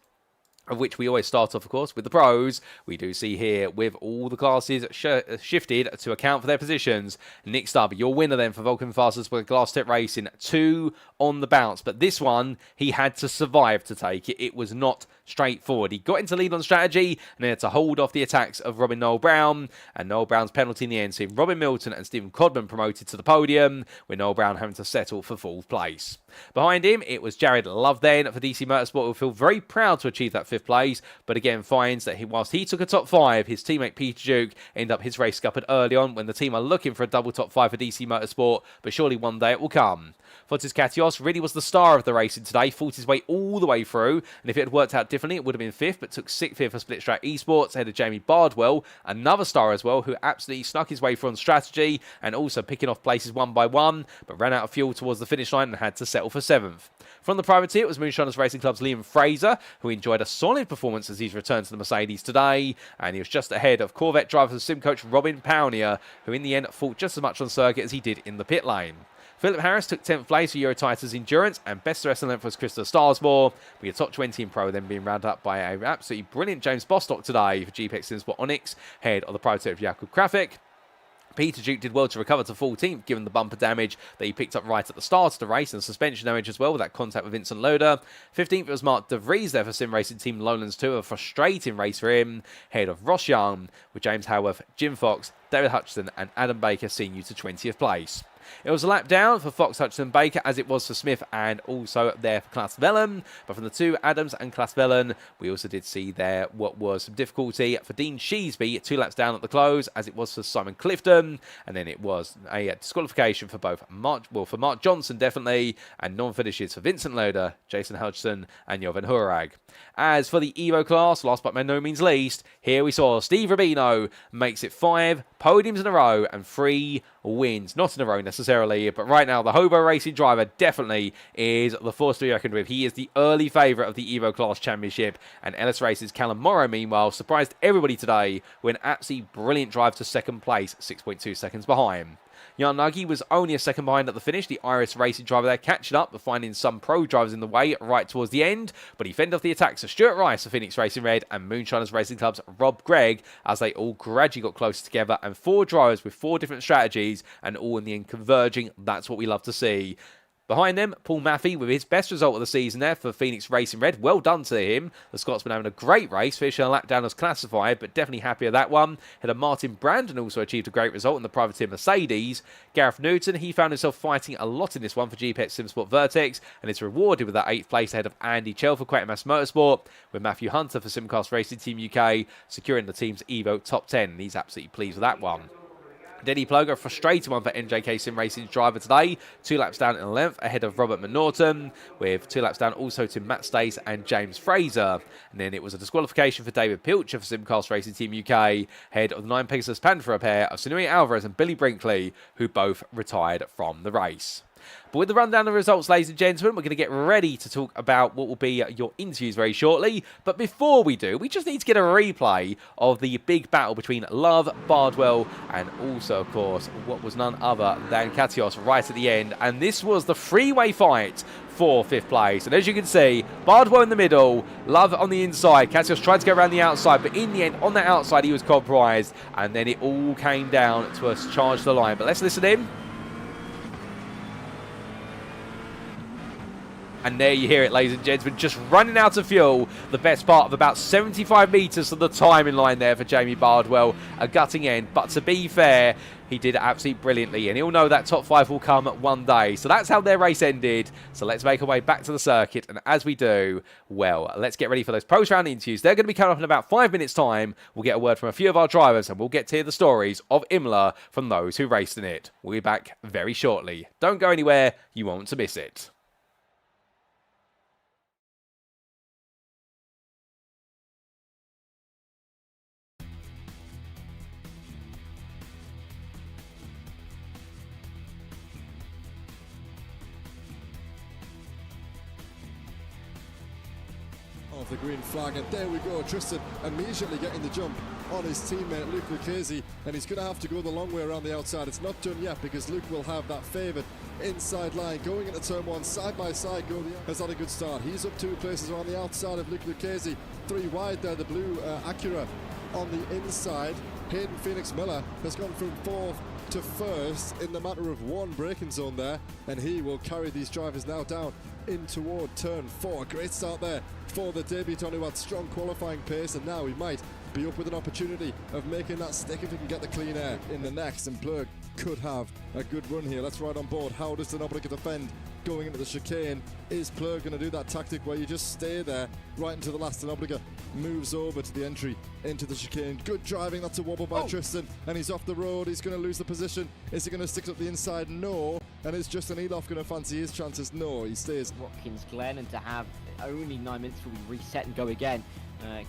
B: of which we always start off, of course, with the pros. We do see here, with all the classes shifted to account for their positions, Nick Stubbe, your winner then for Vulcan Fasters with Glass Tip Racing, 2 on the bounce. But this one, he had to survive to take it. It was not straightforward. He got into lead on strategy and then had to hold off the attacks of Robin Noel Brown, and Noel Brown's penalty in the end, seeing Robin Milton and Steven Codman promoted to the podium, with Noel Brown having to settle for 4th place. Behind him, it was Jared Love then for DC Motorsport, who feel very proud to achieve that 5th place, but again finds that whilst he took a top 5, his teammate Peter Duke ended up his race scuppered early on, when the team are looking for a double top 5 for DC Motorsport, but surely one day it will come. Fotis Katios really was the star of the racing today, fought his way all the way through, and if it had worked out differently, it would have been 5th, but took 6th here for Split Strat Esports, ahead of Jamie Bardwell, another star as well, who absolutely snuck his way through on strategy, and also picking off places one by one, but ran out of fuel towards the finish line and had to settle for 7th. From the privateer, it was Moonshiners Racing Club's Liam Fraser, who enjoyed a solid performance as he's returned to the Mercedes today, and he was just ahead of Corvette driver sim coach Robin Pownier, who in the end fought just as much on circuit as he did in the pit lane. Philip Harris took 10th place for Euro Titans Endurance, and best of the rest of the length was Christopher Starsmore, with your top 20 in Pro then being rounded up by an absolutely brilliant James Bostock today for GPEX Simsport Onyx, head of the privateer of Jakub Krafik. Peter Duke did well to recover to 14th, given the bumper damage that he picked up right at the start of the race, and suspension damage as well with that contact with Vincent Lodder. 15th was Mark De Vries there for SimRacing Team Lowlands 2, a frustrating race for him, head of Ross Young, with James Howarth, Jim Fox, David Hutchinson and Adam Baker seeing you to 20th place. It was a lap down for Fox, Hutchinson, Baker, as it was for Smith and also there for Klaas Vellen. But from the two, Adams and Klaas Vellen, we also did see there what was some difficulty for Dean Sheesby, 2 laps down at the close, as it was for Simon Clifton. And then it was a disqualification for both Mark Johnson, definitely, and non-finishes for Vincent Lodder, Jason Hutchinson, and Jovan Hurag. As for the Evo class, last but by no means least, here we saw Steve Rubino makes it 5 podiums in a row and 3 wins. Not in a row necessarily, but right now the Hobo Racing driver definitely is the force to be reckoned with. He is the early favourite of the Evo Class Championship, and Ellis Race's Callum Morrow, meanwhile, surprised everybody today with an absolutely brilliant drive to second place, 6.2 seconds behind. Jan Nagy was only a second behind at the finish, the iRacing Racing driver there catching up, but finding some pro drivers in the way right towards the end, but he fended off the attacks of Stuart Rice of Phoenix Racing Red and Moonshiners Racing Club's Rob Gregg, as they all gradually got closer together, and 4 drivers with 4 different strategies, and all in the end converging. That's what we love to see. Behind them, Paul Maffey with his best result of the season there for Phoenix Racing Red. Well done to him. The Scotsman having a great race, finishing a lap down as classified, but definitely happy with that one. Had a Martin Brandon also achieved a great result in the privateer Mercedes. Gareth Newton, he found himself fighting a lot in this one for GPX SimSport Vertex, and is rewarded with that 8th place ahead of Andy Chell for Quetmass Motorsport, with Matthew Hunter for Simcast Racing Team UK securing the team's Evo top 10. He's absolutely pleased with that one. Denny Ploger, a frustrating one for NJK Sim Racing's driver today. 2 laps down in 11th ahead of Robert McNaughton, with 2 laps down also to Matt Stace and James Fraser. And then it was a disqualification for David Pilcher for Simcast Racing Team UK, ahead of the 9 Pegasus Panther pair of Sunui Alvarez and Billy Brinkley, who both retired from the race. But with the rundown of the results, ladies and gentlemen, we're going to get ready to talk about what will be your interviews very shortly. But before we do, we just need to get a replay of the big battle between Love, Bardwell, and also, of course, what was none other than Katios right at the end. And this was the freeway fight for 5th place. And as you can see, Bardwell in the middle, Love on the inside. Katios tried to go around the outside, but in the end, on that outside, he was compromised. And then it all came down to us charge the line. But let's listen in. And there you hear it, ladies and gentlemen, just running out of fuel. The best part of about 75 metres to the timing line there for Jamie Bardwell. A gutting end, but to be fair, he did it absolutely brilliantly. And he'll know that top 5 will come one day. So that's how their race ended. So let's make our way back to the circuit. And as we do, well, let's get ready for those post-round interviews. They're going to be coming up in about 5 minutes' time. We'll get a word from a few of our drivers, and we'll get to hear the stories of Imola from those who raced in it. We'll be back very shortly. Don't go anywhere. You won't want to miss it.
C: Of the green flag, and there we go. Tristan immediately getting the jump on his teammate Luke Lucchese, and he's going to have to go the long way around the outside. It's not done yet because Luke will have that favoured inside line going into turn 1 side by side. Has had a good start. He's up 2 places around the outside of Luke Lucchese. 3 wide there, the blue Acura on the inside. Hayden Phoenix Miller has gone from 4th to 1st in the matter of 1 braking zone there, and he will carry these drivers now down in toward turn 4. Great start there for the debutant who had strong qualifying pace, and now he might be up with an opportunity of making that stick if he can get the clean air in the next, and Plug could have a good run here. Let's ride on board. How does the Noblica defend going into the chicane? Is Plug going to do that tactic where you just stay there right until the last? Noblica moves over to the entry into the chicane. Good driving. That's a wobble by Tristan, and he's off the road. He's going to lose the position. Is he going to stick up the inside? No. And is Justin Eloff going to fancy his chances? No, he stays.
D: Watkins Glen, and to have only 9 minutes till we reset and go again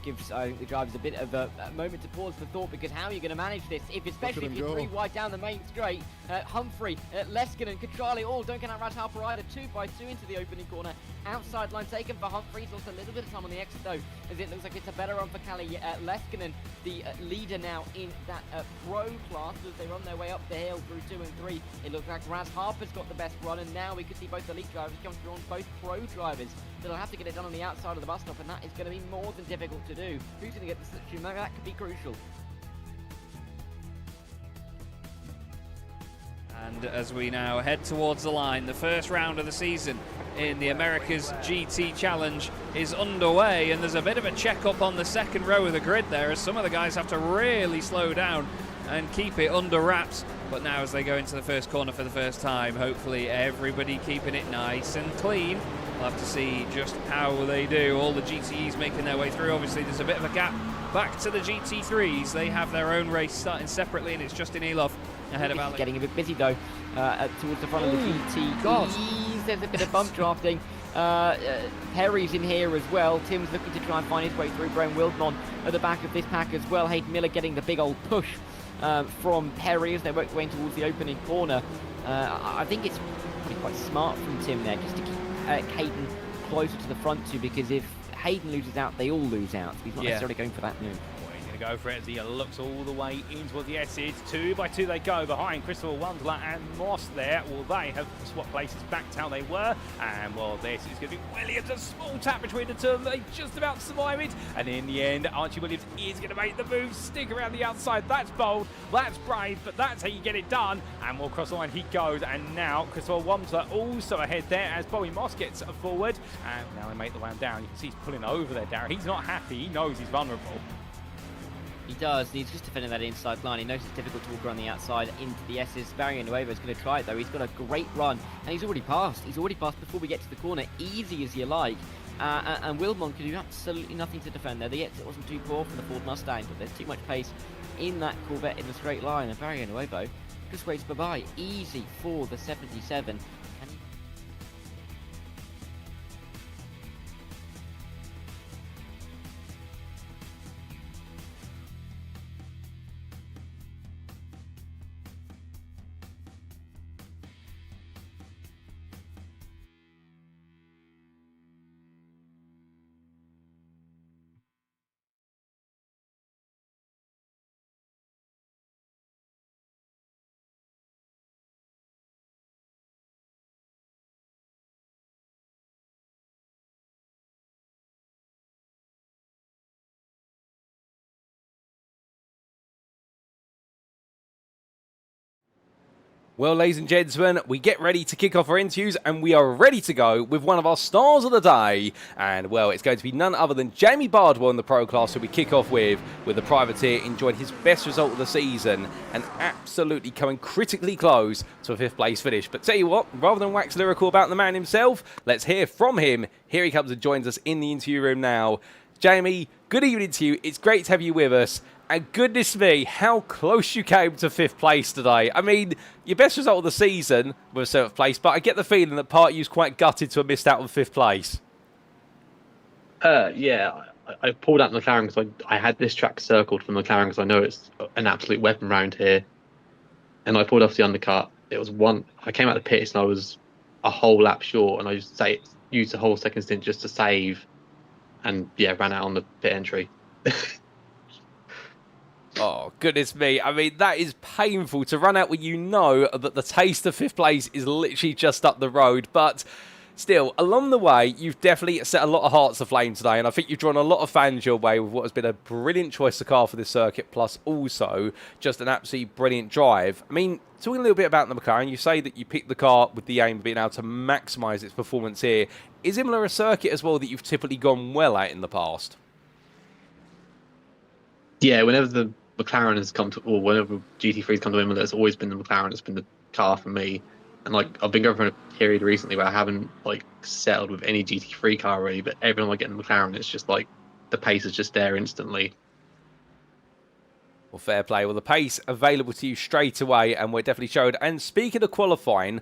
D: gives, I think, the drivers a bit of a moment to pause for thought, because how are you going to manage this, especially if you're 3 wide down the main straight? Humphrey, Leskinen, Catrali all don't get out Raj Harper 2x2 into the opening corner. Outside line taken for Humphrey. Also a little bit of time on the exit though, as it looks like it's a better run for Kalle Leskinen, the leader now in that pro class, as they run their way up the hill through 2 and 3. It looks like Raz Harper's got the best run, and now we could see both elite drivers come through on both pro drivers. So they'll have to get it done on the outside of the bus stop, and that is going to be more than difficult to do. Who's going to get the slipstream? That could be crucial.
E: And as we now head towards the line, the first round of the season in the America's GT Challenge is underway, and there's a bit of a check-up on the second row of the grid there, as some of the guys have to really slow down and keep it under wraps. But now as they go into the first corner for the first time, hopefully everybody keeping it nice and clean. We'll have to see just how they do. All the GTEs making their way through. Obviously there's a bit of a gap back to the GT3s. They have their own race starting separately, and it's Justin Eloff ahead of Alex.
D: Getting a bit busy though towards the front of the GT. There's a bit of bump drafting. Perry's in here as well. Tim's looking to try and find his way through. Brian Wildmon at the back of this pack as well. Hayden Miller getting the big old push from Perry as they work their way towards the opening corner. I think it's probably quite smart from Tim there just to keep Hayden closer to the front too, because if Hayden loses out, they all lose out. He's not necessarily going for that move.
F: going to go for it as he looks all the way in towards the S's. 2 by 2 they go behind Christopher Wandler and Moss there. Well, they have swapped places back to how they were. And, well, this is going to be Williams. A small tap between the two of them. They just about survive it. And in the end, Archie Williams is going to make the move. Stick around the outside. That's bold. That's brave. But that's how you get it done. And well, cross the line he goes. And now Christopher Wandler also ahead there as Bowie Moss gets forward. And now they make the way down. You can see he's pulling over there, Darren. He's not happy. He knows he's vulnerable.
D: He does. He's just defending that inside line. He knows it's difficult to walk around the outside into the S's. Barry Nuevo is going to try it though. He's got a great run and he's already passed. He's already passed before we get to the corner. Easy as you like. And Wilmon can do absolutely nothing to defend there. The exit wasn't too poor from the Ford Mustang, but there's too much pace in that Corvette in the straight line. And Barry Nuevo just waits bye-bye. Easy for the 77.
B: Well, ladies and gentlemen, we get ready to kick off our interviews and we are ready to go with one of our stars of the day. And, well, it's going to be none other than Jamie Bardwell in the pro class who we kick off with the privateer enjoying his best result of the season and absolutely coming critically close to a 5th place finish. But tell you what, rather than wax lyrical about the man himself, let's hear from him. Here he comes and joins us in the interview room now. Jamie, good evening to you. It's great to have you with us. And goodness me, how close you came to 5th place today. I mean, your best result of the season was 7th place, but I get the feeling that part of you's quite gutted to have missed out on 5th place.
G: Yeah, I pulled out McLaren because I had this track circled for McLaren because I know it's an absolute weapon round here. And I pulled off the undercut. It was I came out of the pits and I was a whole lap short, and I used the whole second stint just to save, and yeah, ran out on the pit entry.
B: Oh, goodness me. I mean, that is painful to run out when you know that the taste of 5th place is literally just up the road. But still, along the way, you've definitely set a lot of hearts aflame today. And I think you've drawn a lot of fans your way with what has been a brilliant choice of car for this circuit. Plus, also, just an absolutely brilliant drive. I mean, talking a little bit about the McLaren, you say that you picked the car with the aim of being able to maximise its performance here. Is Imola a circuit as well that you've typically gone well at in the past?
G: Yeah, whenever the McLaren has come to, or whenever GT3's come to Imola, it's always been the McLaren. It's been the car for me. And like, I've been going for a period recently where I haven't like settled with any GT3 car really, but every time I get in the McLaren, it's just like the pace is just there instantly.
B: Well, fair play. Well, the pace available to you straight away, and we're definitely showed. And speaking of qualifying,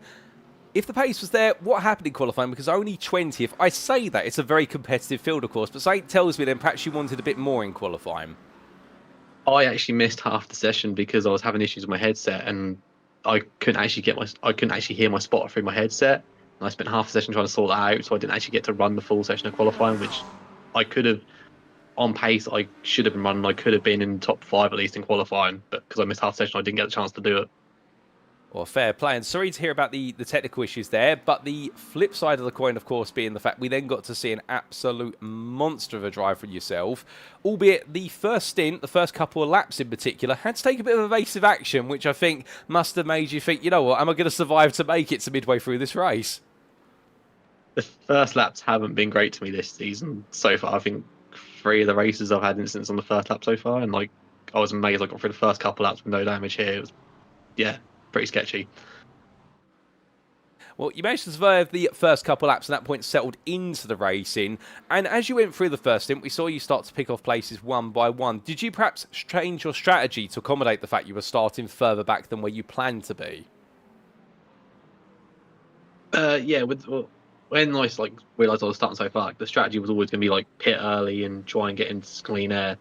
B: if the pace was there, what happened in qualifying? Because only 20th. I say that it's a very competitive field, of course, but something tells me then perhaps you wanted a bit more in qualifying.
G: I actually missed half the session because I was having issues with my headset, and I couldn't actually hear my spotter through my headset. And I spent half the session trying to sort that out, so I didn't actually get to run the full session of qualifying, which I could have, on pace, I should have been running. I could have been in top 5 at least in qualifying, but because I missed half the session, I didn't get the chance to do it.
B: Well, fair play. And sorry to hear about the technical issues there, but the flip side of the coin, of course, being the fact we then got to see an absolute monster of a drive from yourself, albeit the first stint, the first couple of laps in particular, had to take a bit of evasive action, which I think must have made you think, you know what, am I going to survive to make it to midway through this race?
G: The first laps haven't been great to me this season so far. I think 3 of the races I've had incidents on the first lap so far, and like, I was amazed I got through the first couple laps with no damage here. It was, yeah, pretty sketchy.
B: Well, you managed to survive the first couple laps and at that point settled into the racing. And as you went through the first stint, we saw you start to pick off places one by one. Did you perhaps change your strategy to accommodate the fact you were starting further back than where you planned to be?
G: Yeah, when I realised I was starting so far, the strategy was always going to be like pit early and try and get into clean air.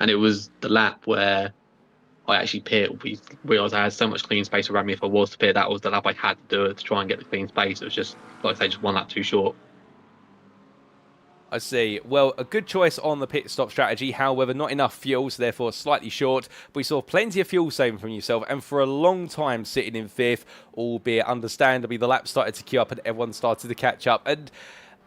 G: And it was the lap where I actually pit. We realised I had so much clean space around me. If I was to pit, that was the lap I had to do it to try and get the clean space. It was just, like I say, just one lap too short.
B: I see. Well, a good choice on the pit stop strategy. However, not enough fuel, so therefore slightly short. But we saw plenty of fuel saving from yourself, and for a long time sitting in 5th, albeit understandably the laps started to queue up and everyone started to catch up. And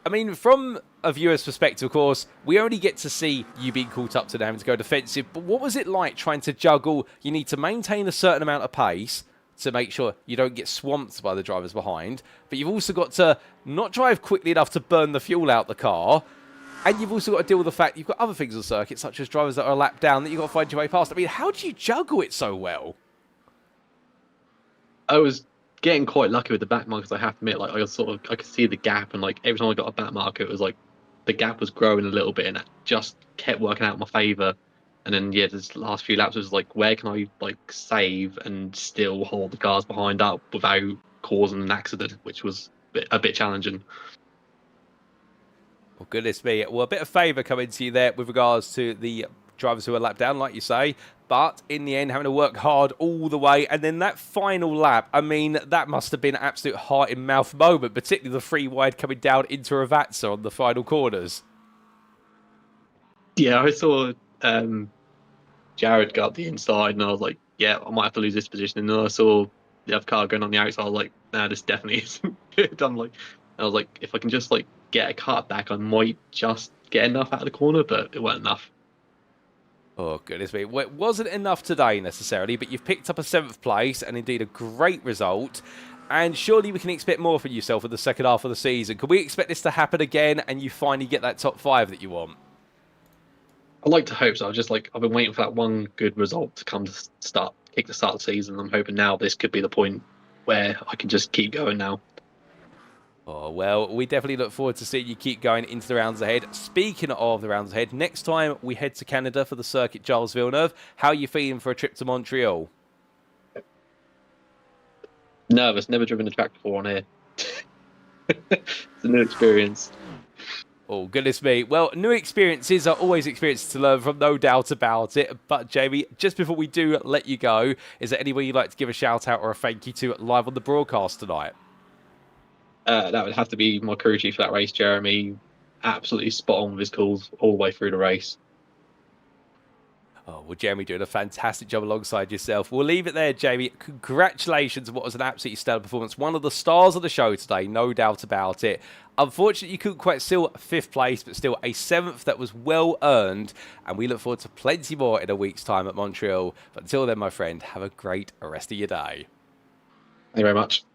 B: I mean, from a viewer's perspective, of course, we only get to see you being caught up to having to go defensive. But what was it like trying to juggle? You need to maintain a certain amount of pace to make sure you don't get swamped by the drivers behind. But you've also got to not drive quickly enough to burn the fuel out the car. And you've also got to deal with the fact you've got other things on the circuit, such as drivers that are a lap down, that you've got to find your way past. I mean, how do you juggle it so well?
G: I was getting quite lucky with the back markers, I have to admit. Like, I could see the gap, and like every time I got a back marker, it was like the gap was growing a little bit, and it just kept working out in my favour. And then, yeah, this last few laps was like, where can I like save and still hold the cars behind up without causing an accident, which was a bit challenging.
B: Well, goodness me. Well, a bit of favour coming to you there with regards to the drivers who are lap down, like you say. But in the end, having to work hard all the way. And then that final lap, I mean, that must have been an absolute heart-in-mouth moment, particularly the free wide coming down into Ravazza on the final corners.
G: Yeah, I saw Jared go up the inside, and I was like, yeah, I might have to lose this position. And then I saw the other car going on the outside. I was like, nah, this definitely isn't good. I was like, if I can just like get a cut back, I might just get enough out of the corner, but it wasn't enough.
B: Oh, goodness me. Well, it wasn't enough today necessarily, but you've picked up a 7th place and indeed a great result. And surely we can expect more from yourself in the second half of the season. Can we expect this to happen again and you finally get that top 5 that you want?
G: I'd like to hope so. I've been waiting for that one good result to come to kick the start of the season. I'm hoping now this could be the point where I can just keep going now.
B: Oh, well, we definitely look forward to seeing you keep going into the rounds ahead. Speaking of the rounds ahead, next time we head to Canada for the circuit Gilles Villeneuve. How are you feeling for a trip to Montreal?
G: Nervous. Never driven a track before on here. It's a new experience.
B: Oh, goodness me. Well, new experiences are always experiences to learn from, no doubt about it. But, Jamie, just before we do let you go, is there anyone you'd like to give a shout-out or a thank you to live on the broadcast tonight?
G: That would have to be my crew chief for that race, Jeremy. Absolutely spot on with his calls all the way through the race.
B: Oh, well, Jeremy doing a fantastic job alongside yourself. We'll leave it there, Jamie. Congratulations on what was an absolutely stellar performance. One of the stars of the show today, no doubt about it. Unfortunately, you couldn't quite seal 5th place, but still a 7th that was well earned. And we look forward to plenty more in a week's time at Montreal. But until then, my friend, have a great rest of your day.
G: Thank you very much.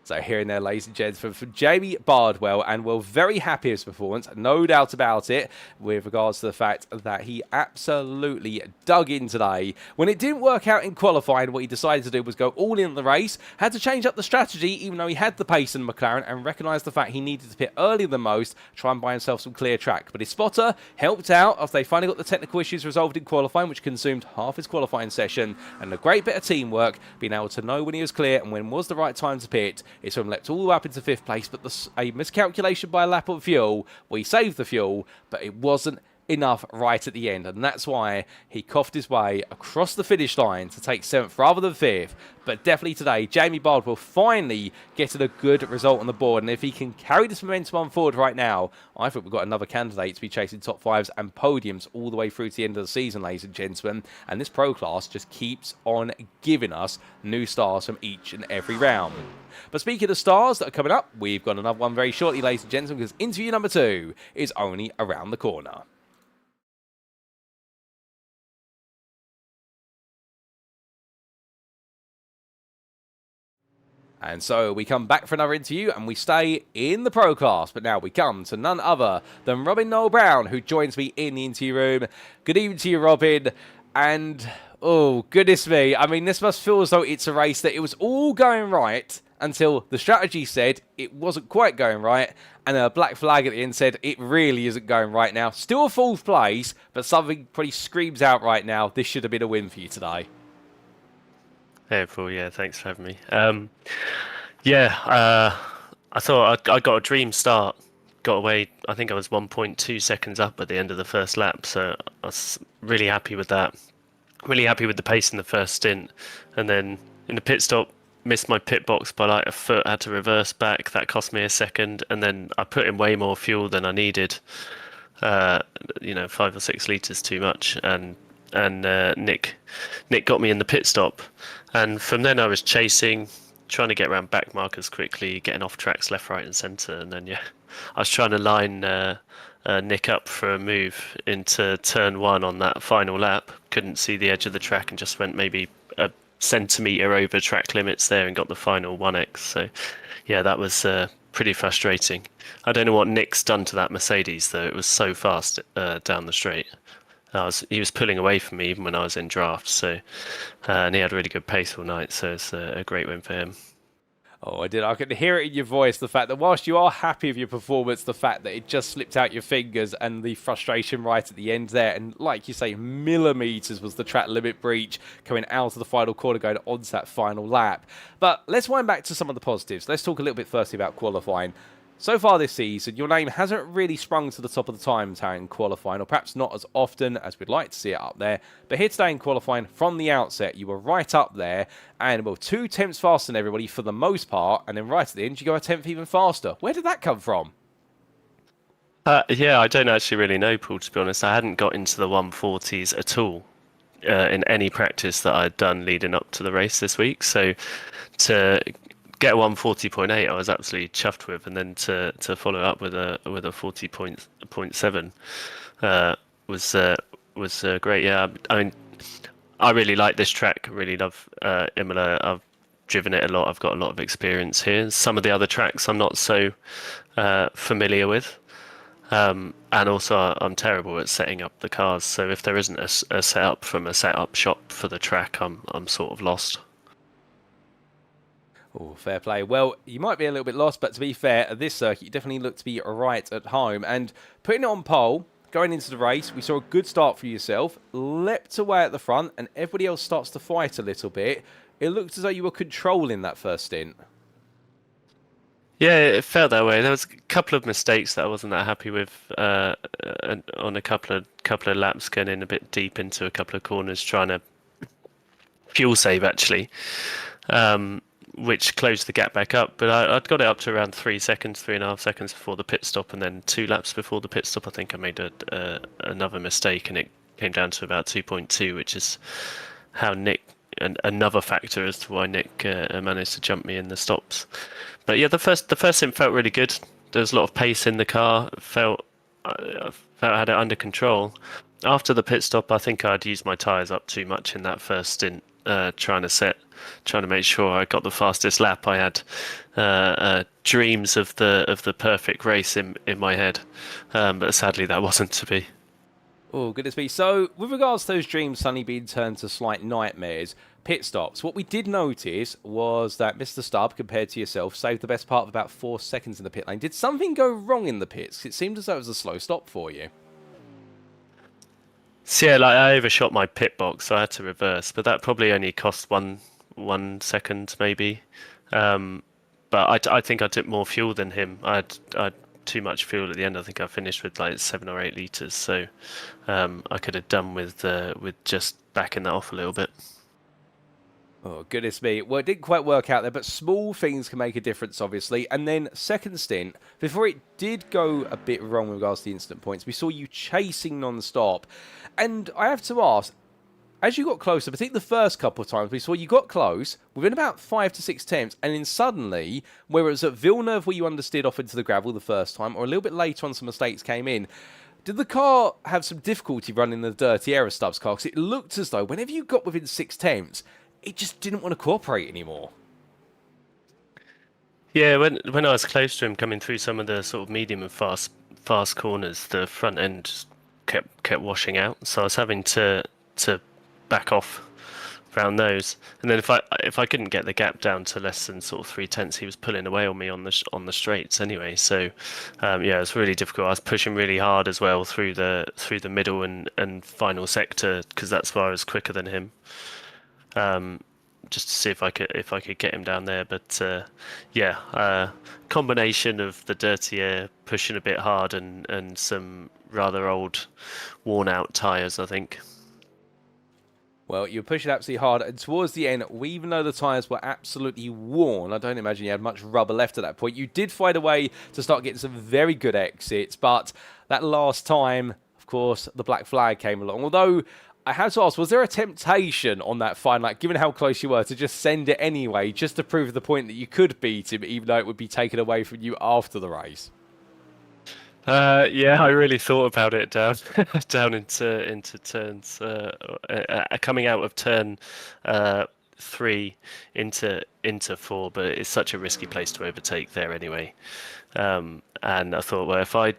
B: So here and there, ladies and gents, from Jamie Bardwell, and we're very happy with his performance, no doubt about it, with regards to the fact that he absolutely dug in today. When it didn't work out in qualifying, what he decided to do was go all in the race, had to change up the strategy, even though he had the pace in McLaren, and recognised the fact he needed to pit earlier than most, try and buy himself some clear track. But his spotter helped out after they finally got the technical issues resolved in qualifying, which consumed half his qualifying session, and a great bit of teamwork, being able to know when he was clear and when was the right time to pit. It's from leapt all the way up into 5th place, but a miscalculation by a lap of fuel. We saved the fuel, but it wasn't enough right at the end, and that's why he coughed his way across the finish line to take 7th rather than 5th. But definitely today, Jamie Bardwell finally getting a good result on the board, and if he can carry this momentum on forward right now, I think we've got another candidate to be chasing top 5s and podiums all the way through to the end of the season, ladies and gentlemen. And this pro class just keeps on giving us new stars from each and every round. But speaking of stars that are coming up, we've got another one very shortly, ladies and gentlemen, because interview number 2 is only around the corner. And so we come back for another interview and we stay in the pro class. But now we come to none other than Robin Noel Brown, who joins me in the interview room. Good evening to you, Robin. And, oh, goodness me. I mean, this must feel as though it's a race that it was all going right until the strategy said it wasn't quite going right. And a black flag at the end said it really isn't going right now. Still a 4th place, but something pretty screams out right now. This should have been a win for you today.
H: Hey, Paul. Yeah, thanks for having me. I thought I got a dream start. Got away, I think I was 1.2 seconds up at the end of the first lap, so I was really happy with that. Really happy with the pace in the first stint. And then in the pit stop, missed my pit box by like a foot, had to reverse back. That cost me a second, and then I put in way more fuel than I needed. 5 or 6 litres too much, and Nick got me in the pit stop, and from then I was chasing, trying to get around back markers quickly, getting off tracks left, right, and centre, and then I was trying to line Nick up for a move into turn 1 on that final lap. Couldn't see the edge of the track and just went maybe a centimetre over track limits there and got the final 1x. So yeah, that was pretty frustrating. I don't know what Nick's done to that Mercedes though. It was so fast down the straight. He was pulling away from me even when I was in draft. So and he had really good pace all night. So it's a great win for him.
B: Oh, I could hear it in your voice, the fact that whilst you are happy with your performance, the fact that it just slipped out your fingers and the frustration right at the end there. And like you say, millimetres was the track limit breach coming out of the final corner, going onto that final lap. But let's wind back to some of the positives. Let's talk a little bit firstly about qualifying. So far this season, your name hasn't really sprung to the top of the time tower in qualifying, or perhaps not as often as we'd like to see it up there. But here today in qualifying, from the outset, you were right up there, and well, 2 tenths faster than everybody for the most part, and then right at the end, you go a tenth even faster. Where did that come from?
H: Yeah, I don't actually really know, Paul, to be honest. I hadn't got into the 140s at all in any practice that I'd done leading up to the race this week. So to get a 140.8, I was absolutely chuffed with, and then to follow up with a 40.7 was great. Yeah, I mean, I really like this track. I really love Imola. I've driven it a lot. I've got a lot of experience here. Some of the other tracks I'm not so familiar with, and also I'm terrible at setting up the cars. So if there isn't a setup from a setup shop for the track, I'm sort of lost.
B: Oh, fair play. Well, you might be a little bit lost, but to be fair, at this circuit, you definitely look to be right at home. And putting it on pole, going into the race, we saw a good start for yourself, leapt away at the front, and everybody else starts to fight a little bit. It looked as though you were controlling that first stint.
H: Yeah, it felt that way. There was a couple of mistakes that I wasn't that happy with on a couple of laps, getting in a bit deep into a couple of corners, trying to fuel save actually. Which closed the gap back up, but I'd got it up to around 3.5 seconds before the pit stop, and then 2 laps before the pit stop I think I made another mistake, and it came down to about 2.2, which is how Nick, another factor as to why Nick managed to jump me in the stops. But yeah, the first sim felt really good. There was a lot of pace in the car. I felt I had it under control. After the pit stop, I think I'd used my tyres up too much in that first stint, trying to make sure I got the fastest lap. I had dreams of the perfect race in my head, but sadly that wasn't to be.
B: Oh, goodness me. So, with regards to those dreams suddenly being turned to slight nightmares, pit stops, what we did notice was that Mr. Stubbe, compared to yourself, saved the best part of about 4 seconds in the pit lane. Did something go wrong in the pits? It seemed as though it was a slow stop for you.
H: So yeah, like I overshot my pit box, so I had to reverse, but that probably only cost one second maybe. But I think I took more fuel than him. I had too much fuel at the end. I think I finished with like 7 or 8 litres, so I could have done with just backing that off a little bit.
B: Oh, goodness me. Well, it didn't quite work out there, but small things can make a difference, obviously. And then, second stint, before it did go a bit wrong with regards to the instant points, we saw you chasing non-stop. And I have to ask, as you got closer, I think the first couple of times we saw you got close, within about 5 to 6 tenths, and then suddenly, whether it was at Villeneuve where you understeered off into the gravel the first time, or a little bit later on some mistakes came in, did the car have some difficulty running the dirty air of Stubbe's car? Because it looked as though whenever you got within 6 tenths, it just didn't want to cooperate anymore.
H: Yeah, when I was close to him coming through some of the sort of medium and fast corners, the front end just kept washing out. So I was having to back off around those. And then if I couldn't get the gap down to less than sort of 3 tenths, he was pulling away on me on the straights anyway. So yeah, it was really difficult. I was pushing really hard as well through the middle and final sector, because that's where I was quicker than him. Just to see if I could get him down there, but yeah, combination of the dirty air, pushing a bit hard, and some rather old, worn-out tyres, I think.
B: Well, you were pushing absolutely hard, and towards the end, even though the tyres were absolutely worn, I don't imagine you had much rubber left at that point. You did find a way to start getting some very good exits, but that last time, of course, the black flag came along. Although, I have to ask, was there a temptation on that final lap, given how close you were, to just send it anyway, just to prove the point that you could beat him, even though it would be taken away from you after the race?
H: Yeah, I really thought about it down into turns, coming out of turn 3 into 4, but it's such a risky place to overtake there anyway. And I thought, well, if I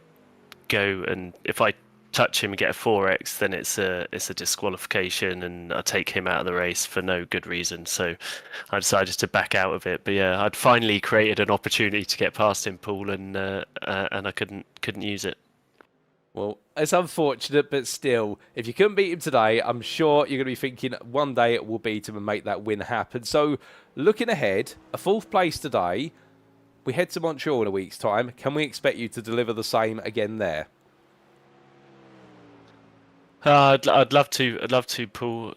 H: touch him and get a 4x, then it's a disqualification, and I take him out of the race for no good reason. So I decided to back out of it. But yeah, I'd finally created an opportunity to get past him, Paul, and I couldn't use it. Well,
B: it's unfortunate, but still, if you couldn't beat him today, I'm sure you're going to be thinking one day it will beat him and make that win happen. So looking ahead, a 4th place today. We head to Montreal in a week's time. Can we expect you to deliver the same again there?
H: I'd love to, Paul.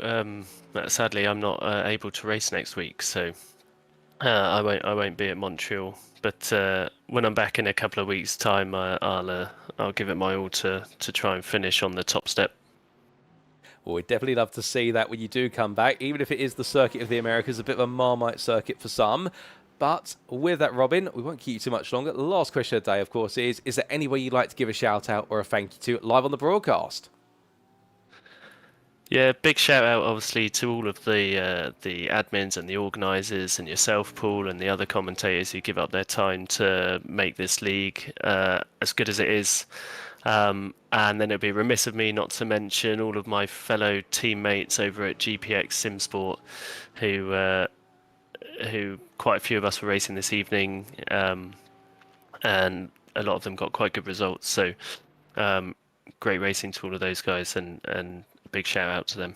H: Sadly, I'm not able to race next week, so I won't be at Montreal. But when I'm back in a couple of weeks' time, I'll give it my all to try and finish on the top step.
B: Well, we'd definitely love to see that when you do come back, even if it is the Circuit of the Americas, a bit of a Marmite circuit for some. But with that, Robin, we won't keep you too much longer. The last question of the day, of course, is there anywhere you'd like to give a shout out or a thank you to live on the broadcast?
H: Yeah, big shout out obviously to all of the admins and the organisers and yourself, Paul, and the other commentators who give up their time to make this league as good as it is. And then it'd be remiss of me not to mention all of my fellow teammates over at GPX SimSport, who quite a few of us were racing this evening, and a lot of them got quite good results. So great racing to all of those guys, and big shout out to them.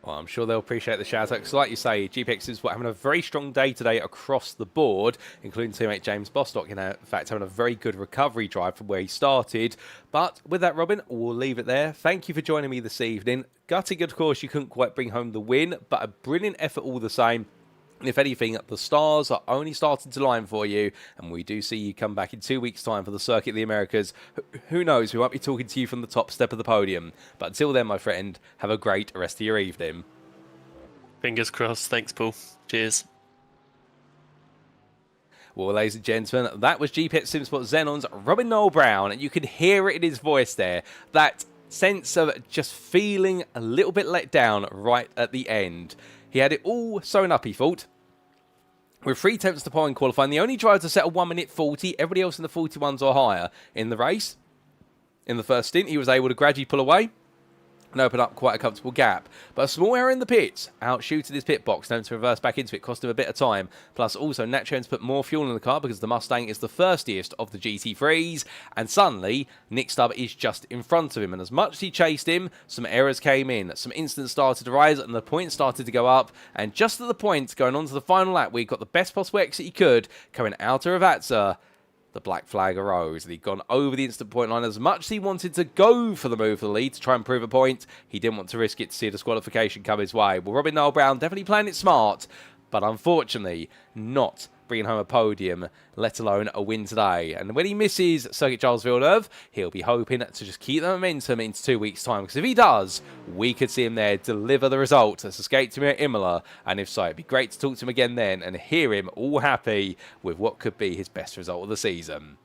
B: Well, I'm sure they'll appreciate the shout out, because like you say, GPX is having a very strong day today across the board, including teammate James Bostock, in fact, having a very good recovery drive from where he started. But with that, Robin, we'll leave it there. Thank you for joining me this evening. Gutting, of course, you couldn't quite bring home the win, but a brilliant effort all the same. And if anything, the stars are only starting to line for you, and we do see you come back in 2 weeks' time for the Circuit of the Americas. Who knows, we might be talking to you from the top step of the podium. But until then, my friend, have a great rest of your evening.
H: Fingers crossed. Thanks, Paul. Cheers.
B: Well, ladies and gentlemen, that was GPX SimSport Xenon's Robin Noel Brown, and you can hear it in his voice there. That sense of just feeling a little bit let down right at the end. He had it all sewn up, he thought. With 3 attempts to pole in qualifying, the only driver to set a 1 minute 40, everybody else in the 41s or higher in the race. In the first stint, he was able to gradually pull away and open up quite a comfortable gap. But a small error in the pits outshooted his pit box, known to reverse back into it, cost him a bit of time. Plus, also, naturally, to put more fuel in the car because the Mustang is the thirstiest of the GT3s. And suddenly, Nick Stubbe is just in front of him. And as much as he chased him, some errors came in. Some incidents started to rise and the points started to go up. And just at the point, going on to the final lap, we got the best possible exit he could, coming out of Ravazza. The black flag arose, and he'd gone over the instant point line. As much as he wanted to go for the move for the lead to try and prove a point, he didn't want to risk it to see a disqualification come his way. Well, Robin Noel Brown definitely playing it smart, but unfortunately not bringing home a podium, let alone a win today. And when he misses Circuit Charles Villeneuve, he'll be hoping to just keep the momentum into 2 weeks' time, because if he does, we could see him there deliver the result that's escaped him at Imola. And if so, it'd be great to talk to him again then and hear him all happy with what could be his best result of the season.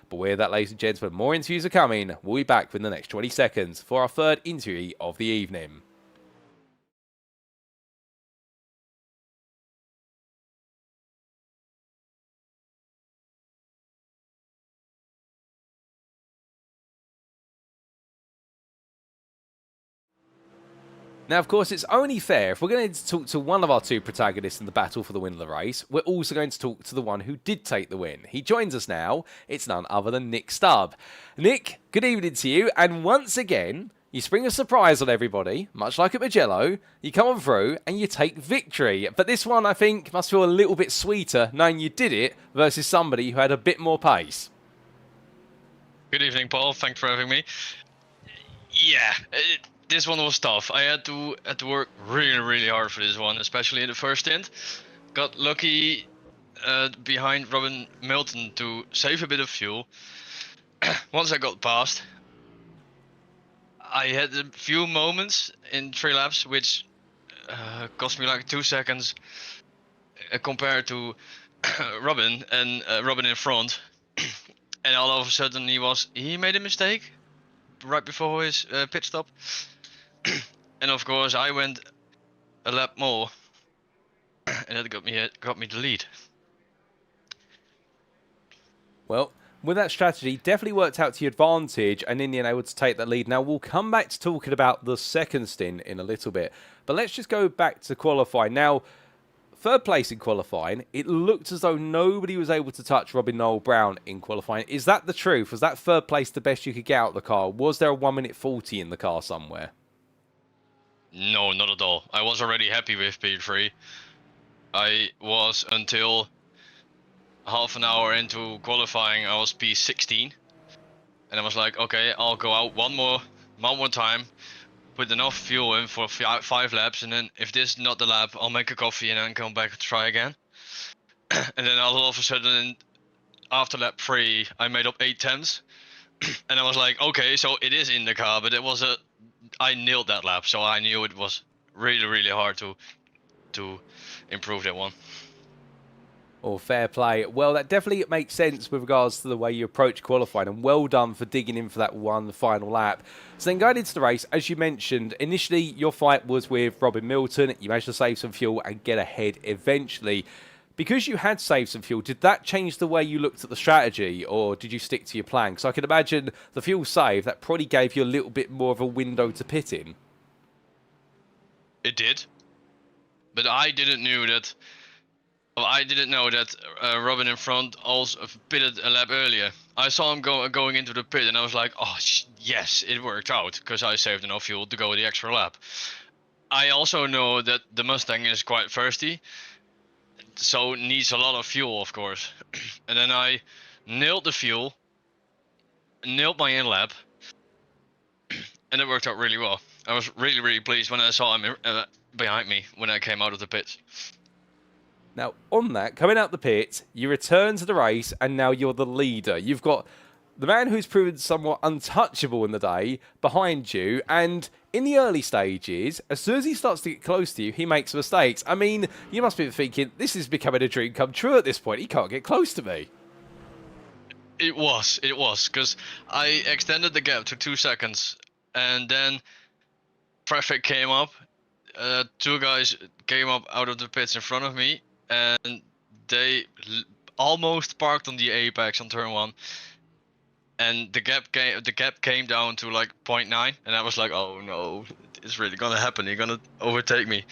B: But with that, ladies and gentlemen, more interviews are coming. We'll be back within the next 20 seconds for our third interview of the evening. Now, of course, it's only fair, if we're going to talk to one of our 2 protagonists in the battle for the win of the race, we're also going to talk to the one who did take the win. He joins us now. It's none other than Nick Stubbe. Nick, good evening to you. And once again, you spring a surprise on everybody, much like at Mugello. You come on through and you take victory. But this one, I think, must feel a little bit sweeter, knowing you did it versus somebody who had a bit more pace.
I: Good evening, Paul. Thanks for having me. Yeah, this one was tough. I had to work really hard for this one, especially in the first stint. Got lucky behind Robin Milton to save a bit of fuel. Once I got past, I had a few moments in 3 laps which cost me like 2 seconds compared to Robin and Robin in front. And all of a sudden he made a mistake right before his pit stop. And of course I went a lap more, and that got me the lead.
B: Well, with that strategy, definitely worked out to your advantage, and in the end able to take that lead. Now, we'll come back to talking about the second stint in a little bit, but let's just go back to qualifying. Now, third place in qualifying, it looked as though nobody was able to touch Robin Noel Brown in qualifying. Is that the truth? Was that third place the best you could get out of the car? Was there a 1:40 in the car somewhere?
I: No, not at all. I was already happy with P3. I was until half an hour into qualifying. I was P16, and I was like, okay, I'll go out one more time, put enough fuel in for 5 laps, and then if this is not the lap, I'll make a coffee and then come back and try again. And then all of a sudden, after lap 3, I made up 8 tenths, and I was like, okay, so it is in the car, but I nailed that lap, so I knew it was really hard to improve that one.
B: Oh, fair play. Well, that definitely makes sense with regards to the way you approach qualifying, and well done for digging in for that one final lap. So then going into the race, as you mentioned, initially your fight was with Robin Milton. You managed to save some fuel and get ahead eventually. Because you had saved some fuel, did that change the way you looked at the strategy, or did you stick to your plan? Because I can imagine the fuel save, that probably gave you a little bit more of a window to pit in.
I: It did, but I didn't know that Robin in front also pitted a lap earlier. I saw him going into the pit, and I was like, oh yes, it worked out, because I saved enough fuel to go the extra lap. I also know that the Mustang is quite thirsty, so it needs a lot of fuel, of course. And then I nailed the fuel, nailed my in lap, and it worked out really well. I was really pleased when I saw him behind me when I came out of the pits.
B: Now, on that, coming out the pit, you return to the race, and now you're the leader. You've got the man who's proven somewhat untouchable in the day behind you, and in the early stages, as soon as he starts to get close to you, he makes mistakes. I mean, you must be thinking, this is becoming a dream come true at this point. He can't get close to me.
I: It was, because I extended the gap to 2 seconds, and then traffic came up. 2 guys came up out of the pits in front of me, and they almost parked on the apex on turn 1, and the gap came down to like 0.9, and I was like, oh no, it's really gonna happen, you're gonna overtake me.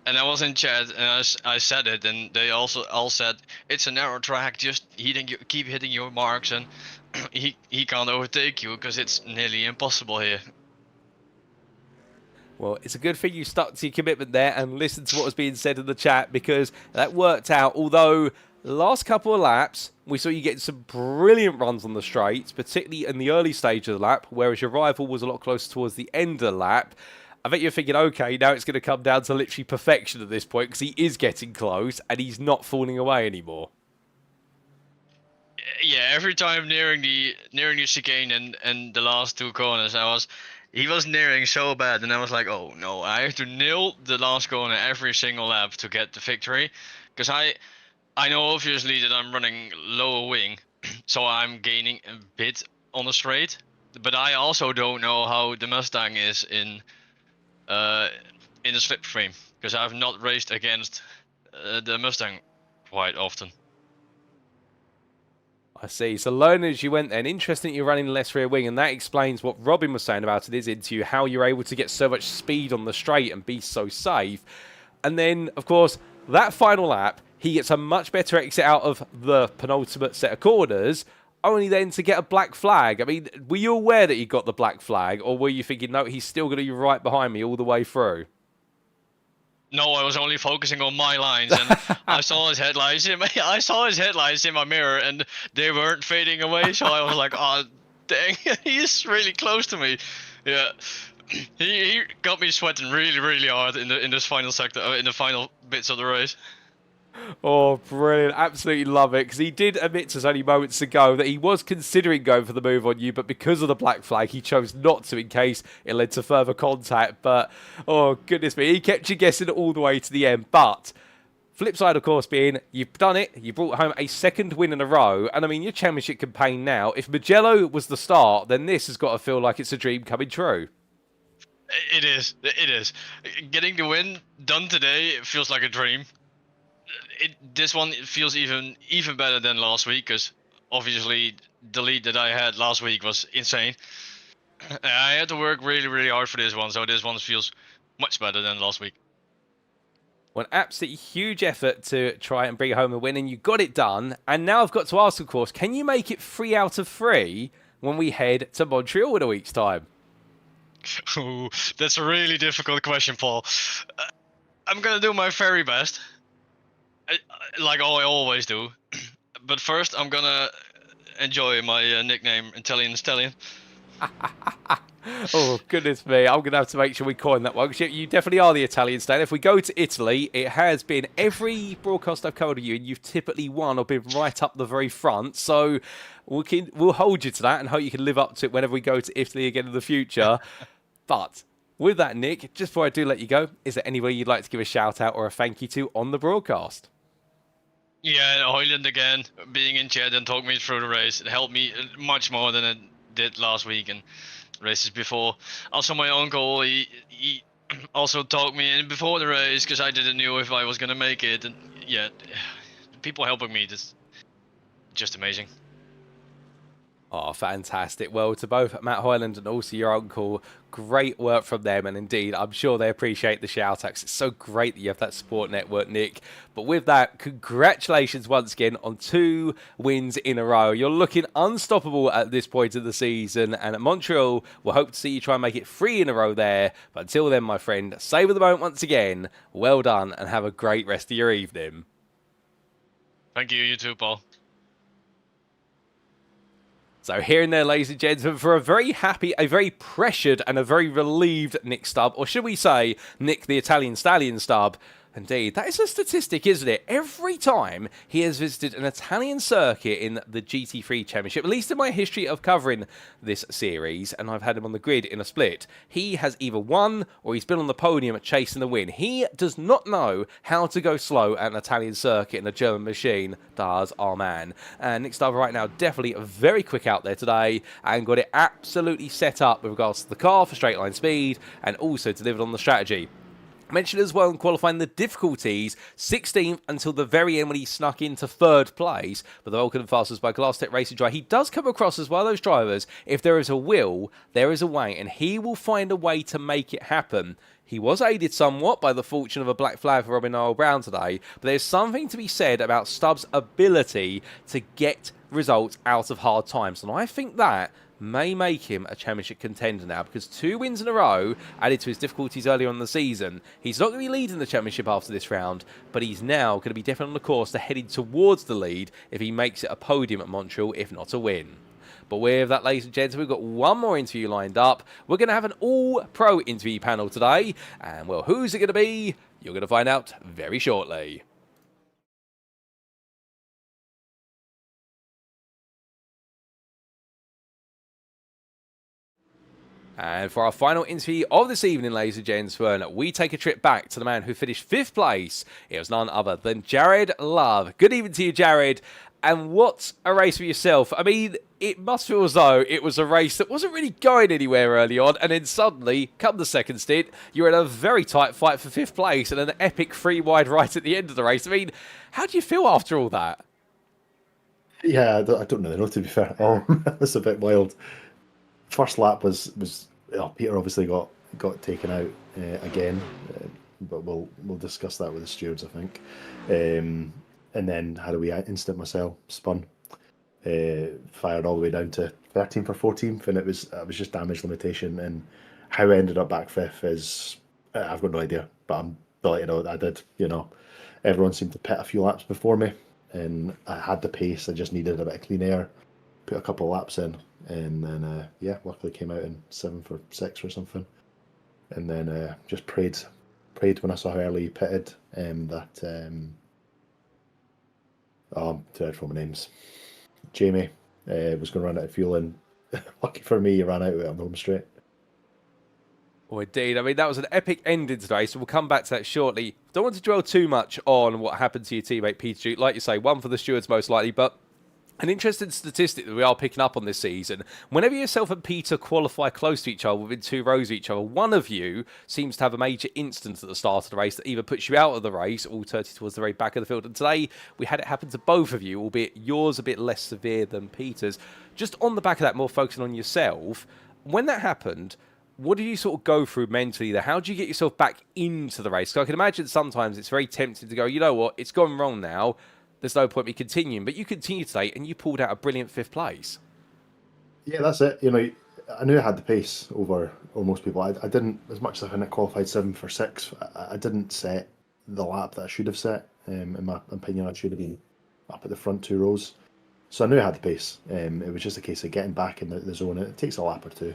I: And I was in chat, and I said it, and they also all said, it's a narrow track, just keep hitting your marks, and he can't overtake you because it's nearly impossible here.
B: Well, it's a good thing you stuck to your commitment there and listened to what was being said in the chat, because that worked out. Although, the last couple of laps, we saw you getting some brilliant runs on the straights, particularly in the early stage of the lap, whereas your rival was a lot closer towards the end of the lap. I bet you're thinking, okay, now it's going to come down to literally perfection at this point, because he is getting close and he's not falling away anymore.
I: Yeah, every time nearing the chicane and the last 2 corners, he was nearing so bad, and I was like, oh no, I have to nail the last corner every single lap to get the victory, because I know obviously that I'm running lower wing, so I'm gaining a bit on the straight, but I also don't know how the Mustang is in the slipstream, because I've not raced against the Mustang quite often.
B: I see. So learning as you went then. Interesting that you're running less rear wing, and that explains what Robin was saying about it, is into how you're able to get so much speed on the straight and be so safe. And then, of course, that final lap, he gets a much better exit out of the penultimate set of corners, only then to get a black flag. I mean, were you aware that he got the black flag, or were you thinking, no, he's still going to be right behind me all the way through?
I: No, I was only focusing on my lines, and I saw his headlights in my mirror, and they weren't fading away. So I was like, "Oh, dang, he's really close to me." Yeah. he got me sweating really, really hard in this final sector, in the final bits of the race.
B: Oh, brilliant. Absolutely love it. Because he did admit to us only moments ago that he was considering going for the move on you, but because of the black flag, he chose not to in case it led to further contact. But, oh, goodness me, he kept you guessing all the way to the end. But, flip side, of course, being you've done it. You brought home a second win in a row. And, I mean, your championship campaign now, if Mugello was the start, then this has got to feel like it's a dream coming true.
I: It is. It is. Getting the win done today, it feels like a dream. This one feels even better than last week, because obviously the lead that I had last week was insane. I had to work really, really hard for this one, so this one feels much better than last week.
B: Well, an absolutely huge effort to try and bring home a win, and you got it done. And now I've got to ask, of course, can you make it 3 out of 3 when we head to Montreal in a week's time?
I: Ooh, that's a really difficult question, Paul. I'm gonna do my very best. Like I always do. But first, I'm gonna enjoy my nickname, Italian Stallion.
B: Oh, goodness me. I'm going to have to make sure we coin that one. Because you definitely are the Italian stallion. If we go to Italy, it has been every broadcast I've covered with you, and you've typically won or been right up the very front. So we'll hold you to that and hope you can live up to it whenever we go to Italy again in the future. But with that, Nick, just before I do let you go, is there anywhere you'd like to give a shout out or a thank you to on the broadcast?
I: Yeah, Hoyland again, being in chat and talking me through the race. It helped me much more than it did last week and races before. Also, my uncle, he also talked me in before the race because I didn't know if I was going to make it. And yeah, people helping me, just amazing.
B: Oh, fantastic. Well, to both Matt Hoyland and also your uncle, great work from them. And indeed, I'm sure they appreciate the shout-outs. It's so great that you have that support network, Nick. But with that, congratulations once again on 2 wins in a row. You're looking unstoppable at this point of the season. And at Montreal, we'll hope to see you try and make it 3 in a row there. But until then, my friend, savour the moment once again. Well done and have a great rest of your evening.
I: Thank you, you too, Paul.
B: So here and there, ladies and gentlemen, for a very happy, a very pressured and a very relieved Nick Stubbe, or should we say Nick the Italian Stallion Stubbe. Indeed, that is a statistic, isn't it? Every time he has visited an Italian circuit in the GT3 Championship, at least in my history of covering this series, and I've had him on the grid in a split, he has either won or he's been on the podium chasing the win. He does not know how to go slow at an Italian circuit in a German machine, does our man. And Nick Stubbe right now definitely very quick out there today and got it absolutely set up with regards to the car for straight line speed and also delivered on the strategy. Mentioned as well in qualifying the difficulties, 16th until the very end when he snuck into 3rd place, but the Vulcan fastest by Glass Tech Racing Drive. He does come across as well, those drivers, if there is a will, there is a way, and he will find a way to make it happen. He was aided somewhat by the fortune of a black flag for Robin Earl Brown today, but there's something to be said about Stubbe's ability to get results out of hard times, and I think that may make him a championship contender now, because 2 wins in a row added to his difficulties earlier on in the season. He's not going to be leading the championship after this round, but he's now going to be definitely on the course to heading towards the lead if he makes it a podium at Montreal, if not a win. But with that, ladies and gentlemen, we've got one more interview lined up. We're going to have an all-pro interview panel today, and well, who's it going to be? You're going to find out very shortly. And for our final interview of this evening, ladies and gentlemen, we take a trip back to the man who finished 5th place. It was none other than Jared Love. Good evening to you, Jared. And what a race for yourself. I mean, it must feel as though it was a race that wasn't really going anywhere early on, and then suddenly, come the second stint, you're in a very tight fight for 5th place and an epic 3 wide right at the end of the race. I mean, how do you feel after all that?
J: Yeah, I don't really know, to be fair. That's a bit wild. First lap was Peter obviously got taken out again, but we'll discuss that with the stewards, I think. And then had a wee instant myself, spun, fired all the way down to 13th or 14th, and it was just damage limitation. And how I ended up back 5th is I've got no idea, but I'm delighted that I did. You know, everyone seemed to pit a few laps before me, and I had the pace. I just needed a bit of clean air, put a couple of laps in. And then, luckily came out in 7 for 6 or something. and then just prayed when I saw how early he pitted dreadful names. Jamie was going to run out of fuel, and lucky for me, he ran out of it on the home straight.
B: Oh, indeed. I mean, that was an epic ending today, so we'll come back to that shortly. Don't want to dwell too much on what happened to your teammate Peter Duke. Like you say, one for the stewards most likely, but an interesting statistic that we are picking up on this season. Whenever yourself and Peter qualify close to each other, within 2 rows of each other, one of you seems to have a major instance at the start of the race that either puts you out of the race or turns you towards the very back of the field. And today, we had it happen to both of you, albeit yours a bit less severe than Peter's. Just on the back of that, more focusing on yourself, when that happened, what did you sort of go through mentally there? How do you get yourself back into the race? Because I can imagine sometimes it's very tempting to go, you know what, it's gone wrong now. There's no point me continuing. But you continued today and you pulled out a brilliant 5th place.
J: Yeah, that's it. You know, I knew I had the pace over most people. I didn't, as much as I hadn't qualified 7 for 6, I didn't set the lap that I should have set. In my opinion, I should have been up at the front 2 rows. So I knew I had the pace. It was just a case of getting back in the zone. It takes a lap or 2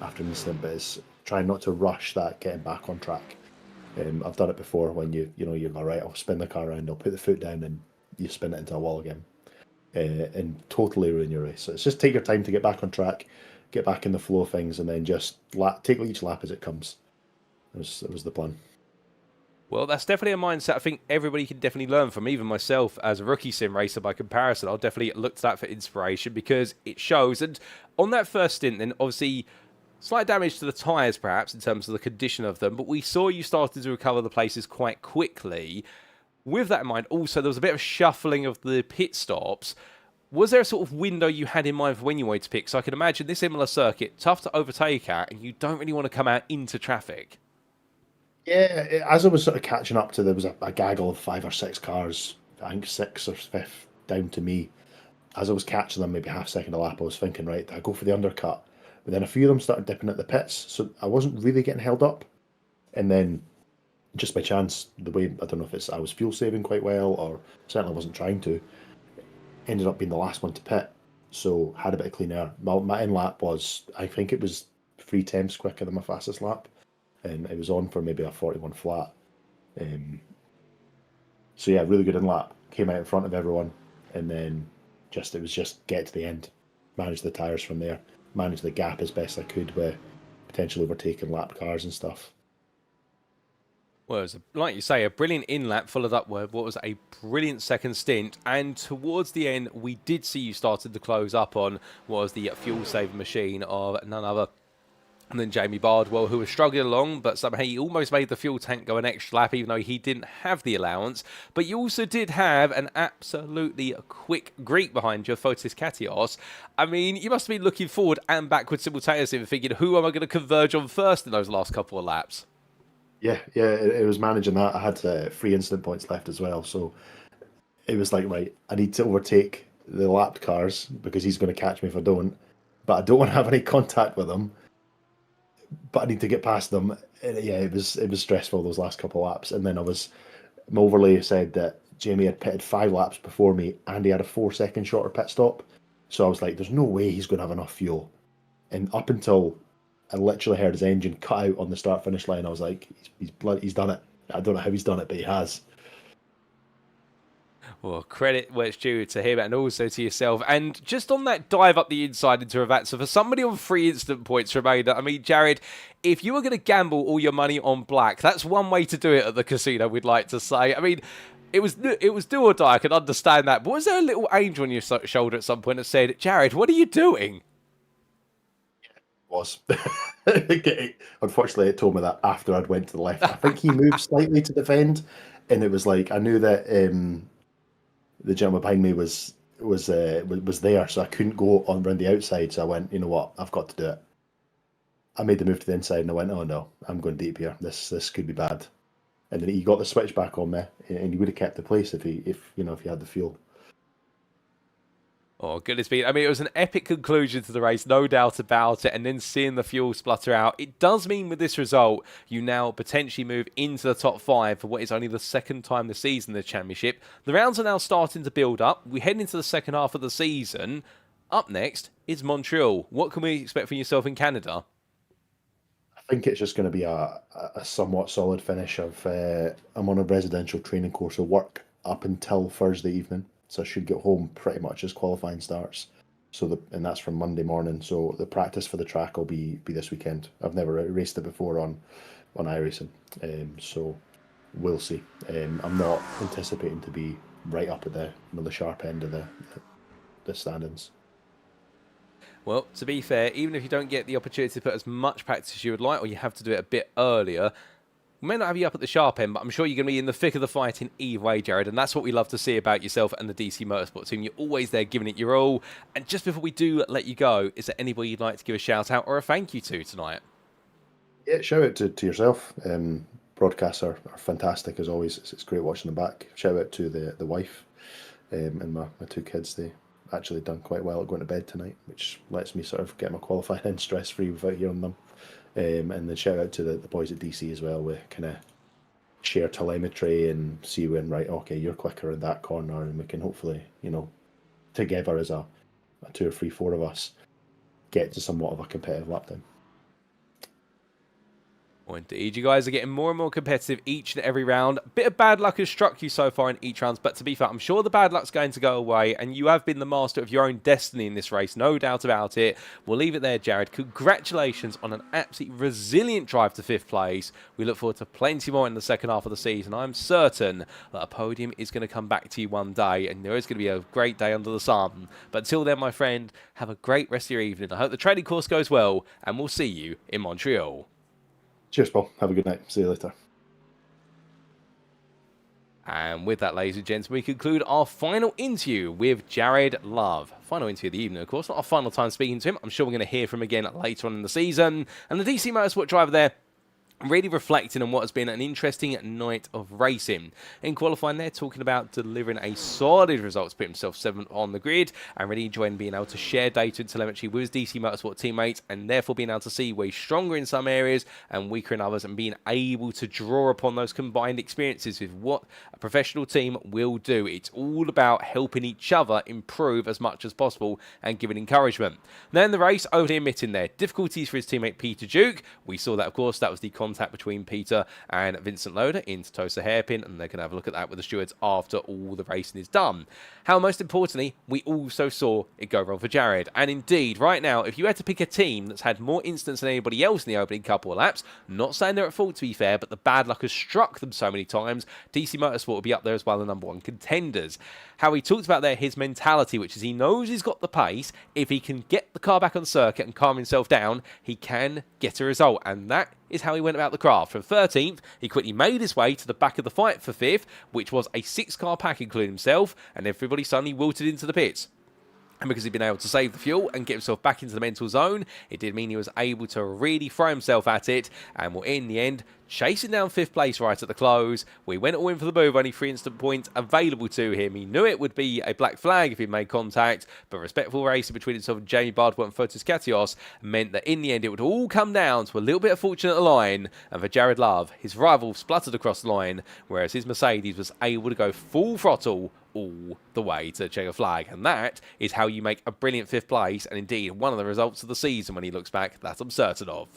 J: after an incident, but it's trying not to rush that getting back on track. I've done it before when you're all right, I'll spin the car around, I'll put the foot down, and you spin it into a wall again, and totally ruin your race. So it's just take your time to get back on track, get back in the flow of things, and then just take each lap as it comes. It was the plan.
B: Well, that's definitely a mindset I think everybody can definitely learn from, even myself as a rookie sim racer by comparison. I'll definitely look to that for inspiration because it shows. And on that first stint, then obviously slight damage to the tyres perhaps in terms of the condition of them, but we saw you started to recover the places quite quickly. With that in mind, also there was a bit of shuffling of the pit stops. Was there a sort of window you had in mind for when you wanted to pick? So I can imagine this Imola circuit, tough to overtake at, and you don't really want to come out into traffic.
J: Yeah, as I was sort of catching up to, there was a gaggle of 5 or 6 cars, I think 6 or 5th down to me. As I was catching them, maybe half second a lap, I was thinking, right, I go for the undercut. But then a few of them started dipping at the pits, so I wasn't really getting held up. And then, just by chance, the way, I don't know if I was fuel saving quite well, or certainly wasn't trying to, ended up being the last one to pit. So had a bit of clean air. My in lap was, I think it was 3/10 quicker than my fastest lap. It was on for maybe a 41 flat. So yeah, really good in lap. Came out in front of everyone, and then it was just get to the end, manage the tyres from there, manage the gap as best I could with potentially overtaking lap cars and stuff.
B: Well, it was, like you say, a brilliant in-lap followed up with what was a brilliant second stint. And towards the end, we did see you started to close up on what was the fuel-saving machine of none other than Jamie Bardwell, who was struggling along, but somehow he almost made the fuel tank go an extra lap, even though he didn't have the allowance. But you also did have an absolutely quick Greek behind you, Fotis Katios. I mean, you must have been looking forward and backward simultaneously and thinking, who am I going to converge on first in those last couple of laps?
J: Yeah, it was managing that. I had 3 incident points left as well, so it was like, right, I need to overtake the lapped cars because he's going to catch me if I don't, but I don't want to have any contact with him. But I need to get past them. And yeah, it was stressful those last couple of laps. And then my overlay said that Jamie had pitted 5 laps before me, and he had a 4-second shorter pit stop. So I was like, there's no way he's going to have enough fuel. And up until I literally heard his engine cut out on the start-finish line, I was like, he's done it. I don't know how he's done it, but he has.
B: Well, credit where it's due to him and also to yourself. And just on that dive up the inside into Ravazza, for somebody on 3 instant points remainder, I mean, Jared, if you were going to gamble all your money on black, that's one way to do it at the casino, we'd like to say. I mean, it was do or die, I can understand that. But was there a little angel on your shoulder at some point that said, Jared, what are you doing?
J: Was. Unfortunately, it told me that after I'd went to the left. I think he moved slightly to defend, and it was like, I knew that the gentleman behind me was there, so I couldn't go on around the outside. So I went, you know what, I've got to do it. I made the move to the inside, and I went, oh no, I'm going deep here. This could be bad. And then he got the switch back on me, and he would have kept the place if he had the fuel.
B: Oh, goodness me. I mean, it was an epic conclusion to the race, no doubt about it. And then seeing the fuel splutter out, it does mean with this result, you now potentially move into the top 5 for what is only the 2nd time this season in the championship. The rounds are now starting to build up. We head into the second half of the season. Up next is Montreal. What can we expect from yourself in Canada?
J: I think it's just going to be a somewhat solid finish of I'm on a residential training course of work up until Thursday evening, so I should get home pretty much as qualifying starts. And that's from Monday morning. So the practice for the track will be this weekend. I've never raced it before on iRacing, so we'll see. I'm not anticipating to be right up at the sharp end of the standings.
B: Well, to be fair, even if you don't get the opportunity to put as much practice as you would like, or you have to do it a bit earlier, we may not have you up at the sharp end, but I'm sure you're going to be in the thick of the fight in either way, Jared, and that's what we love to see about yourself and the DC Motorsport team. You're always there giving it your all. And just before we do let you go, is there anybody you'd like to give a shout-out or a thank you to tonight?
J: Yeah, shout out to yourself. Broadcasts are fantastic, as always. It's great watching them back. Shout out to the wife and my two kids. They actually done quite well at going to bed tonight, which lets me sort of get my qualifying in stress-free without hearing them. And then shout out to the boys at DC as well. We kind of share telemetry and see when, right, okay, you're quicker in that corner, and we can hopefully, together as a 2 or 3, 4 of us, get to somewhat of a competitive lap time.
B: Well, indeed, you guys are getting more and more competitive each and every round. A bit of bad luck has struck you so far in each round, but to be fair, I'm sure the bad luck's going to go away, and you have been the master of your own destiny in this race, no doubt about it. We'll leave it there, Jared. Congratulations on an absolutely resilient drive to 5th place. We look forward to plenty more in the second half of the season. I'm certain that a podium is going to come back to you one day, and there is going to be a great day under the sun. But until then, my friend, have a great rest of your evening. I hope the training course goes well, and we'll see you in Montreal.
J: Cheers, Paul. Have a good night. See you later.
B: And with that, ladies and gents, we conclude our final interview with Jared Love. Final interview of the evening, of course. Not our final time speaking to him. I'm sure we're going to hear from him again later on in the season. And the DC Motorsport driver there, really reflecting on what has been an interesting night of racing. In qualifying there, talking about delivering a solid result to put himself 7th on the grid, and really enjoying being able to share data and telemetry with his DC Motorsport teammates, and therefore being able to see where he's stronger in some areas and weaker in others, and being able to draw upon those combined experiences with what a professional team will do. It's all about helping each other improve as much as possible and giving encouragement. Then the race, only admitting there, difficulties for his teammate Peter Duke. We saw that, of course, that was the contact between Peter and Vincent Lodder into toast the hairpin, and they're going to have a look at that with the stewards after all the racing is done. How, most importantly, we also saw it go wrong for Jared. And indeed, right now, if you had to pick a team that's had more incidents than anybody else in the opening couple of laps, not saying they're at fault to be fair, but the bad luck has struck them so many times, DC Motorsport will be up there as well, the #1 contenders. How he talked about there, his mentality, which is he knows he's got the pace. If he can get the car back on circuit and calm himself down, he can get a result. And that is how he went about the craft. From 13th, he quickly made his way to the back of the fight for 5th, which was a 6-car pack, including himself, and everybody suddenly wilted into the pits. And because he'd been able to save the fuel and get himself back into the mental zone, it did mean he was able to really throw himself at it, and will, in the end, chasing down 5th place right at the close. We went all in for the move, only 3 instant points available to him. He knew it would be a black flag if he made contact, but respectful racing between himself and Jamie Bardwell and Fotis Katios meant that in the end it would all come down to a little bit of fortune at the line, and for Jared Love, his rival spluttered across the line, whereas his Mercedes was able to go full throttle all the way to the checker flag. And that is how you make a brilliant 5th place, and indeed one of the results of the season when he looks back, that I'm certain of.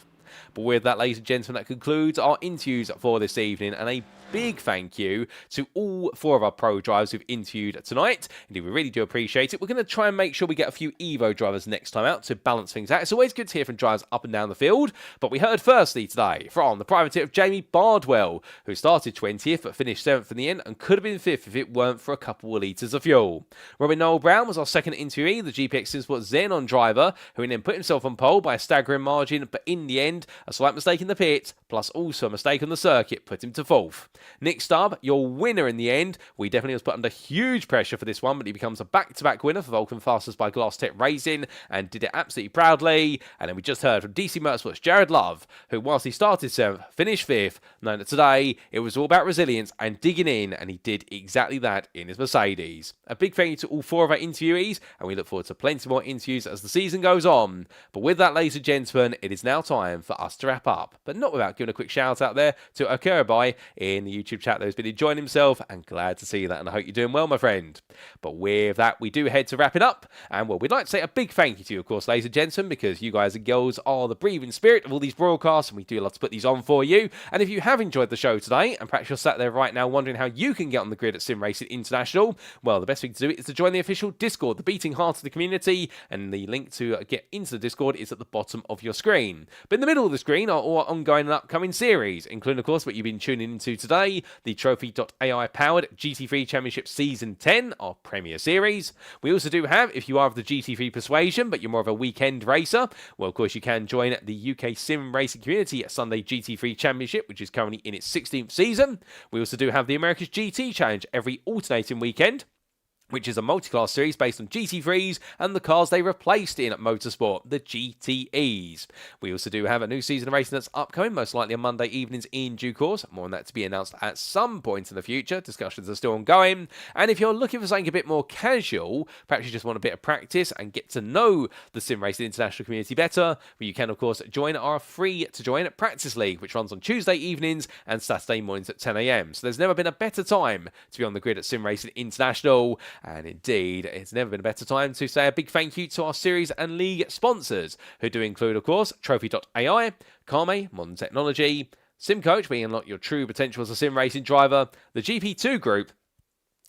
B: But with that, ladies and gentlemen, that concludes our interviews for this evening, and a big thank you to all 4 of our pro drivers who've interviewed tonight. Indeed, we really do appreciate it. We're going to try and make sure we get a few Evo drivers next time out to balance things out. It's always good to hear from drivers up and down the field, but we heard firstly today from the privateer of Jamie Bardwell, who started 20th but finished 7th in the end and could have been 5th if it weren't for a couple of litres of fuel. Robin Noel Brown was our second interviewee, the GPX SimSport Xenon driver, who then put himself on pole by a staggering margin, but in the end, a slight mistake in the pit, plus also a mistake on the circuit, put him to 4th. Nick Stubbe, your winner in the end. We definitely was put under huge pressure for this one, but he becomes a back-to-back winner for Vulcan Fasters by Glass Tech Racing, and did it absolutely proudly. And then we just heard from DC Motorsport's Jared Love, who whilst he started 7th, finished 5th, knowing that today it was all about resilience and digging in, and he did exactly that in his Mercedes. A big thank you to all 4 of our interviewees, and we look forward to plenty more interviews as the season goes on. But with that, ladies and gentlemen, it is now time for us to wrap up, but not without giving a quick shout out there to Okurabai in the the YouTube chat that has been enjoying himself, and glad to see that, and I hope you're doing well, my friend. But with that, we do head to wrapping up, and well, we'd like to say a big thank you to you, of course, ladies and gentlemen, because you guys and girls are the breathing spirit of all these broadcasts, and we do love to put these on for you. And if you have enjoyed the show today, and perhaps you're sat there right now wondering how you can get on the grid at SimRacing International, well, the best thing to do is to join the official Discord, the beating heart of the community, and the link to get into the Discord is at the bottom of your screen. But in the middle of the screen are all ongoing and upcoming series, including, of course, what you've been tuning into today, the Trophy.ai powered GT3 Championship Season 10, our Premier Series. We also do have, if you are of the GT3 persuasion, but you're more of a weekend racer, well, of course, you can join the UK Sim Racing Community Sunday GT3 Championship, which is currently in its 16th season. We also do have the America's GT Challenge every alternating weekend, which is a multi-class series based on GT3s and the cars they replaced in motorsport, the GTEs. We also do have a new season of racing that's upcoming, most likely on Monday evenings in due course. More on that to be announced at some point in the future. Discussions are still ongoing. And if you're looking for something a bit more casual, perhaps you just want a bit of practice and get to know the SimRacing International community better, well, you can, of course, join our free-to-join Practice League, which runs on Tuesday evenings and Saturday mornings at 10 a.m. So there's never been a better time to be on the grid at SimRacing International. And indeed, it's never been a better time to say a big thank you to our series and league sponsors, who do include, of course, Trophy.ai, Kame, Modern Technology, SimCoach, where you unlock your true potential as a sim racing driver, the GP2 Group,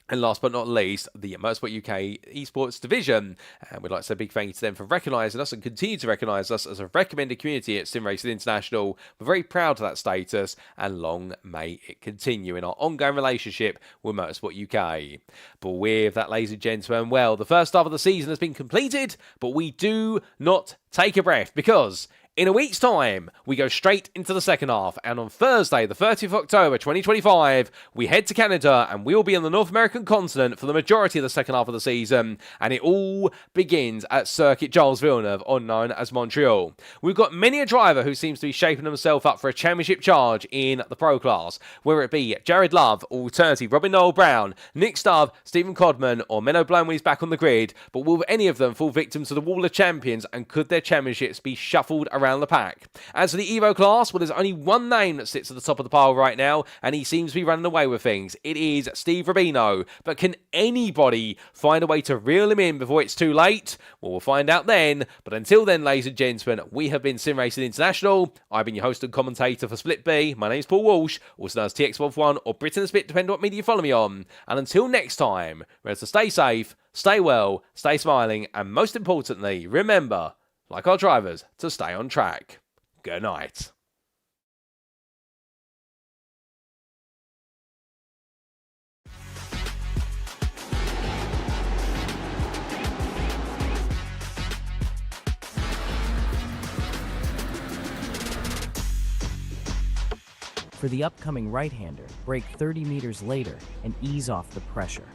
B: and last but not least, the Motorsport UK esports division. And we'd like to say a big thank you to them for recognising us and continue to recognise us as a recommended community at SimRacing International. We're very proud of that status, and long may it continue in our ongoing relationship with Motorsport UK. But with that, ladies and gentlemen, well, the first half of the season has been completed, but we do not take a breath, because in a week's time, we go straight into the second half, and on Thursday, the 30th of October 2025, we head to Canada, and we'll be on the North American continent for the majority of the second half of the season, and it all begins at Circuit Jules Villeneuve, or known as Montreal. We've got many a driver who seems to be shaping himself up for a championship charge in the Pro class, whether it be Jared Love, alternative Robin Noel Brown, Nick Stubbe, Steven Codman, or Menno Bloem when he's back on the grid, but will any of them fall victim to the wall of champions, and could their championships be shuffled around the pack? As for the Evo class, well, there's only one name that sits at the top of the pile right now, and he seems to be running away with things. It is Steve Rubino. But can anybody find a way to reel him in before it's too late? Well, we'll find out then. But until then, ladies and gentlemen, we have been SimRacing International. I've been your host and commentator for Split B. My name's Paul Walsh, also known as TX1 or Britain and Split, depending on what media you follow me on. And until next time, remember to stay safe, stay well, stay smiling, and most importantly, remember, like our drivers, to stay on track. Good night.
A: For the upcoming right-hander, brake 30 meters later and ease off the pressure.